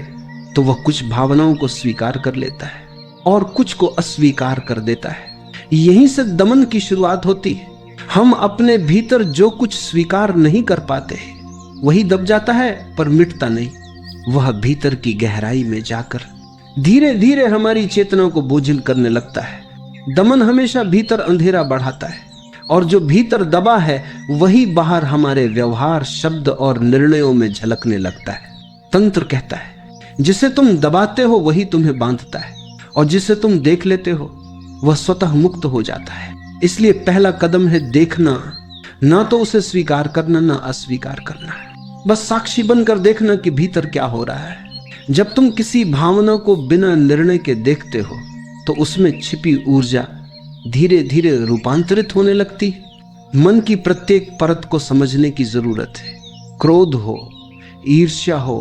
तो वह कुछ भावनाओं को स्वीकार कर लेता है और कुछ को अस्वीकार कर देता है। यहीं से दमन की शुरुआत होती है। हम अपने भीतर जो कुछ स्वीकार नहीं कर पाते वही दब जाता है पर मिटता नहीं। वह भीतर की गहराई में जाकर धीरे धीरे हमारी चेतना को बोझिल करने लगता है। दमन हमेशा भीतर अंधेरा बढ़ाता है और जो भीतर दबा है वही बाहर हमारे व्यवहार, शब्द और निर्णयों में झलकने लगता है। तंत्र कहता है जिसे तुम दबाते हो वही तुम्हें बांधता है और जिसे तुम देख लेते हो वह स्वतः मुक्त हो जाता है। इसलिए पहला कदम है देखना, ना तो उसे स्वीकार करना ना अस्वीकार करना। बस साक्षी बनकर देखना कि भीतर क्या हो रहा है। जब तुम किसी भावना को बिना निर्णय के देखते हो तो उसमें छिपी ऊर्जा धीरे धीरे रूपांतरित होने लगती। मन की प्रत्येक परत को समझने की जरूरत है। क्रोध हो, ईर्ष्या हो,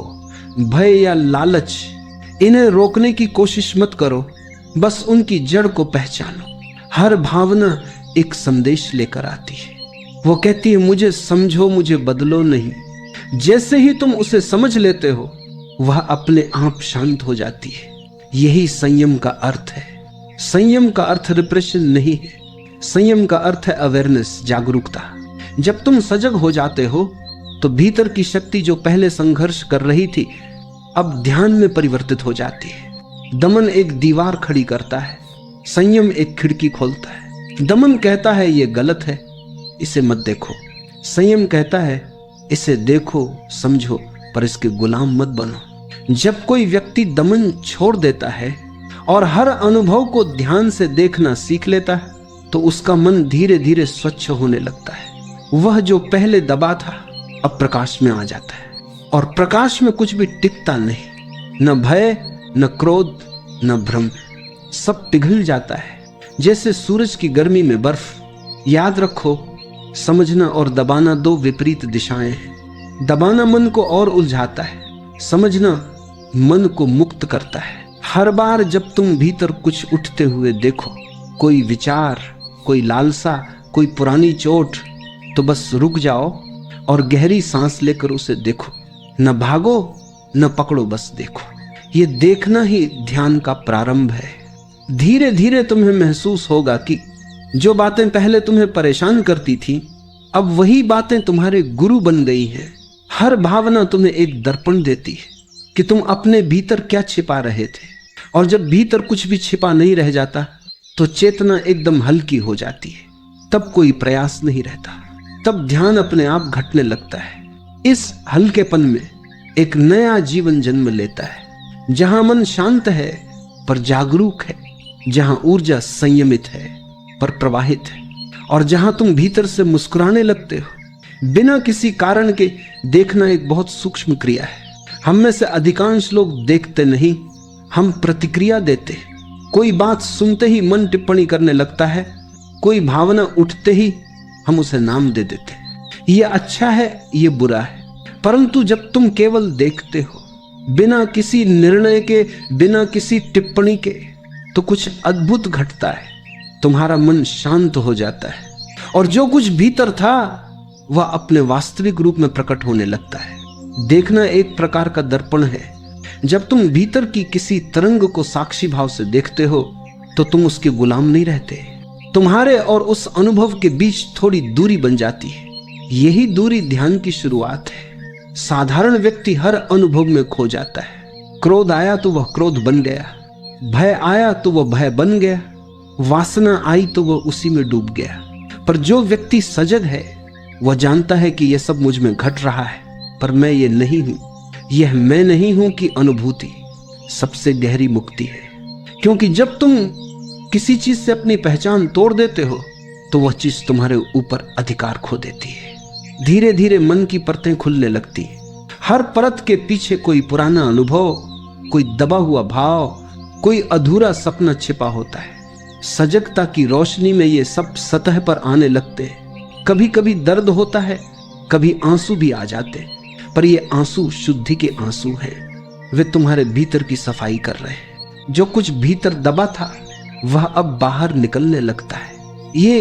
भय या लालच, इन्हें रोकने की कोशिश मत करो, बस उनकी जड़ को पहचानो। हर भावना एक संदेश लेकर आती है। वो कहती है मुझे समझो, मुझे बदलो नहीं। जैसे ही तुम उसे समझ लेते हो वह अपने आप शांत हो जाती है। यही संयम का अर्थ है। संयम का अर्थ रिप्रेशन नहीं है। संयम का अर्थ है अवेयरनेस, जागरूकता। जब तुम सजग हो जाते हो तो भीतर की शक्ति जो पहले संघर्ष कर रही थी अब ध्यान में परिवर्तित हो जाती है। दमन एक दीवार खड़ी करता है, संयम एक खिड़की खोलता है। दमन कहता है ये गलत है, इसे मत देखो। संयम कहता है इसे देखो, समझो, पर इसके गुलाम मत बनो। जब कोई व्यक्ति दमन छोड़ देता है और हर अनुभव को ध्यान से देखना सीख लेता है तो उसका मन धीरे धीरे स्वच्छ होने लगता है। वह जो पहले दबा था अब प्रकाश में आ जाता है और प्रकाश में कुछ भी टिकता नहीं, न भय, न क्रोध, न भ्रम, सब पिघल जाता है जैसे सूरज की गर्मी में बर्फ। याद रखो, समझना और दबाना दो विपरीत दिशाएं हैं। दबाना मन को और उलझाता है, समझना मन को मुक्त करता है। हर बार जब तुम भीतर कुछ उठते हुए देखो, कोई विचार, कोई लालसा, कोई पुरानी चोट, तो बस रुक जाओ और गहरी सांस लेकर उसे देखो। न भागो न पकड़ो, बस देखो। ये देखना ही ध्यान का प्रारंभ है। धीरे धीरे तुम्हें महसूस होगा कि जो बातें पहले तुम्हें परेशान करती थी अब वही बातें तुम्हारे गुरु बन गई हैं। हर भावना तुम्हें एक दर्पण देती है कि तुम अपने भीतर क्या छिपा रहे थे, और जब भीतर कुछ भी छिपा नहीं रह जाता तो चेतना एकदम हल्की हो जाती है। तब कोई प्रयास नहीं रहता, तब ध्यान अपने आप घटने लगता है। इस हल्केपन में एक नया जीवन जन्म लेता है, जहां मन शांत है पर जागरूक है, जहां ऊर्जा संयमित है पर प्रवाहित है, और जहां तुम भीतर से मुस्कुराने लगते हो बिना किसी कारण के। देखना एक बहुत सूक्ष्म क्रिया है। हम में से अधिकांश लोग देखते नहीं, हम प्रतिक्रिया देते। कोई बात सुनते ही मन टिप्पणी करने लगता है, कोई भावना उठते ही हम उसे नाम दे देते। ये अच्छा है, ये बुरा है। परंतु जब तुम केवल देखते हो बिना किसी निर्णय के, बिना किसी टिप्पणी के, तो कुछ अद्भुत घटता है। तुम्हारा मन शांत हो जाता है और जो कुछ भीतर था वह अपने वास्तविक रूप में प्रकट होने लगता है। देखना एक प्रकार का दर्पण है। जब तुम भीतर की किसी तरंग को साक्षी भाव से देखते हो तो तुम उसके गुलाम नहीं रहते। तुम्हारे और उस अनुभव के बीच थोड़ी दूरी बन जाती है। यही दूरी ध्यान की शुरुआत है। साधारण व्यक्ति हर अनुभव में खो जाता है। क्रोध आया तो वह क्रोध बन गया, भय आया तो वह भय बन गया, वासना आई तो वह उसी में डूब गया। पर जो व्यक्ति सजग है वह जानता है कि यह सब मुझ में घट रहा है पर मैं ये नहीं हूं। यह मैं नहीं हूं की अनुभूति सबसे गहरी मुक्ति है, क्योंकि जब तुम किसी चीज से अपनी पहचान तोड़ देते हो तो वह चीज तुम्हारे ऊपर अधिकार खो देती है। धीरे धीरे मन की परतें खुलने लगती है। हर परत के पीछे कोई पुराना अनुभव, कोई दबा हुआ भाव, कोई अधूरा सपना छिपा होता है। सजगता की रोशनी में ये सब सतह पर आने लगते हैं। कभी कभी दर्द होता है, कभी आंसू भी आ जाते हैं, पर ये आंसू शुद्धि के आंसू हैं। वे तुम्हारे भीतर की सफाई कर रहे हैं। जो कुछ भीतर दबा था वह अब बाहर निकलने लगता है। ये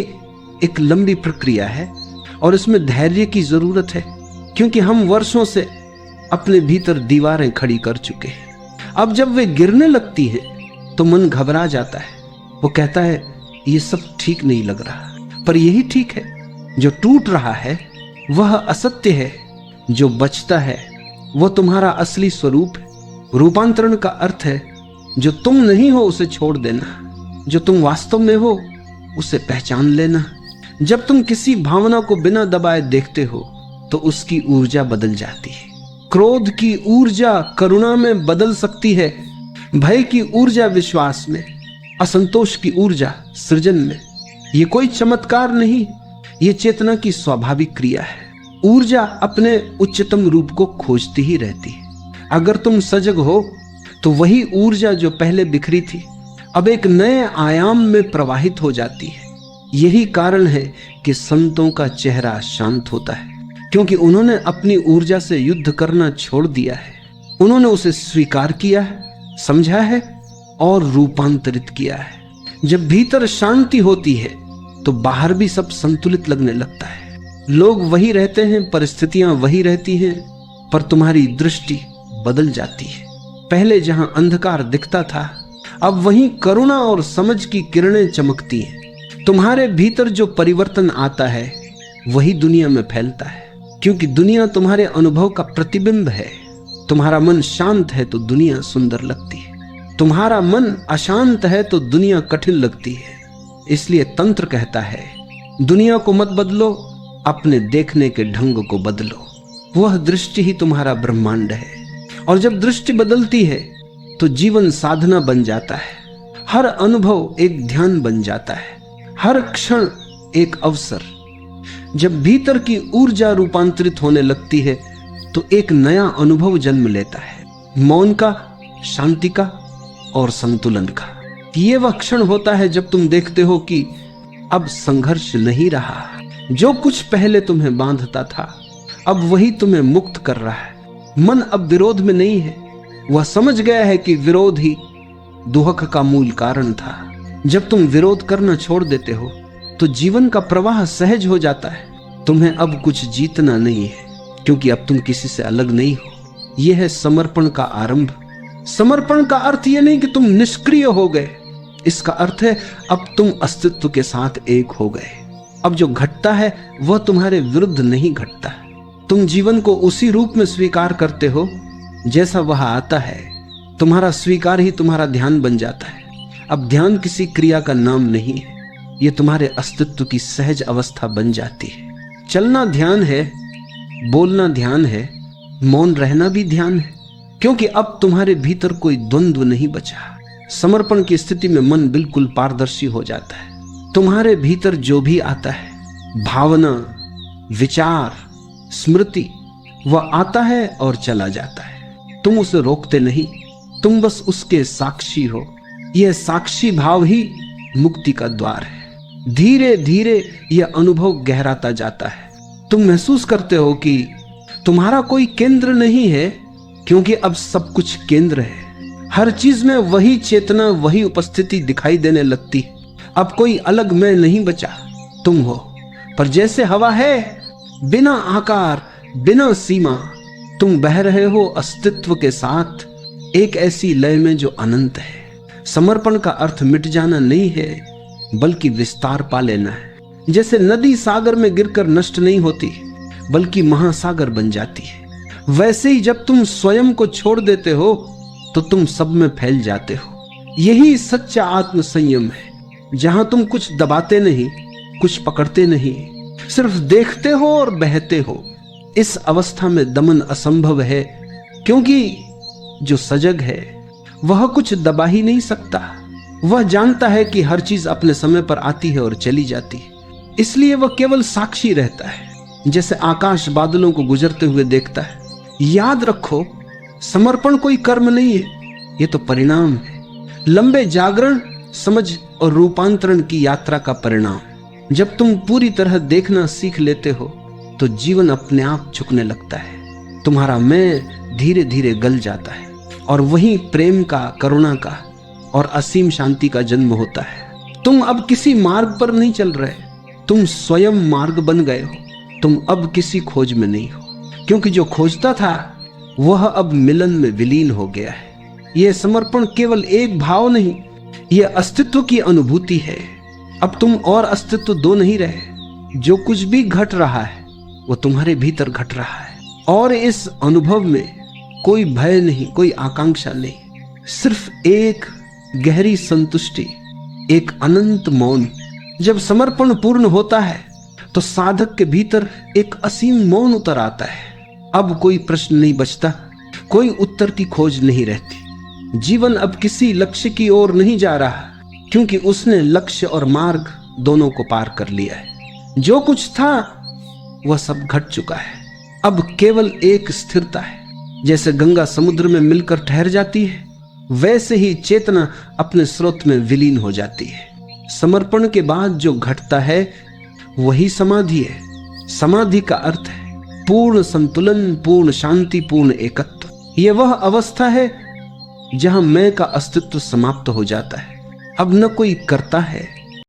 एक लंबी प्रक्रिया है और इसमें धैर्य की जरूरत है, क्योंकि हम वर्षों से अपने भीतर दीवारें खड़ी कर चुके हैं। अब जब वे गिरने लगती हैं तो मन घबरा जाता है। वो कहता है ये सब ठीक नहीं लग रहा, पर यही ठीक है। जो टूट रहा है वह असत्य है, जो बचता है वह तुम्हारा असली स्वरूप है। रूपांतरण का अर्थ है जो तुम नहीं हो उसे छोड़ देना, जो तुम वास्तव में हो उसे पहचान लेना। जब तुम किसी भावना को बिना दबाए देखते हो तो उसकी ऊर्जा बदल जाती है। क्रोध की ऊर्जा करुणा में बदल सकती है, भय की ऊर्जा विश्वास में, असंतोष की ऊर्जा सृजन में। ये कोई चमत्कार नहीं, ये चेतना की स्वाभाविक क्रिया है। ऊर्जा अपने उच्चतम रूप को खोजती ही रहती है। अगर तुम सजग हो तो वही ऊर्जा जो पहले बिखरी थी अब एक नए आयाम में प्रवाहित हो जाती है। यही कारण है कि संतों का चेहरा शांत होता है, क्योंकि उन्होंने अपनी ऊर्जा से युद्ध करना छोड़ दिया है। उन्होंने उसे स्वीकार किया है, समझा है और रूपांतरित किया है। जब भीतर शांति होती है तो बाहर भी सब संतुलित लगने लगता है। लोग वही रहते हैं, परिस्थितियां वही रहती हैं, पर तुम्हारी दृष्टि बदल जाती है। पहले जहां अंधकार दिखता था अब वहीं करुणा और समझ की किरणें चमकती हैं। तुम्हारे भीतर जो परिवर्तन आता है वही दुनिया में फैलता है, क्योंकि दुनिया तुम्हारे अनुभव का प्रतिबिंब है। तुम्हारा मन शांत है तो दुनिया सुंदर लगती है, तुम्हारा मन अशांत है तो दुनिया कठिन लगती है। इसलिए तंत्र कहता है दुनिया को मत बदलो, अपने देखने के ढंग को बदलो। वह दृष्टि ही तुम्हारा ब्रह्मांड है, और जब दृष्टि बदलती है तो जीवन साधना बन जाता है। हर अनुभव एक ध्यान बन जाता है, हर क्षण एक अवसर। जब भीतर की ऊर्जा रूपांतरित होने लगती है तो एक नया अनुभव जन्म लेता है, मौन का, शांति का और संतुलन का। ये वह क्षण होता है जब तुम देखते हो कि अब संघर्ष नहीं रहा। जो कुछ पहले तुम्हें बांधता था अब वही तुम्हें मुक्त कर रहा है। मन अब विरोध में नहीं है, वह समझ गया है कि विरोध ही दुहक का मूल कारण था। जब तुम विरोध करना छोड़ देते हो तो जीवन का प्रवाह सहज हो जाता है। तुम्हें अब कुछ जीतना नहीं है, क्योंकि अब तुम किसी से अलग नहीं हो। यह है समर्पण का आरंभ। समर्पण का अर्थ यह नहीं कि तुम निष्क्रिय हो गए, इसका अर्थ है अब तुम अस्तित्व के साथ एक हो गए। अब जो घटता है वह तुम्हारे विरुद्ध नहीं घटता। तुम जीवन को उसी रूप में स्वीकार करते हो जैसा वह आता है। तुम्हारा स्वीकार ही तुम्हारा ध्यान बन जाता है। अब ध्यान किसी क्रिया का नाम नहीं है, यह तुम्हारे अस्तित्व की सहज अवस्था बन जाती है। चलना ध्यान है, बोलना ध्यान है, मौन रहना भी ध्यान है, क्योंकि अब तुम्हारे भीतर कोई द्वंद्व नहीं बचा। समर्पण की स्थिति में मन बिल्कुल पारदर्शी हो जाता है। तुम्हारे भीतर जो भी आता है, भावना, विचार, स्मृति, वह आता है और चला जाता है। तुम उसे रोकते नहीं, तुम बस उसके साक्षी हो। यह साक्षी भाव ही मुक्ति का द्वार है। धीरे धीरे यह अनुभव गहराता जाता है। तुम महसूस करते हो कि तुम्हारा कोई केंद्र नहीं है, क्योंकि अब सब कुछ केंद्र है। हर चीज में वही चेतना, वही उपस्थिति दिखाई देने लगती है। अब कोई अलग मैं नहीं बचा, तुम हो। पर जैसे हवा है, बिना आकार, बिना सीमा, तुम बह रहे हो अस्तित्व के साथ, एक ऐसी लय में जो अनंत है। समर्पण का अर्थ मिट जाना नहीं है, बल्कि विस्तार पा लेना है। जैसे नदी सागर में गिरकर नष्ट नहीं होती, बल्कि महासागर बन जाती है, वैसे ही जब तुम स्वयं को छोड़ देते हो तो तुम सब में फैल जाते हो। यही सच्चा आत्म संयम है, जहां तुम कुछ दबाते नहीं, कुछ पकड़ते नहीं, सिर्फ देखते हो और बहते हो। इस अवस्था में दमन असंभव है, क्योंकि जो सजग है वह कुछ दबा ही नहीं सकता। वह जानता है कि हर चीज अपने समय पर आती है और चली जाती है, इसलिए वह केवल साक्षी रहता है, जैसे आकाश बादलों को गुजरते हुए देखता है। याद रखो, समर्पण कोई कर्म नहीं है, यह तो परिणाम है। लंबे जागरण, समझ और रूपांतरण की यात्रा का परिणाम। जब तुम पूरी तरह देखना सीख लेते हो तो जीवन अपने आप झुकने लगता है। तुम्हारा मैं धीरे धीरे गल जाता है, और वहीं प्रेम का, करुणा का और असीम शांति का जन्म होता है। तुम अब किसी मार्ग पर नहीं चल रहे, तुम स्वयं मार्ग बन गए हो। तुम अब किसी खोज में नहीं हो, क्योंकि जो खोजता था वह अब मिलन में विलीन हो गया है। यह समर्पण केवल एक भाव नहीं, यह अस्तित्व की अनुभूति है। अब तुम और अस्तित्व दो नहीं रहे, जो कुछ भी घट रहा है वो तुम्हारे भीतर घट रहा है, और इस अनुभव में कोई भय नहीं, कोई आकांक्षा नहीं, सिर्फ एक गहरी संतुष्टि, एक अनंत मौन। जब समर्पण पूर्ण होता है तो साधक के भीतर एक असीम मौन उतर आता है। अब कोई प्रश्न नहीं बचता, कोई उत्तर की खोज नहीं रहती। जीवन अब किसी लक्ष्य की ओर नहीं जा रहा, क्योंकि उसने लक्ष्य और मार्ग दोनों को पार कर लिया है। जो कुछ था वह सब घट चुका है। अब केवल एक स्थिरता है। जैसे गंगा समुद्र में मिलकर ठहर जाती है, वैसे ही चेतना अपने स्रोत में विलीन हो जाती है। समर्पण के बाद जो घटता है वही समाधि है। समाधि का अर्थ है पूर्ण संतुलन, पूर्ण शांति, पूर्ण एकत्व। यह वह अवस्था है जहां मैं का अस्तित्व समाप्त हो जाता है। अब न कोई करता है,